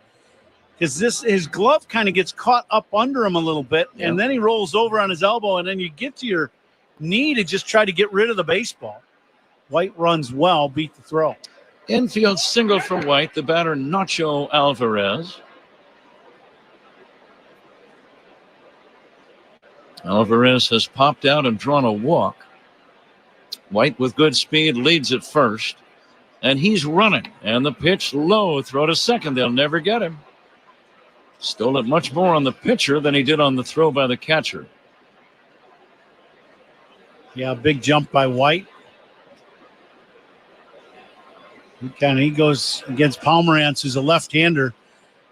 Speaker 25: Because his glove kind of gets caught up under him a little bit, and then he rolls over on his elbow, and then you get to your knee to just try to get rid of the baseball. White runs well, beat the throw.
Speaker 18: Infield single for White, the batter Nacho Alvarez. Alvarez has popped out and drawn a walk. White with good speed leads at first, and he's running. And the pitch low, throw to second. They'll never get him. Stole it much more on the pitcher than he did on the throw by the catcher.
Speaker 25: Yeah, big jump by White. He goes against Pomerantz, who's a left-hander,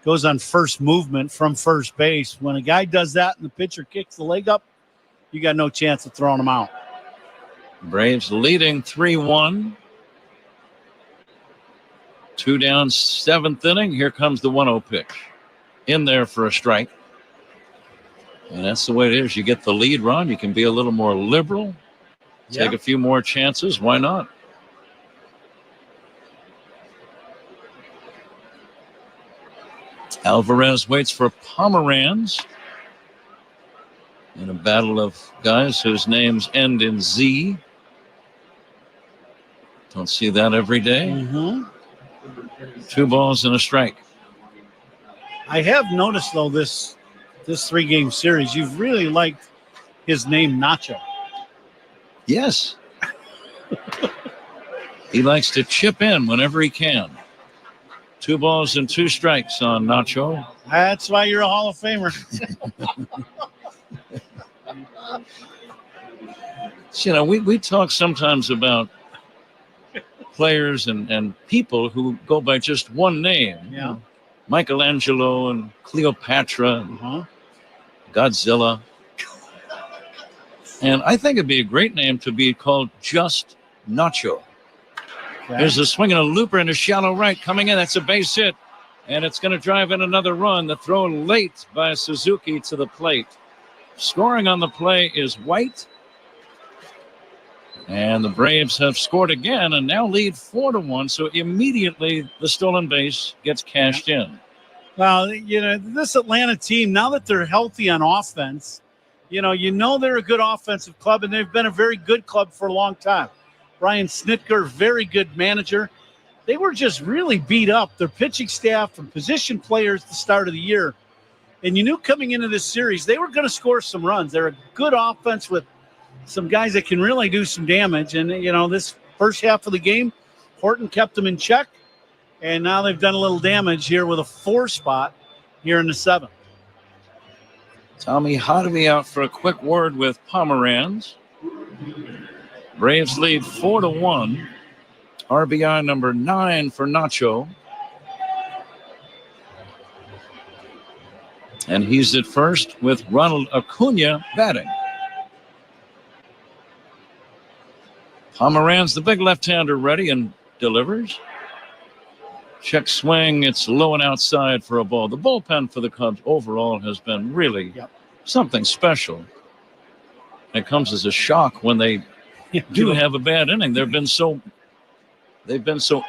Speaker 25: goes on first movement from first base. When a guy does that and the pitcher kicks the leg up, you got no chance of throwing them out.
Speaker 18: Braves leading 3-1. 2 down, 7th inning. Here comes the 1-0 pitch. In there for a strike. And that's the way it is. You get the lead run. You can be a little more liberal. Take a few more chances. Why not? Alvarez waits for Pomeranz in a battle of guys whose names end in Z. Don't see that every day. 2 balls and a strike.
Speaker 25: I have noticed, though, this 3-game series, you've really liked his name, Nacho.
Speaker 18: Yes. He likes to chip in whenever he can. 2 balls and 2 strikes on Nacho.
Speaker 25: That's why you're a Hall of Famer.
Speaker 18: You know, we talk sometimes about players and people who go by just one name.
Speaker 25: Yeah.
Speaker 18: Michelangelo and Cleopatra and Godzilla. And I think it'd be a great name to be called just Nacho.
Speaker 25: Okay.
Speaker 18: There's a swing and a looper in a shallow right coming in. That's a base hit. And it's going to drive in another run. The throw late by Suzuki to the plate. Scoring on the play is White. And the Braves have scored again and now lead 4-1. So immediately the stolen base gets cashed in.
Speaker 25: Well, you know, this Atlanta team, now that they're healthy on offense, you know they're a good offensive club, and they've been a very good club for a long time. Brian Snitker, very good manager. They were just really beat up. Their pitching staff and position players at the start of the year. And you knew coming into this series, they were going to score some runs. They're a good offense with some guys that can really do some damage. And, you know, this first half of the game, Horton kept them in check. And now they've done a little damage here with a 4 spot here in the 7th.
Speaker 18: Tommy Hodeby out for a quick word with Pomeranz. Braves lead 4-1. RBI number 9 for Nacho. And he's at first with Ronald Acuna batting. Pomeranz, the big left-hander, ready and delivers. Check swing. It's low and outside for a ball. The bullpen for the Cubs overall has been really something special. It comes as a shock when they do have a bad inning. They've been so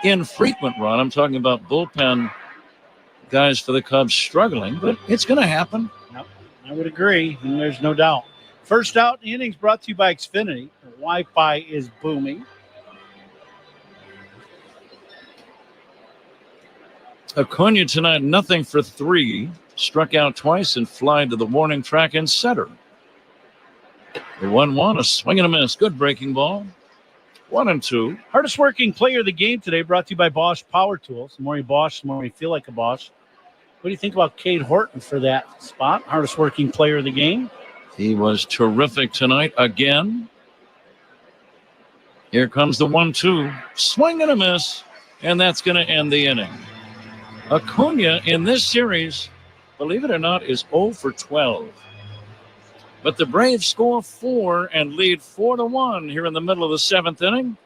Speaker 18: infrequent, Ron. I'm talking about bullpen guys for the Cubs struggling, but it's going to happen.
Speaker 25: Yep, I would agree, and there's no doubt. First out in the innings brought to you by Xfinity. The Wi-Fi is booming.
Speaker 18: Acuna tonight, nothing for 3. Struck out twice and flied to the warning track in center. The 1-1, a swing and a miss. Good breaking ball. 1-2.
Speaker 25: Hardest working player of the game today brought to you by Bosch Power Tools. The more you Bosch, the more you feel like a Bosch. What do you think about Cade Horton for that spot? Hardest working player of the game.
Speaker 18: He was terrific tonight again. Here comes the 1-2. Swing and a miss, and that's going to end the inning. Acuna in this series, believe it or not, is 0 for 12. But the Braves score 4 and lead 4-1 here in the middle of the 7th inning.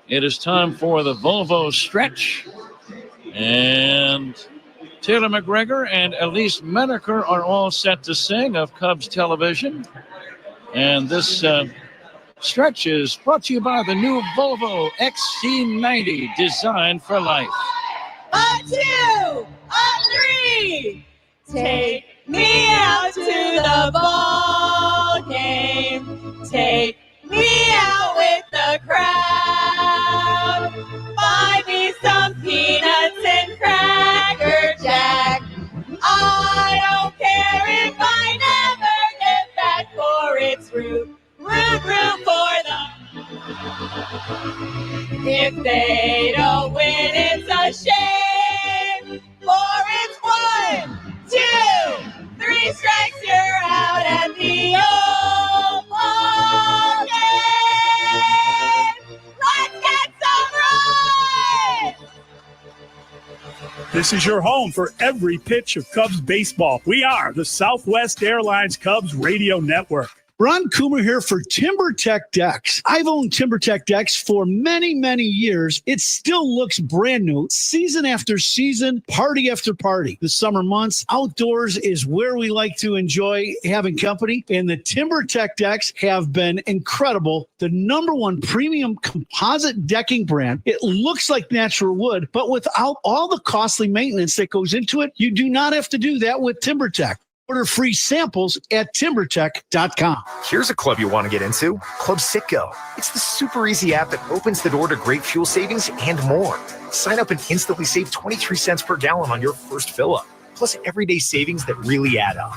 Speaker 18: It is time for the Volvo stretch. And Taylor McGregor and Elise Menaker are all set to sing of Cubs television. And this stretch is brought to you by the new Volvo XC90, designed for life.
Speaker 6: A 2, a 3, take me out to the ball game. Take me out with the crowd. Buy me some peanuts and Cracker Jack. I don't care if I never get back, for it's root for them. If they don't win, it's a shame. For it's 1, 2, 3 strikes, you're out at the old ball game. Let's get some runs.
Speaker 7: This is your home for every pitch of Cubs baseball. We are the Southwest Airlines Cubs Radio Network.
Speaker 25: Ron Coomer here for TimberTech Decks. I've owned TimberTech Decks for many, many years. It still looks brand new. Season after season, party after party. The summer months, outdoors is where we like to enjoy having company. And the TimberTech Decks have been incredible. The #1 premium composite decking brand. It looks like natural wood, but without all the costly maintenance that goes into it, you do not have to do that with TimberTech. Order free samples at timbertech.com.
Speaker 7: Here's a club you want to get into, Club Citgo. It's the super easy app that opens the door to great fuel savings and more. Sign up and instantly save 23 cents per gallon on your first fill-up, plus everyday savings that really add up.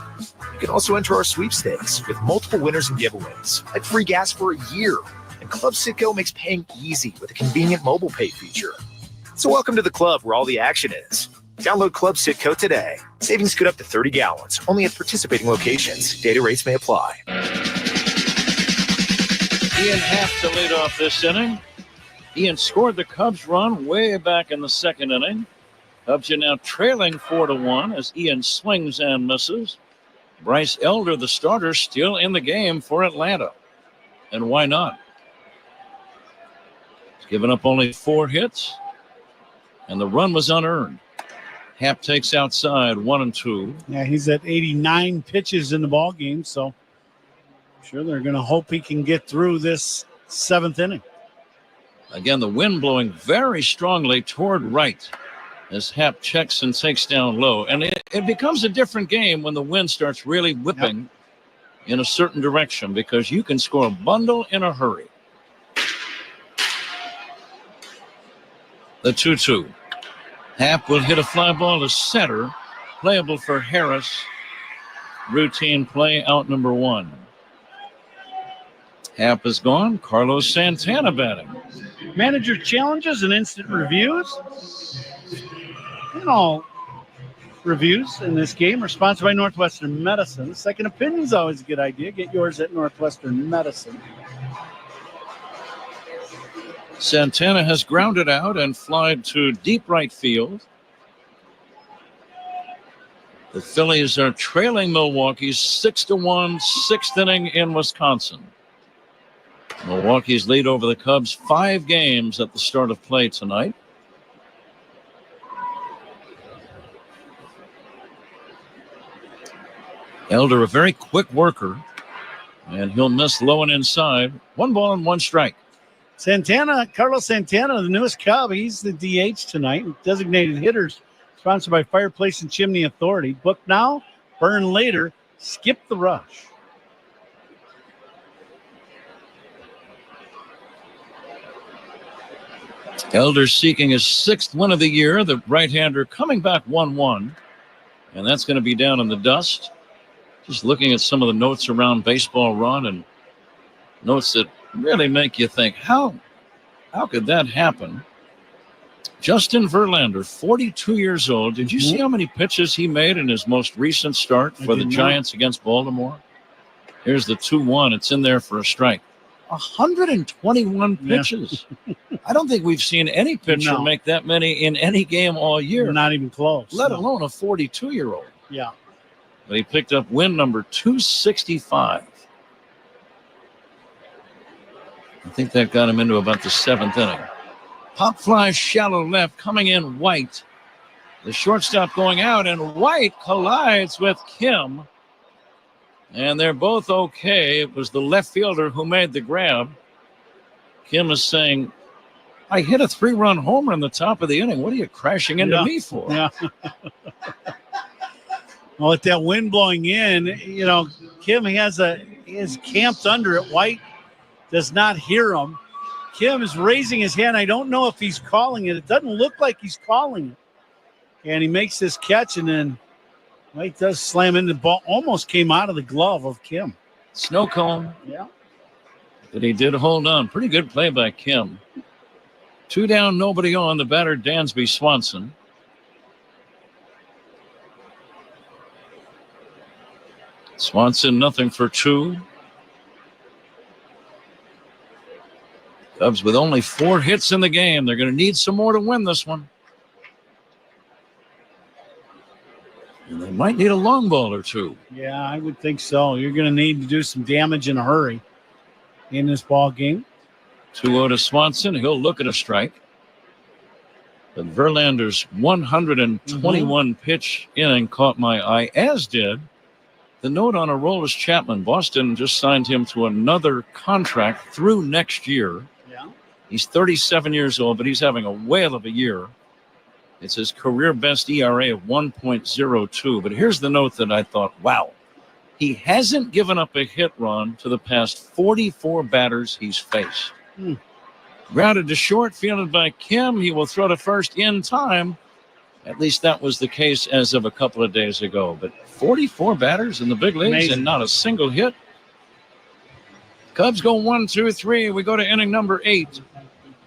Speaker 7: You can also enter our sweepstakes with multiple winners and giveaways, like free gas for a year. And Club Citgo makes paying easy with a convenient mobile pay feature. So welcome to the club where all the action is. Download Club Citgo today. Savings could up to 30 gallons, only at participating locations. Data rates may apply.
Speaker 18: Ian Happ to lead off this inning. Ian scored the Cubs run way back in the second inning. Cubs are now trailing 4-1 as Ian swings and misses. Bryce Elder, the starter, still in the game for Atlanta. And why not? He's given up only 4 hits, and the run was unearned. Happ takes outside 1-2.
Speaker 25: Yeah, he's at 89 pitches in the ball game, so I'm sure they're going to hope he can get through this 7th inning.
Speaker 18: Again, the wind blowing very strongly toward right as Happ checks and takes down low. And it becomes a different game when the wind starts really whipping in a certain direction, because you can score a bundle in a hurry. The 2-2. Happ will hit a fly ball to center, playable for Harris. Routine play out number 1. Happ is gone. Carlos Santana batting.
Speaker 25: Manager challenges and instant reviews. And all reviews in this game are sponsored by Northwestern Medicine. Second opinion is always a good idea. Get yours at Northwestern Medicine.
Speaker 18: Santana has grounded out and flied to deep right field. The Phillies are trailing Milwaukee 6-1, 6th inning in Wisconsin. Milwaukee's lead over the Cubs 5 games at the start of play tonight. Elder, a very quick worker, and he'll miss low and inside. 1 ball and 1 strike.
Speaker 25: Santana, Carlos Santana, the newest Cub, he's the DH tonight. Designated hitters, sponsored by Fireplace and Chimney Authority. Book now, burn later, skip the rush.
Speaker 18: Elder seeking his 6th win of the year. The right-hander coming back 1-1. And that's going to be down in the dust. Just looking at some of the notes around baseball run and notes that really make you think, how could that happen? Justin Verlander, 42 years old. Did you see how many pitches he made in his most recent start for the Giants against Baltimore? Here's the 2-1. It's in there for a strike. 121 pitches. I don't think we've seen any pitcher make that many in any game all year.
Speaker 25: Not even close.
Speaker 18: Let alone a 42-year-old.
Speaker 25: Yeah.
Speaker 18: But he picked up win number 265. I think that got him into about the 7th inning. Pop fly shallow left, coming in White. The shortstop going out, and White collides with Kim. And they're both okay. It was the left fielder who made the grab. Kim is saying, I hit a 3-run homer in the top of the inning. What are you crashing into me for?
Speaker 25: Yeah. Well, with that wind blowing in, Kim is camped under it. White does not hear him. Kim is raising his hand. I don't know if he's calling it. It doesn't look like he's calling it. And he makes this catch, and then White does slam in. The ball almost came out of the glove of Kim.
Speaker 18: Snow cone.
Speaker 25: Yeah.
Speaker 18: But he did hold on. Pretty good play by Kim. 2 down, nobody on. The batter, Dansby Swanson. Swanson, nothing for 2. Cubs with only 4 hits in the game. They're going to need some more to win this one. And they might need a long ball or two.
Speaker 25: Yeah, I would think so. You're going to need to do some damage in a hurry in this ball game.
Speaker 18: 2-0 to Swanson. He'll look at a strike. But Verlander's 121 pitch inning caught my eye, as did the note on Aroldis Chapman. Boston just signed him to another contract through next year.
Speaker 25: Yeah.
Speaker 18: He's 37 years old, but he's having a whale of a year. It's his career best ERA of 1.02. But here's the note that I thought, wow. He hasn't given up a hit run to the past 44 batters he's faced. Grounded to short, fielded by Kim. He will throw to first in time. At least that was the case as of a couple of days ago. But 44 batters in the big leagues
Speaker 25: Amazing.
Speaker 18: and not a single hit. Cubs go 1, 2, 3. We go to inning number 8.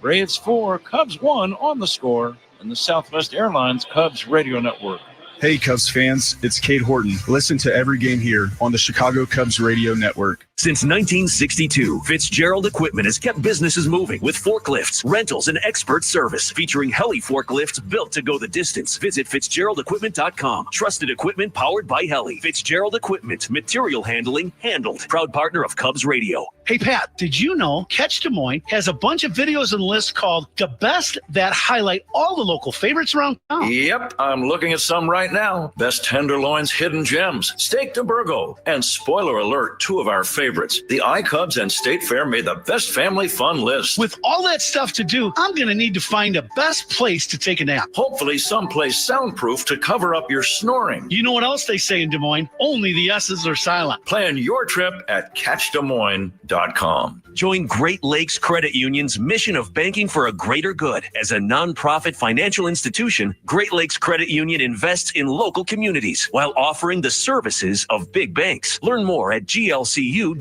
Speaker 18: Braves 4, Cubs 1 on the score in the Southwest Airlines Cubs Radio Network.
Speaker 8: Hey, Cubs fans, it's Cade Horton. Listen to every game here on the Chicago Cubs Radio Network.
Speaker 10: Since 1962, Fitzgerald Equipment has kept businesses moving with forklifts, rentals, and expert service featuring heli forklifts built to go the distance. Visit FitzgeraldEquipment.com. Trusted equipment powered by heli. Fitzgerald Equipment, material handling handled. Proud partner of Cubs Radio.
Speaker 25: Hey, Pat, did you know Catch Des Moines has a bunch of videos and lists called The Best that highlight all the local favorites around town?
Speaker 24: Yep, I'm looking at some right now. Best tenderloins, hidden gems, steak de Burgo, and spoiler alert, 2 of our favorites. The iCubs and State Fair made the best family fun list.
Speaker 25: With all that stuff to do, I'm going to need to find a best place to take a nap.
Speaker 24: Hopefully someplace soundproof to cover up your snoring.
Speaker 25: You know what else they say in Des Moines? Only the S's are silent.
Speaker 24: Plan your trip at catchdesmoines.com.
Speaker 10: Join Great Lakes Credit Union's mission of banking for a greater good. As a nonprofit financial institution, Great Lakes Credit Union invests in local communities while offering the services of big banks. Learn more at glcu.org.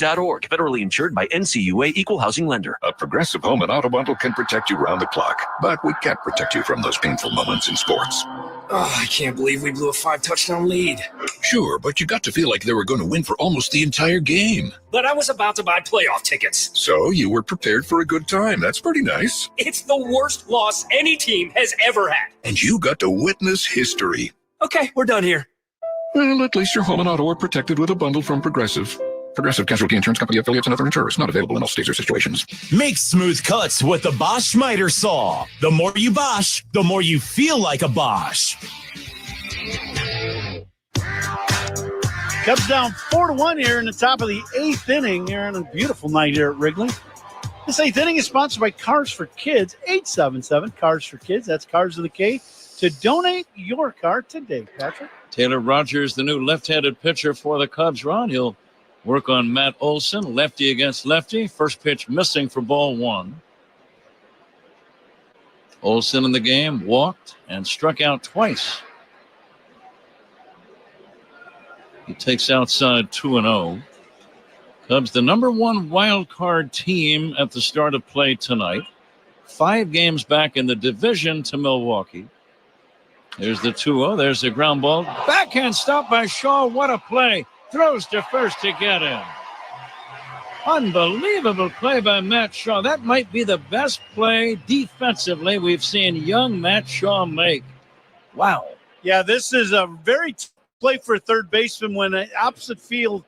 Speaker 10: Federally insured by NCUA Equal Housing Lender.
Speaker 11: A Progressive Home and Auto Bundle can protect you round the clock, but we can't protect you from those painful moments in sports.
Speaker 12: Oh, I can't believe we blew a 5-touchdown lead.
Speaker 21: Sure, but you got to feel like they were going to win for almost the entire game.
Speaker 12: But I was about to buy playoff tickets.
Speaker 21: So you were prepared for a good time. That's pretty nice.
Speaker 12: It's the worst loss any team has ever had.
Speaker 21: And you got to witness history.
Speaker 12: Okay, we're done here.
Speaker 21: Well, at least your home and auto are protected with a bundle from Progressive. Progressive Casualty Insurance Company affiliates and other insurers. Not available in all states or situations.
Speaker 14: Make smooth cuts with the Bosch Miter saw. The more you Bosch, the more you feel like a Bosch.
Speaker 25: Cubs down 4-1 here in the top of the 8th inning here on a beautiful night here at Wrigley. This 8th inning is sponsored by Cars for Kids, 877 Cars for Kids. That's Cars with a K. To donate your car today, Patrick.
Speaker 18: Taylor Rogers, the new left-handed pitcher for the Cubs. Ron, he'll work on Matt Olson, lefty against lefty. First pitch missing for ball 1. Olson in the game walked and struck out twice. He takes outside 2-0. Cubs, the number 1 wild card team at the start of play tonight. 5 games back in the division to Milwaukee. There's the 2-0. There's the ground ball. Backhand stop by Shaw. What a play. Throws to first to get in. Unbelievable play by Matt Shaw. That might be the best play defensively we've seen young Matt Shaw make. Wow.
Speaker 25: Yeah, this is a very tough play for a third baseman when an opposite field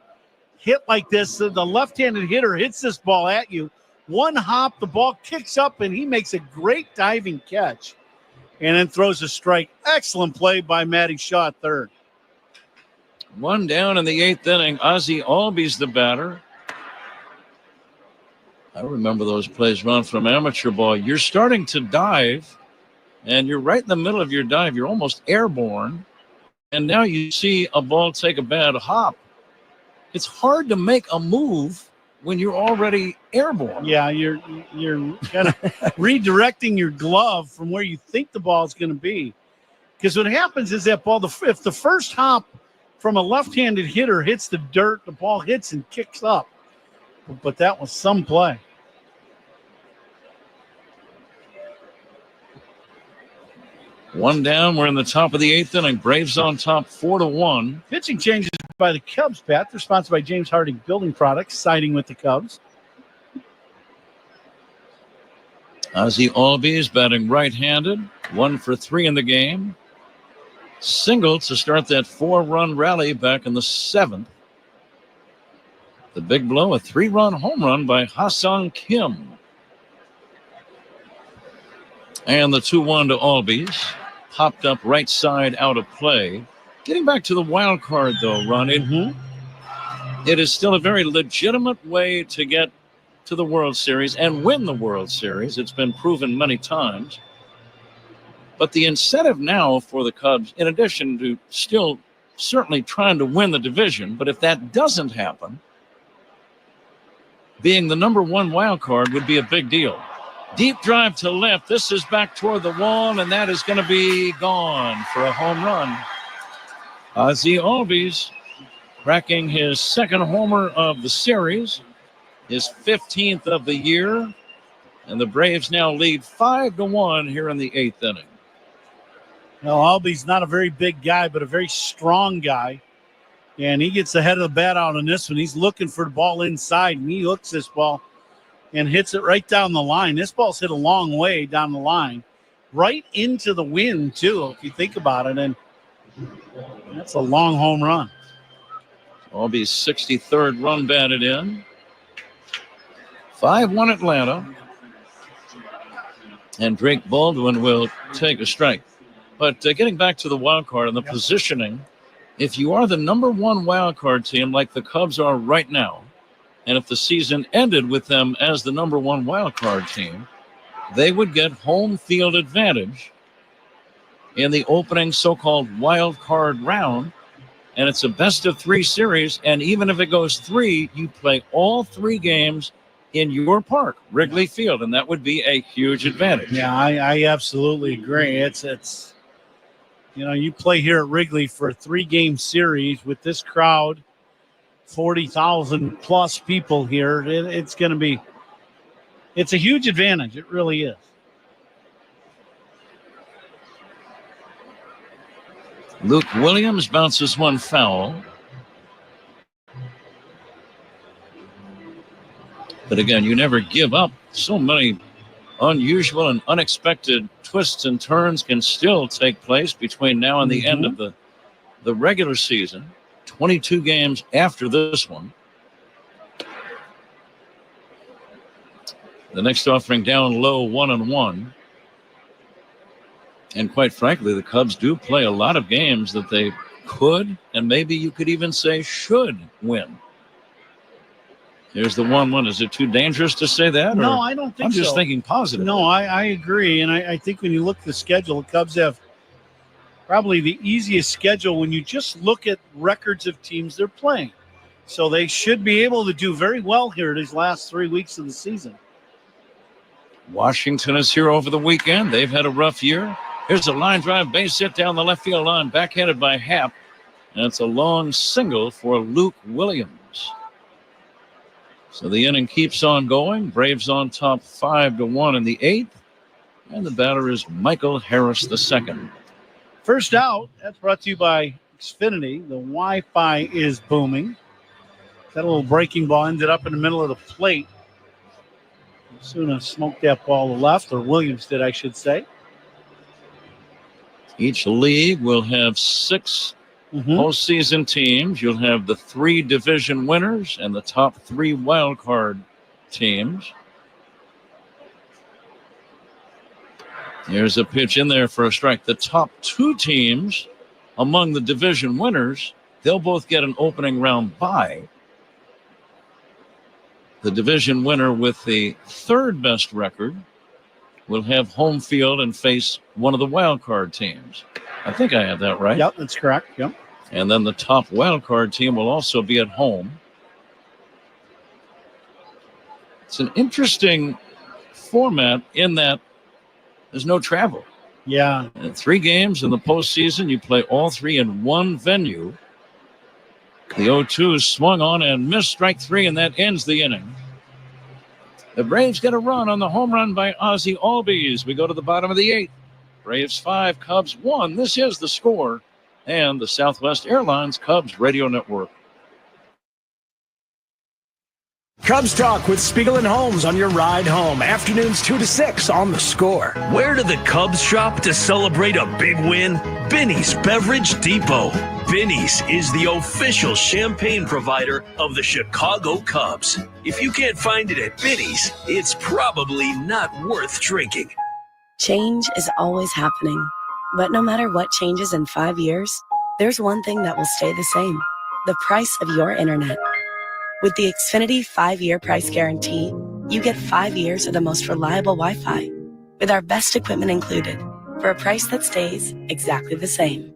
Speaker 25: hit like this. The left-handed hitter hits this ball at you. One hop, the ball kicks up, and he makes a great diving catch and then throws a strike. Excellent play by Matty Shaw at third.
Speaker 18: 1 down in the 8th inning. Ozzie Albies the batter. I remember those plays run from amateur ball. You're starting to dive, and you're right in the middle of your dive. You're almost airborne, and now you see a ball take a bad hop. It's hard to make a move when you're already airborne.
Speaker 25: Yeah, you're kind of redirecting your glove from where you think the ball is going to be. Because what happens is that ball, if the first hop from a left-handed hitter hits the dirt, the ball hits and kicks up. But that was some play.
Speaker 18: One down. We're in the top of the 8th inning. Braves on top 4-1.
Speaker 25: Pitching changes by the Cubs, Pat. They're sponsored by James Harding Building Products, siding with the Cubs.
Speaker 18: Ozzie Albies batting right-handed. 1 for 3 in the game.
Speaker 24: single to start that 4-run rally back in the 7th. The big blow, a 3-run home run by Ha-Sung Kim. And the 2-1 to Albies. Popped up right side out of play. Getting back to the wild card, though, Ronnie, it is still a very legitimate way to get to the World Series and win the World Series. It's been proven many times. But the incentive now for the Cubs, in addition to still certainly trying to win the division, but if that doesn't happen, being the number 1 wild card would be a big deal. Deep drive to left. This is back toward the wall, and that is going to be gone for a home run. Ozzie Albies cracking his 2nd homer of the series, his 15th of the year, and the Braves now lead 5-1 here in the 8th inning.
Speaker 25: Well, Albies not a very big guy, but a very strong guy. And he gets the head of the bat out on this one. He's looking for the ball inside, and he hooks this ball and hits it right down the line. This ball's hit a long way down the line, right into the wind, too, if you think about it. And that's a long home run.
Speaker 24: Albies' 63rd run batted in. 5-1 Atlanta. And Drake Baldwin will take a strike. But getting back to the wild card and the positioning, if you are the number 1 wild card team like the Cubs are right now, and if the season ended with them as the number 1 wild card team, they would get home field advantage in the opening so-called wild card round. And it's a best-of-3 series. And even if it goes 3, you play all 3 games in your park, Wrigley Field, and that would be a huge advantage.
Speaker 25: Yeah, I absolutely agree. It's you play here at Wrigley for a 3-game series with this crowd, 40,000 plus people here. It's going to be, it's a huge advantage. It really is.
Speaker 24: Luke Williams bounces one foul. But again, you never give up. So many unusual and unexpected twists and turns can still take place between now and the end of the regular season. 22 games after this one. The next offering down low, 1-1. And quite frankly, the Cubs do play a lot of games that they could, and maybe you could even say should win. Here's the 1-1. Is it too dangerous to say that?
Speaker 25: No, I don't think so.
Speaker 24: I'm just thinking positive.
Speaker 25: No, I agree. And I think when you look at the schedule, the Cubs have probably the easiest schedule when you just look at records of teams they're playing. So they should be able to do very well here these last 3 weeks of the season.
Speaker 24: Washington is here over the weekend. They've had a rough year. Here's a line drive base hit down the left field line, backhanded by Happ. And it's a long single for Luke Williams. So the inning keeps on going. Braves on top 5-1 in the 8th. And the batter is Michael Harris II.
Speaker 25: First out, that's brought to you by Xfinity. The Wi-Fi is booming. That little breaking ball ended up in the middle of the plate. Osuna smoked that ball to left, or Williams did, I should say.
Speaker 24: Each league will have 6 postseason teams. You'll have the 3 division winners and the top 3 wild card teams. There's a pitch in there for a strike. The top 2 teams among the division winners, they'll both get an opening round bye. The division winner with the 3rd best record will have home field and face one of the wild card teams. I think I have that right.
Speaker 25: Yep, that's correct. Yep.
Speaker 24: And then the top wild card team will also be at home. It's an interesting format in that there's no travel.
Speaker 25: Yeah.
Speaker 24: And 3 games in the postseason, you play all 3 in one venue. The 0-2 swung on and missed strike 3, and that ends the inning. The Braves get a run on the home run by Ozzie Albies. We go to the bottom of the 8th. Braves 5, Cubs 1. This is the score. And the Southwest Airlines Cubs Radio Network.
Speaker 9: Cubs Talk with Spiegel and Holmes on your ride home. Afternoons 2 to 6 on The Score.
Speaker 10: Where do the Cubs shop to celebrate a big win? Binny's Beverage Depot. Binny's is the official champagne provider of the Chicago Cubs. If you can't find it at Binny's, it's probably not worth drinking.
Speaker 13: Change is always happening. But no matter what changes in 5 years, there's one thing that will stay the same: the price of your internet. With the Xfinity 5-year price guarantee, you get 5 years of the most reliable Wi-Fi with our best equipment included for a price that stays exactly the same.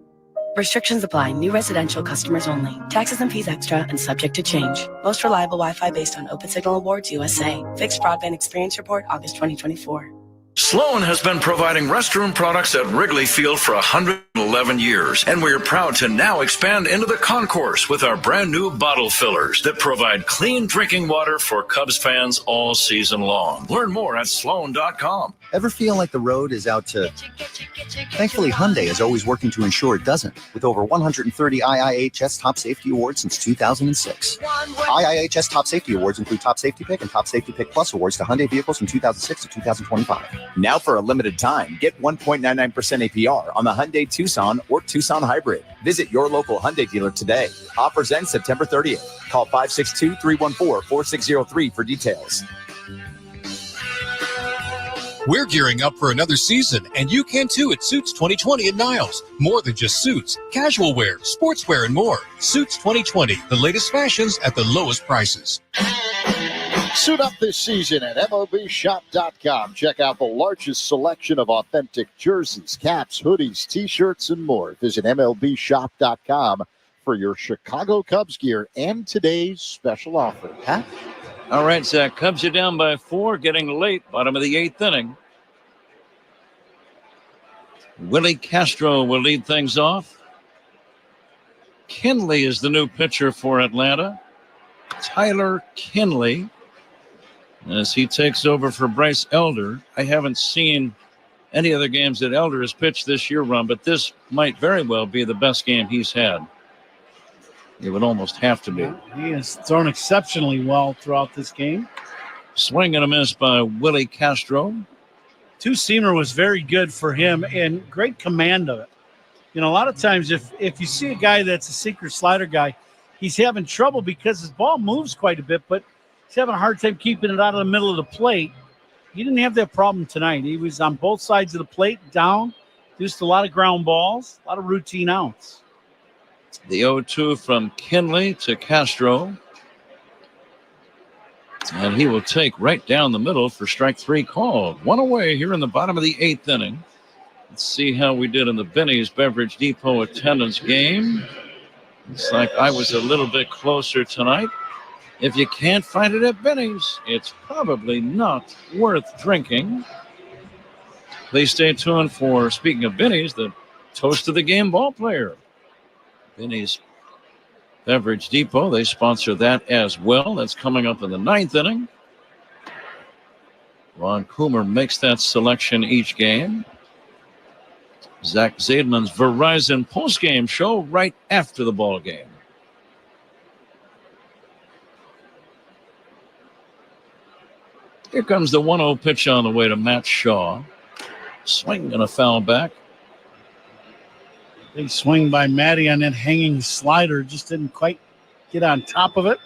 Speaker 13: Restrictions apply. New residential customers only. Taxes and fees extra and subject to change. Most reliable Wi-Fi based on Open Signal Awards USA. Fixed Broadband Experience Report, August 2024.
Speaker 24: Sloan has been providing restroom products at Wrigley Field for 111 years, and we're proud to now expand into the concourse with our brand new bottle fillers that provide clean drinking water for Cubs fans all season long. Learn more at sloan.com.
Speaker 15: Ever feel like the road is out to... Thankfully, Hyundai is always working to ensure it doesn't, with over 130 IIHS Top Safety Awards since 2006. IIHS Top Safety Awards include Top Safety Pick and Top Safety Pick Plus awards to Hyundai vehicles from 2006 to 2025.
Speaker 16: Now for a limited time, get 1.99% APR on the Hyundai Tucson or Tucson Hybrid. Visit your local Hyundai dealer today. Offers end September 30th. Call 562-314-4603 for details.
Speaker 17: We're gearing up for another season, and you can too at Suits 2020 at Niles. More than just suits, casual wear, sportswear, and more. Suits 2020, the latest fashions at the lowest prices.
Speaker 1: Suit up this season at MLBshop.com. Check out the largest selection of authentic jerseys, caps, hoodies, T-shirts, and more. Visit MLBshop.com for your Chicago Cubs gear and today's special offer. Pat?
Speaker 18: All right, Zach. Cubs are down by 4, getting late. Bottom of the 8th inning. Willie Castro will lead things off. Kinley is the new pitcher for Atlanta. Tyler Kinley, as he takes over for Bryce Elder. I haven't seen any other games that Elder has pitched this year, Ron, but this might very well be the best game he's had. It would almost have to be.
Speaker 25: He has thrown exceptionally well throughout this game.
Speaker 18: Swing and a miss by Willie Castro.
Speaker 25: Two-seamer was very good for him and great command of it. You know, a lot of times if you see a guy that's a sinker slider guy, he's having trouble because his ball moves quite a bit, but he's having a hard time keeping it out of the middle of the plate. He didn't have that problem tonight. He was on both sides of the plate, down, used a lot of ground balls, a lot of routine outs.
Speaker 18: The 0-2 from Kinley to Castro. And he will take right down the middle for strike 3 called. One away here in the bottom of the 8th inning. Let's see how we did in the Binny's Beverage Depot attendance game. Looks like I was a little bit closer tonight. If you can't find it at Binny's, it's probably not worth drinking. Please stay tuned for, speaking of Binny's, the Toast of the Game ball player. Binny's Beverage Depot, they sponsor that as well. That's coming up in the 9th inning. Ron Coomer makes that selection each game. Zach Zaidman's Verizon postgame show right after the ball game. Here comes the 1-0 pitch on the way to Matt Shaw. Swing and a foul back.
Speaker 25: Big swing by Matty on that hanging slider. Just didn't quite get on top of it.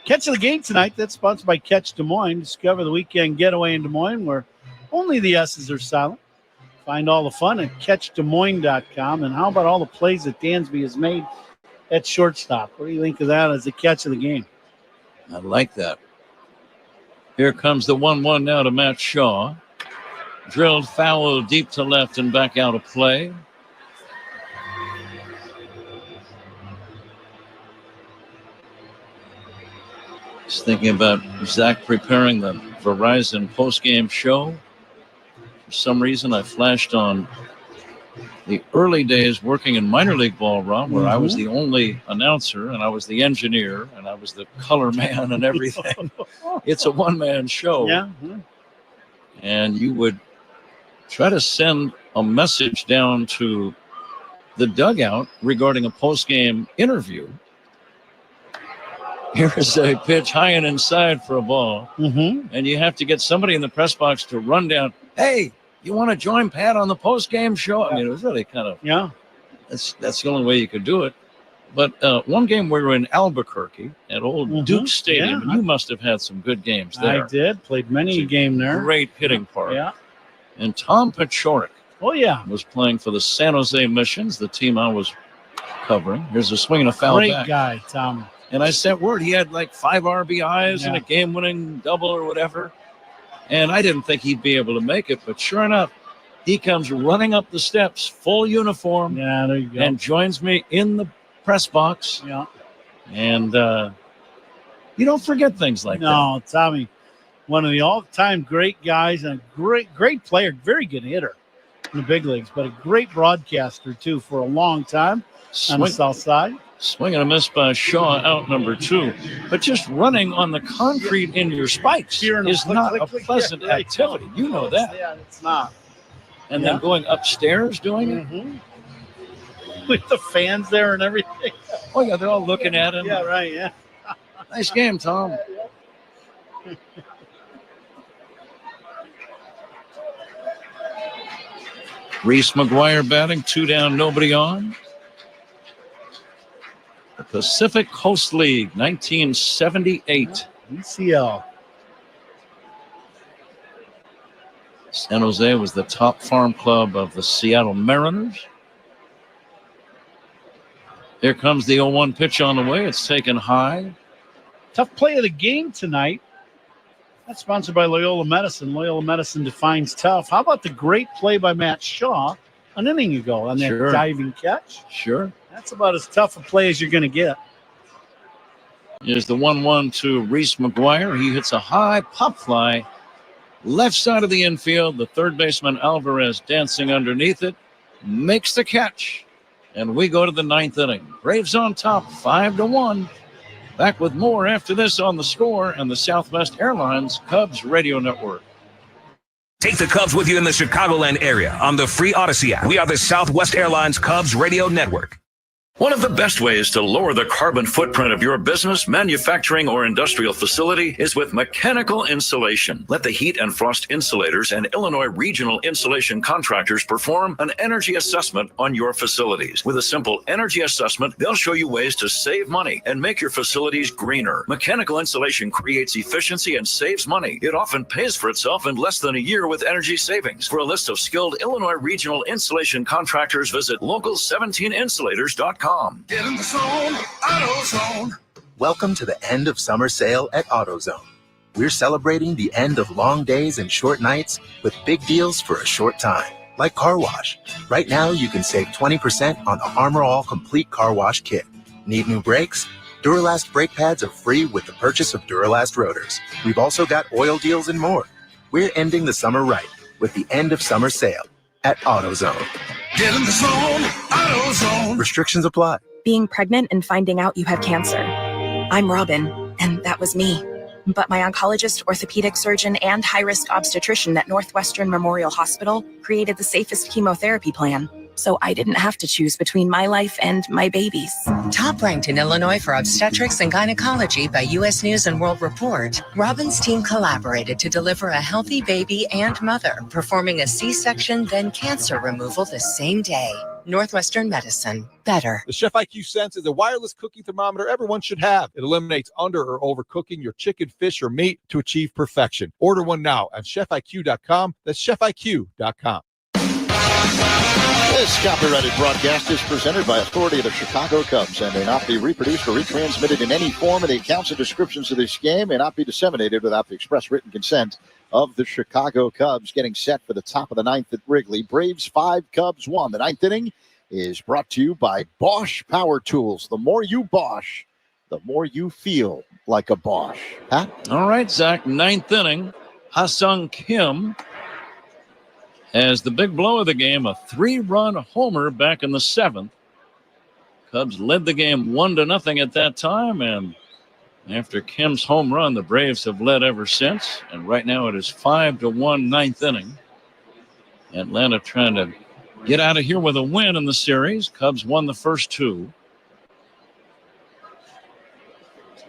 Speaker 25: Catch of the game tonight. That's sponsored by Catch Des Moines. Discover the weekend getaway in Des Moines where only the S's are silent. Find all the fun at CatchDesMoines.com. And how about all the plays that Dansby has made at shortstop? What do you think of that as the catch of the game?
Speaker 18: I like that. Here comes the 1-1 now to Matt Shaw. Drilled foul deep to left and back out of play. Just thinking about Zach preparing the Verizon postgame show. For some reason, I flashed on the early days working in minor league ball, Ron, where I was the only announcer and I was the engineer and I was the color man and everything. It's a one-man show.
Speaker 25: Yeah.
Speaker 18: And you would try to send a message down to the dugout regarding a postgame interview. Here is a pitch high and inside for a ball. And you have to get somebody in the press box to run down. Hey, you want to join Pat on the post-game show? I mean, it was really kind of, that's the only way you could do it. But one game we were in Albuquerque at old Duke Stadium, and you must have had some good games there.
Speaker 25: I did. Played many a game there.
Speaker 18: Great hitting park.
Speaker 25: Yeah.
Speaker 18: And Tom Pachorik
Speaker 25: was
Speaker 18: playing for the San Jose Missions, the team I was covering. Here's a swing and a foul
Speaker 25: Great
Speaker 18: back.
Speaker 25: guy, Tom.
Speaker 18: And I sent word. He had like 5 RBIs and a game-winning double or whatever. And I didn't think he'd be able to make it. But sure enough, he comes running up the steps, full uniform.
Speaker 25: Yeah, there you go.
Speaker 18: And joins me in the press box.
Speaker 25: Yeah.
Speaker 18: And you don't forget things like that.
Speaker 25: No, Tommy, one of the all-time great guys and a great player, very good hitter in the big leagues, but a great broadcaster, too, for a long time on the south side.
Speaker 18: Swing and a miss by Shaw, out number 2. But just running on the concrete in your spikes is not a pleasant activity. You know that.
Speaker 25: Yeah, it's not.
Speaker 18: And then going upstairs doing it?
Speaker 25: With the fans there and everything.
Speaker 18: Oh, yeah, they're all looking at him.
Speaker 25: Yeah, right, yeah.
Speaker 18: Nice game, Tom. Reese McGuire batting, 2 down, nobody on. The Pacific Coast League, 1978.
Speaker 25: ECL.
Speaker 18: San Jose was the top farm club of the Seattle Mariners. Here comes the 0-1 pitch on the way. It's taken high.
Speaker 25: Tough play of the game tonight. That's sponsored by Loyola Medicine. Loyola Medicine defines tough. How about the great play by Matt Shaw an inning ago on that diving catch?
Speaker 18: Sure.
Speaker 25: That's about as tough a play as you're going to get.
Speaker 18: Here's the 1-1 to Reese McGuire. He hits a high pop fly. Left side of the infield. The third baseman Alvarez dancing underneath it. Makes the catch. And we go to the 9th inning. Braves on top, 5-1. Back with more after this on The Score and the Southwest Airlines Cubs Radio Network.
Speaker 3: Take the Cubs with you in the Chicagoland area on the free Odyssey app. We are the Southwest Airlines Cubs Radio Network.
Speaker 24: One of the best ways to lower the carbon footprint of your business, manufacturing, or industrial facility is with mechanical insulation. Let the Heat and Frost Insulators and Illinois Regional Insulation Contractors perform an energy assessment on your facilities. With a simple energy assessment, they'll show you ways to save money and make your facilities greener. Mechanical insulation creates efficiency and saves money. It often pays for itself in less than a year with energy savings. For a list of skilled Illinois Regional Insulation Contractors, visit local17insulators.com.
Speaker 11: Get in the zone, AutoZone.
Speaker 19: Welcome to the end of summer sale at AutoZone. We're celebrating the end of long days and short nights with big deals for a short time, like car wash. Right now, you can save 20% on the Armor All Complete Car Wash Kit. Need new brakes? Duralast brake pads are free with the purchase of Duralast rotors. We've also got oil deals and more. We're ending the summer right with the end of summer sale at AutoZone.
Speaker 11: Get in the zone, AutoZone.
Speaker 19: Restrictions apply.
Speaker 20: Being pregnant and finding out you have cancer. I'm Robin, and that was me. But my oncologist, orthopedic surgeon, and high-risk obstetrician at Northwestern Memorial Hospital created the safest chemotherapy plan. So I didn't have to choose between my life and my baby's.
Speaker 22: Top ranked in Illinois for obstetrics and gynecology by U.S. News and World Report, Robin's team collaborated to deliver a healthy baby and mother, performing a C-section, then cancer removal the same day. Northwestern Medicine. Better.
Speaker 23: The Chef IQ Sense is a wireless cooking thermometer everyone should have. It eliminates under or overcooking your chicken, fish, or meat to achieve perfection. Order one now at chefiq.com. That's chefiq.com.
Speaker 1: This copyrighted broadcast is presented by authority of the Chicago Cubs and may not be reproduced or retransmitted in any form, and the accounts and descriptions of this game may not be disseminated without the express written consent of the Chicago Cubs. Getting set for the top of the 9th at Wrigley. Braves 5, Cubs 1. The 9th inning is brought to you by Bosch Power Tools. The more you Bosch, the more you feel like a Bosch. Pat?
Speaker 18: All right, Zach, 9th inning. Ha-Sung Kim has the big blow of the game, a 3-run homer back in the 7th. Cubs led the game 1-0 at that time, and after Kim's home run, the Braves have led ever since, and right now it is 5-1 9th inning. Atlanta trying to get out of here with a win in the series. Cubs won the first 2.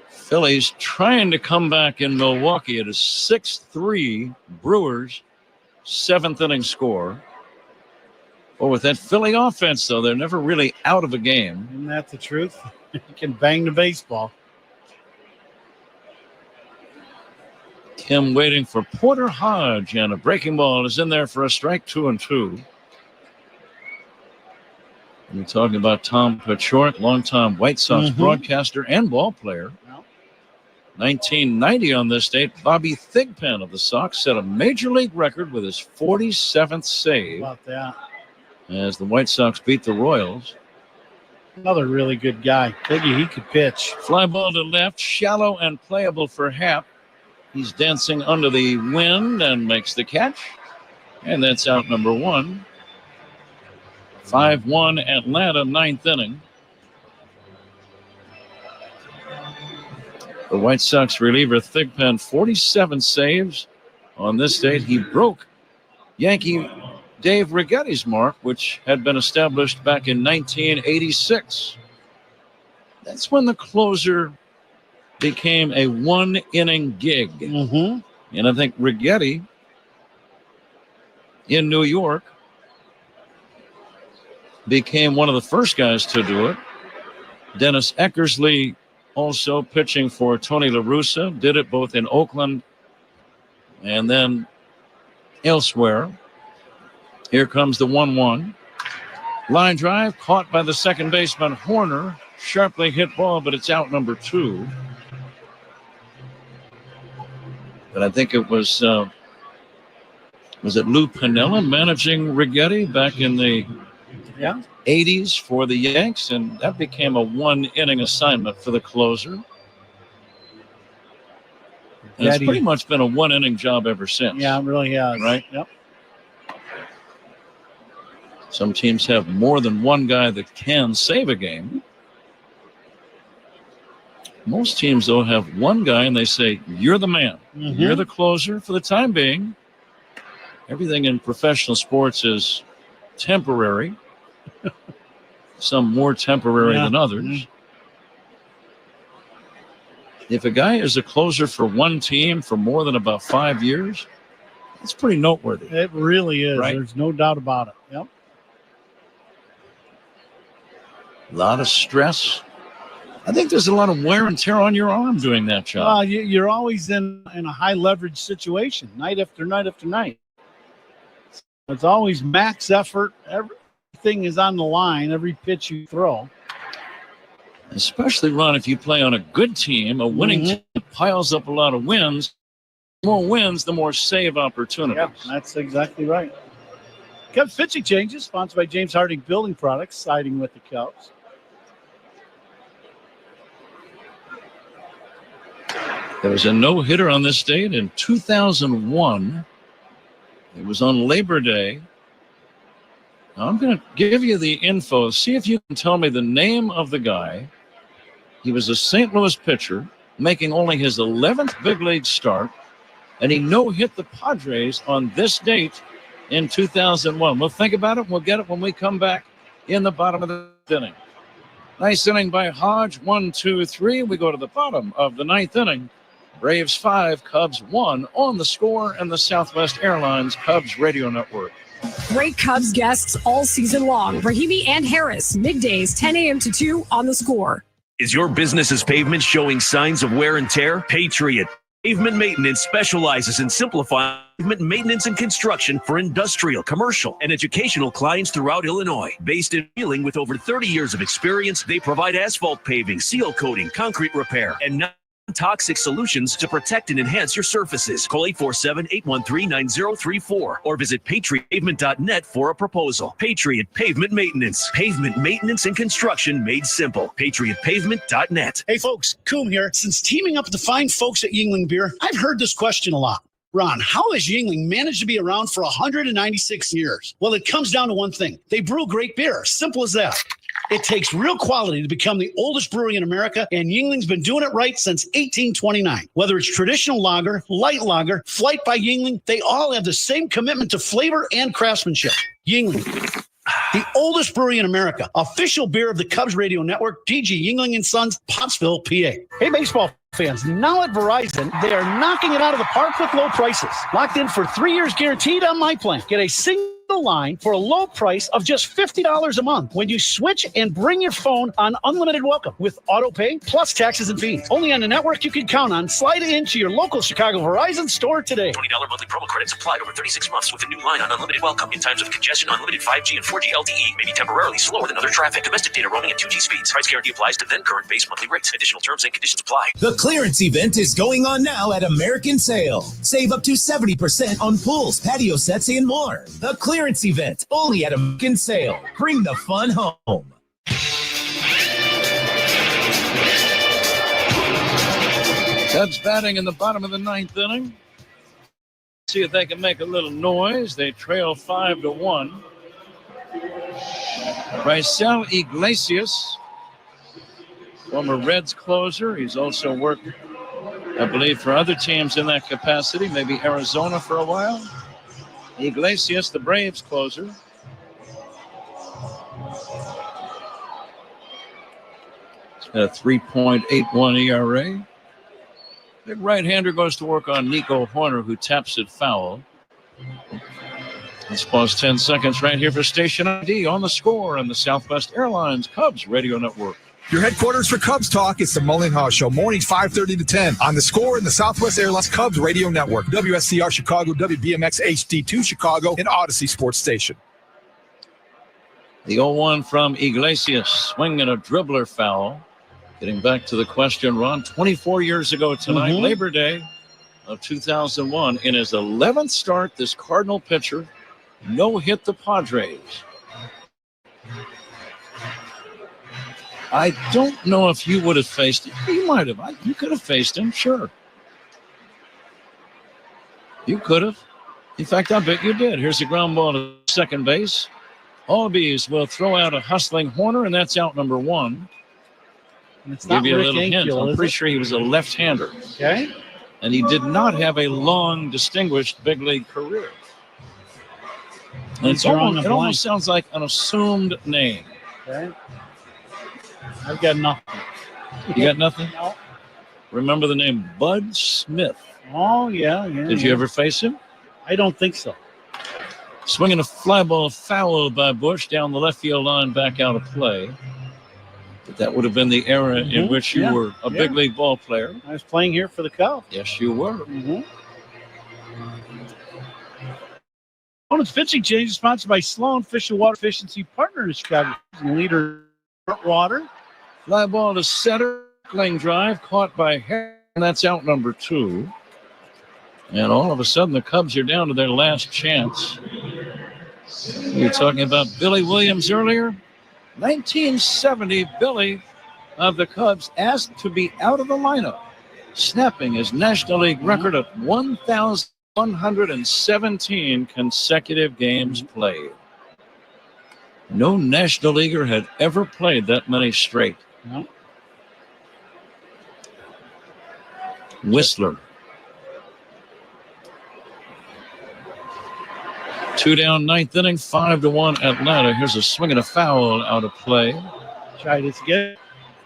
Speaker 18: Phillies trying to come back in Milwaukee. It is 6-3 Brewers seventh inning score. Well, with that Philly offense, though, they're never really out of a game.
Speaker 25: Isn't that the truth? You can bang the baseball.
Speaker 18: Kim waiting for Porter Hodge, and a breaking ball is in there for a strike, 2-2. We're talking about Tom Pachort, longtime White Sox broadcaster and ball player. 1990 on this date, Bobby Thigpen of the Sox set a major league record with his 47th save.
Speaker 25: How about that?
Speaker 18: As the White Sox beat the Royals.
Speaker 25: Another really good guy. Figgy, he could pitch.
Speaker 18: Fly ball to left, shallow and playable for Happ. He's dancing under the wind and makes the catch. And that's out number one. 5-1 Atlanta, ninth inning. The White Sox reliever Thigpen, 47 saves on this date. He broke Yankee Dave Righetti's mark, which had been established back in 1986. That's when the closer became a one-inning gig. And I think Righetti in New York became one of the first guys to do it. Dennis Eckersley, also pitching for Tony La Russa, did it both in Oakland and then elsewhere. Here comes the 1-1. Line drive caught by the second baseman Horner. Sharply hit ball, but it's out number two. But I think it was it Lou Piniella managing Righetti back in the 80s for the Yanks, and that became a one-inning assignment for the closer. And it's pretty much been a one-inning job ever since.
Speaker 25: Yeah, it really has.
Speaker 18: Right?
Speaker 25: Yep.
Speaker 18: Some teams have more than one guy that can save a game. Most teams, though, have one guy, and they say, you're the man. You're the closer for the time being. Everything in professional sports is temporary. Some more temporary than others. If a guy is a closer for one team for more than about 5 years, it's pretty noteworthy.
Speaker 25: It really is.
Speaker 18: Right?
Speaker 25: There's no doubt about it. Yep.
Speaker 18: A lot of stress. I think there's a lot of wear and tear on your arm doing that job.
Speaker 25: You're always in a high leverage situation, night after night after night. It's always max effort. Everything is on the line, every pitch you throw.
Speaker 18: Especially, Ron, if you play on a good team, a winning team piles up a lot of wins. The more wins, the more save opportunities.
Speaker 25: Yep, that's exactly right. Cubs pitching changes, sponsored by James Harding Building Products, siding with the Cubs.
Speaker 18: There was a no-hitter on this date in 2001. It was on Labor Day. Now, I'm going to give you the info. See if you can tell me the name of the guy. He was a St. Louis pitcher, making only his 11th big league start, and he no-hit the Padres on this date in 2001. We'll think about it. We'll get it when we come back in the bottom of the inning. Nice inning by Hodge. 1, 2, 3. We go to the bottom of the ninth inning. Braves 5, Cubs 1 on the Score and the Southwest Airlines Cubs Radio Network.
Speaker 2: Great Cubs guests all season long. Rahimi and Harris, middays 10 a.m. to 2 on the Score.
Speaker 10: Is your business's pavement showing signs of wear and tear? Patriot Pavement Maintenance specializes in simplifying pavement maintenance and construction for industrial, commercial, and educational clients throughout Illinois. Based in Wheeling with over 30 years of experience, they provide asphalt paving, seal coating, concrete repair, and non-toxic solutions to protect and enhance your surfaces. Call 847-813-9034 or visit patriotpavement.net for a proposal. Patriot Pavement Maintenance. Pavement maintenance and construction made simple. patriotpavement.net.
Speaker 9: Hey folks, Coom here. Since teaming up with the fine folks at Yingling Beer, I've heard this question a lot. Ron, how has Yingling managed to be around for 196 years? Well, it comes down to one thing. They brew great beer. Simple as that. It takes real quality to become the oldest brewery in America, and Yingling's been doing it right since 1829. Whether it's traditional lager, light lager, Flight by Yingling, they all have the same commitment to flavor and craftsmanship. Yingling, the oldest brewery in America, official beer of the Cubs Radio Network, DG Yingling & Sons, Pottsville, PA.
Speaker 25: Hey, baseball
Speaker 9: fans, now at Verizon, they are knocking it out of the park with low prices. Locked in for 3 years guaranteed on my plan. Get a single line for a low price of just $50 a month when you switch and bring your phone on unlimited welcome with auto pay plus taxes and fees. Only on a network you can count on. Slide into your local Chicago Verizon store today.
Speaker 10: $20 monthly promo credits applied over 36 months with a new line on unlimited welcome. In times of congestion, unlimited 5G and 4G LTE may be temporarily slower than other traffic. Domestic data roaming at 2G speeds. Price guarantee applies to then current base monthly rates. Additional terms and conditions apply.
Speaker 14: The clearance event is going on now at American Sale. Save up to 70% on pools, patio sets, and more. The clearance event, only at American Sale. Bring the fun home.
Speaker 18: Cubs batting in the bottom of the ninth inning. See if they can make a little noise. They trail 5-1. Raisel Iglesias, former Reds closer. He's also worked, I believe, for other teams in that capacity, maybe Arizona for a while. Iglesias, the Braves closer. He's got a 3.81 ERA. Big right-hander goes to work on Nico Horner, who taps it foul. Let's pause 10 seconds right here for Station ID on the score on the Southwest Airlines Cubs Radio Network.
Speaker 23: Your headquarters for Cubs Talk is the Mullen Haw Show, mornings 5:30 to 10 on the score in the Southwest Airlines Cubs Radio Network, WSCR Chicago, WBMX HD2 Chicago, and Odyssey Sports Station.
Speaker 18: The 0-1 from Iglesias, swing and a dribbler foul. Getting back to the question, Ron, 24 years ago tonight, Labor Day of 2001, in his 11th start, this Cardinal pitcher no-hit the Padres. I don't know if you would have faced him. You might have. You could have faced him, sure. You could have. In fact, I bet you did. Here's a ground ball to second base. Albies will throw out a hustling Horner, and that's out number one.
Speaker 25: It's
Speaker 18: Give
Speaker 25: not
Speaker 18: you a
Speaker 25: Rick
Speaker 18: little hint.
Speaker 25: Ankiel,
Speaker 18: I'm pretty sure he was a left-hander.
Speaker 25: Okay.
Speaker 18: And he did not have a long, distinguished big league career. And it almost sounds like an assumed name.
Speaker 25: Okay. I've got nothing.
Speaker 18: You got nothing?
Speaker 25: No.
Speaker 18: Remember the name Bud Smith?
Speaker 25: Oh, yeah.
Speaker 18: Did you ever face him?
Speaker 25: I don't think so.
Speaker 18: Swinging a fly ball foul by Bush down the left field line, back out of play. But that would have been the era in which you were a big league ball player.
Speaker 25: I was playing here for the Cubs.
Speaker 18: Yes, you were.
Speaker 25: Opponent's pitching change is sponsored by Sloan Fish and Water Efficiency Partner in Chicago. Leader Water.
Speaker 18: Fly ball to center, ling drive caught by Harris, and that's out number two. And all of a sudden, the Cubs are down to their last chance. We were talking about Billy Williams earlier. 1970, Billy of the Cubs asked to be out of the lineup, snapping his National League record of 1,117 consecutive games played. No National Leaguer had ever played that many straight.
Speaker 25: No.
Speaker 18: Whistler. 2 down, ninth inning, 5-1 Atlanta. Here's a swing and a foul out of play.
Speaker 25: Try this again.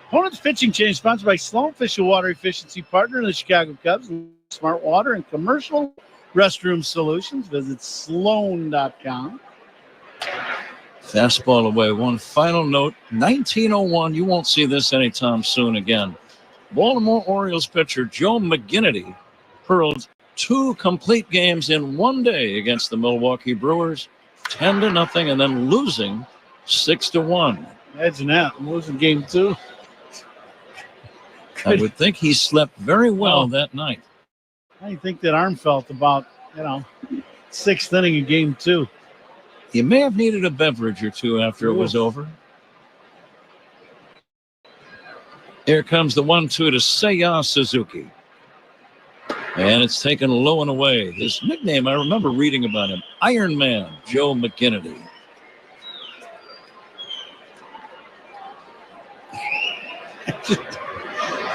Speaker 25: Opponent's pitching change sponsored by Sloan Fish and Water Efficiency Partner in the Chicago Cubs. Smart water and commercial restroom solutions. Visit sloan.com.
Speaker 18: Fastball away. One final note, 1901. You won't see this anytime soon again. Baltimore Orioles pitcher Joe McGinnity hurled 2 complete games in one day against the Milwaukee Brewers, 10-0, and then losing 6-1.
Speaker 25: Imagine that. I'm losing game 2.
Speaker 18: I would think he slept very well that night.
Speaker 25: How do you think that arm felt about, 6th inning of game 2?
Speaker 18: You may have needed a beverage or two after it was over. Here comes the 1-2 to Seiya Suzuki. And it's taken low and away. His nickname, I remember reading about him, Iron Man, Joe McGinnity.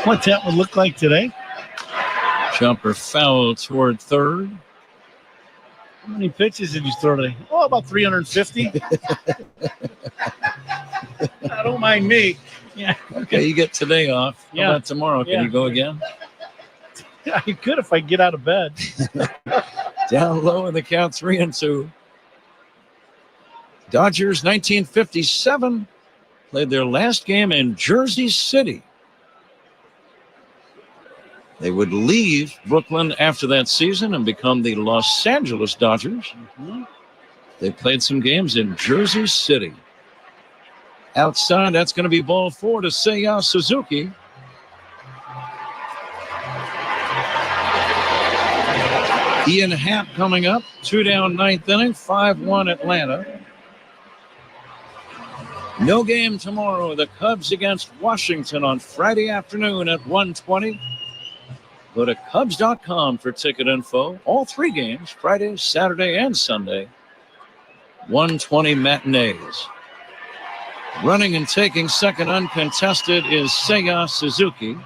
Speaker 25: What that would look like today.
Speaker 18: Jumper foul toward third.
Speaker 25: How many pitches did you throw today? Oh, about 350. Don't mind me. Yeah.
Speaker 18: Okay, you get today off. How about tomorrow? Can you go again?
Speaker 25: I could if I get out of bed.
Speaker 18: Down low in the count, 3-2. Dodgers, 1957, played their last game in Jersey City. They would leave Brooklyn after that season and become the Los Angeles Dodgers.
Speaker 25: Mm-hmm.
Speaker 18: They played some games in Jersey City. Outside, that's going to be ball 4 to Seiya Suzuki. Ian Happ coming up, 2 down, 9th inning, 5-1 Atlanta. No game tomorrow. The Cubs against Washington on Friday afternoon at 1:20. Go to Cubs.com for ticket info. All 3 games, Friday, Saturday, and Sunday. 1:20 matinees. Running and taking second uncontested is Seiya Suzuki.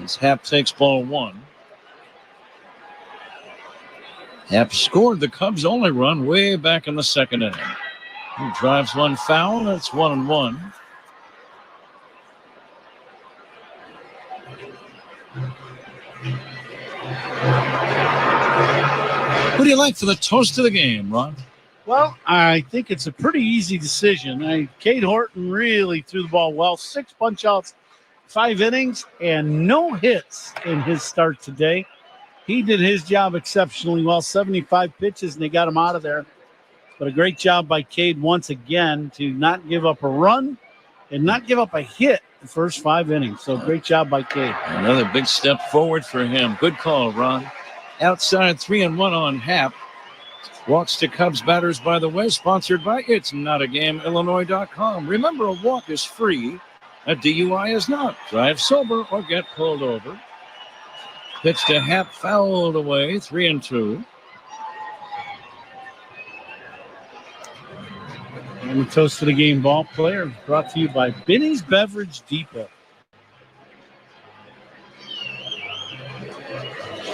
Speaker 18: As Happ takes ball 1. Happ scored the Cubs' only run way back in the second inning. He drives one foul. That's 1-1. Who do you like for the toast of the game, Ron?
Speaker 25: Well, I think it's a pretty easy decision. Cade Horton really threw the ball well. 6 punch-outs, 5 innings, and no hits in his start today. He did his job exceptionally well. 75 pitches, and they got him out of there. But a great job by Cade once again to not give up a run and not give up a hit the first 5 innings. So great job by Cade.
Speaker 18: Another big step forward for him. Good call, Ron. Outside, 3-1 on Happ. Walks to Cubs batters, by the way, sponsored by It's Not a Game, Illinois.com. Remember, a walk is free. A DUI is not. Drive sober or get pulled over. Pitch to Happ, fouled away, 3-2.
Speaker 25: And the toast of the game ball player brought to you by Benny's Beverage Depot.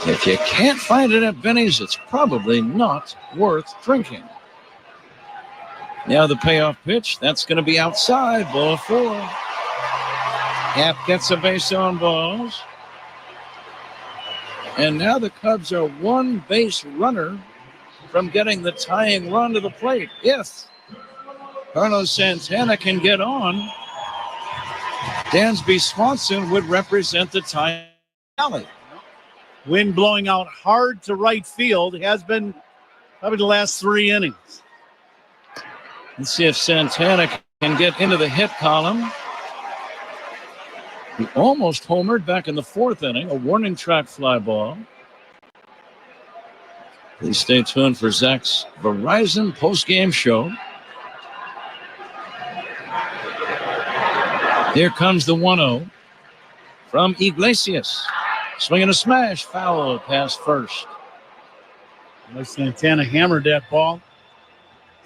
Speaker 18: If you can't find it at Benny's, it's probably not worth drinking. Now the payoff pitch. That's going to be outside. Ball 4. Happ gets a base on balls. And now the Cubs are 1 base runner from getting the tying run to the plate. If Carlos Santana can get on, Dansby Swanson would represent the tying alley.
Speaker 25: Wind blowing out hard to right field. It has been probably the last 3 innings.
Speaker 18: Let's see if Santana can get into the hit column. He almost homered back in the 4th inning, a warning track fly ball. Please stay tuned for Zach's Verizon postgame show. Here comes the 1-0 from Iglesias. Swinging a smash, foul past first.
Speaker 25: Santana hammered that ball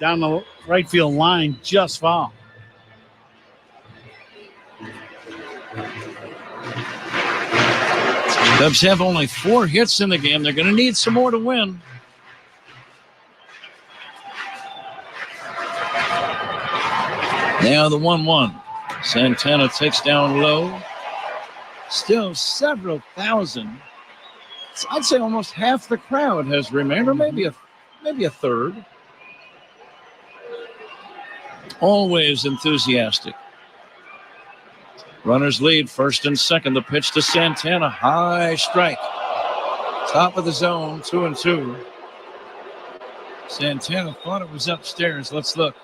Speaker 25: down the right field line, just foul.
Speaker 18: Cubs have only 4 hits in the game. They're going to need some more to win. Now the 1-1. Santana takes down low. Still several thousand. I'd say almost half the crowd has remained, or maybe a third. Always enthusiastic. Runners lead, 1st and 2nd. The pitch to Santana. High strike. Top of the zone, 2-2. Santana thought it was upstairs. Let's look.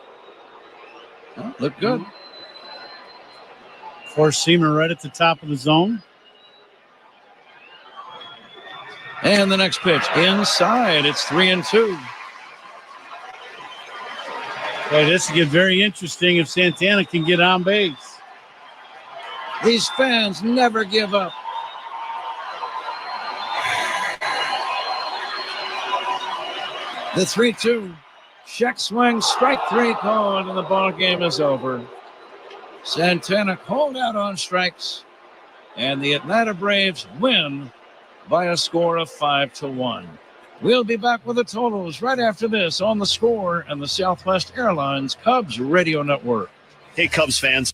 Speaker 18: Oh, looked good.
Speaker 25: Four-seamer right at the top of the zone.
Speaker 18: And the next pitch inside. It's 3-2.
Speaker 25: Boy, this will get very interesting if Santana can get on base.
Speaker 18: These fans never give up. The 3-2. Check swing, strike 3 called, and the ball game is over. Santana called out on strikes, and the Atlanta Braves win by a score of 5-1. We'll be back with the totals right after this on The Score and the Southwest Airlines Cubs Radio Network.
Speaker 4: Hey, Cubs fans.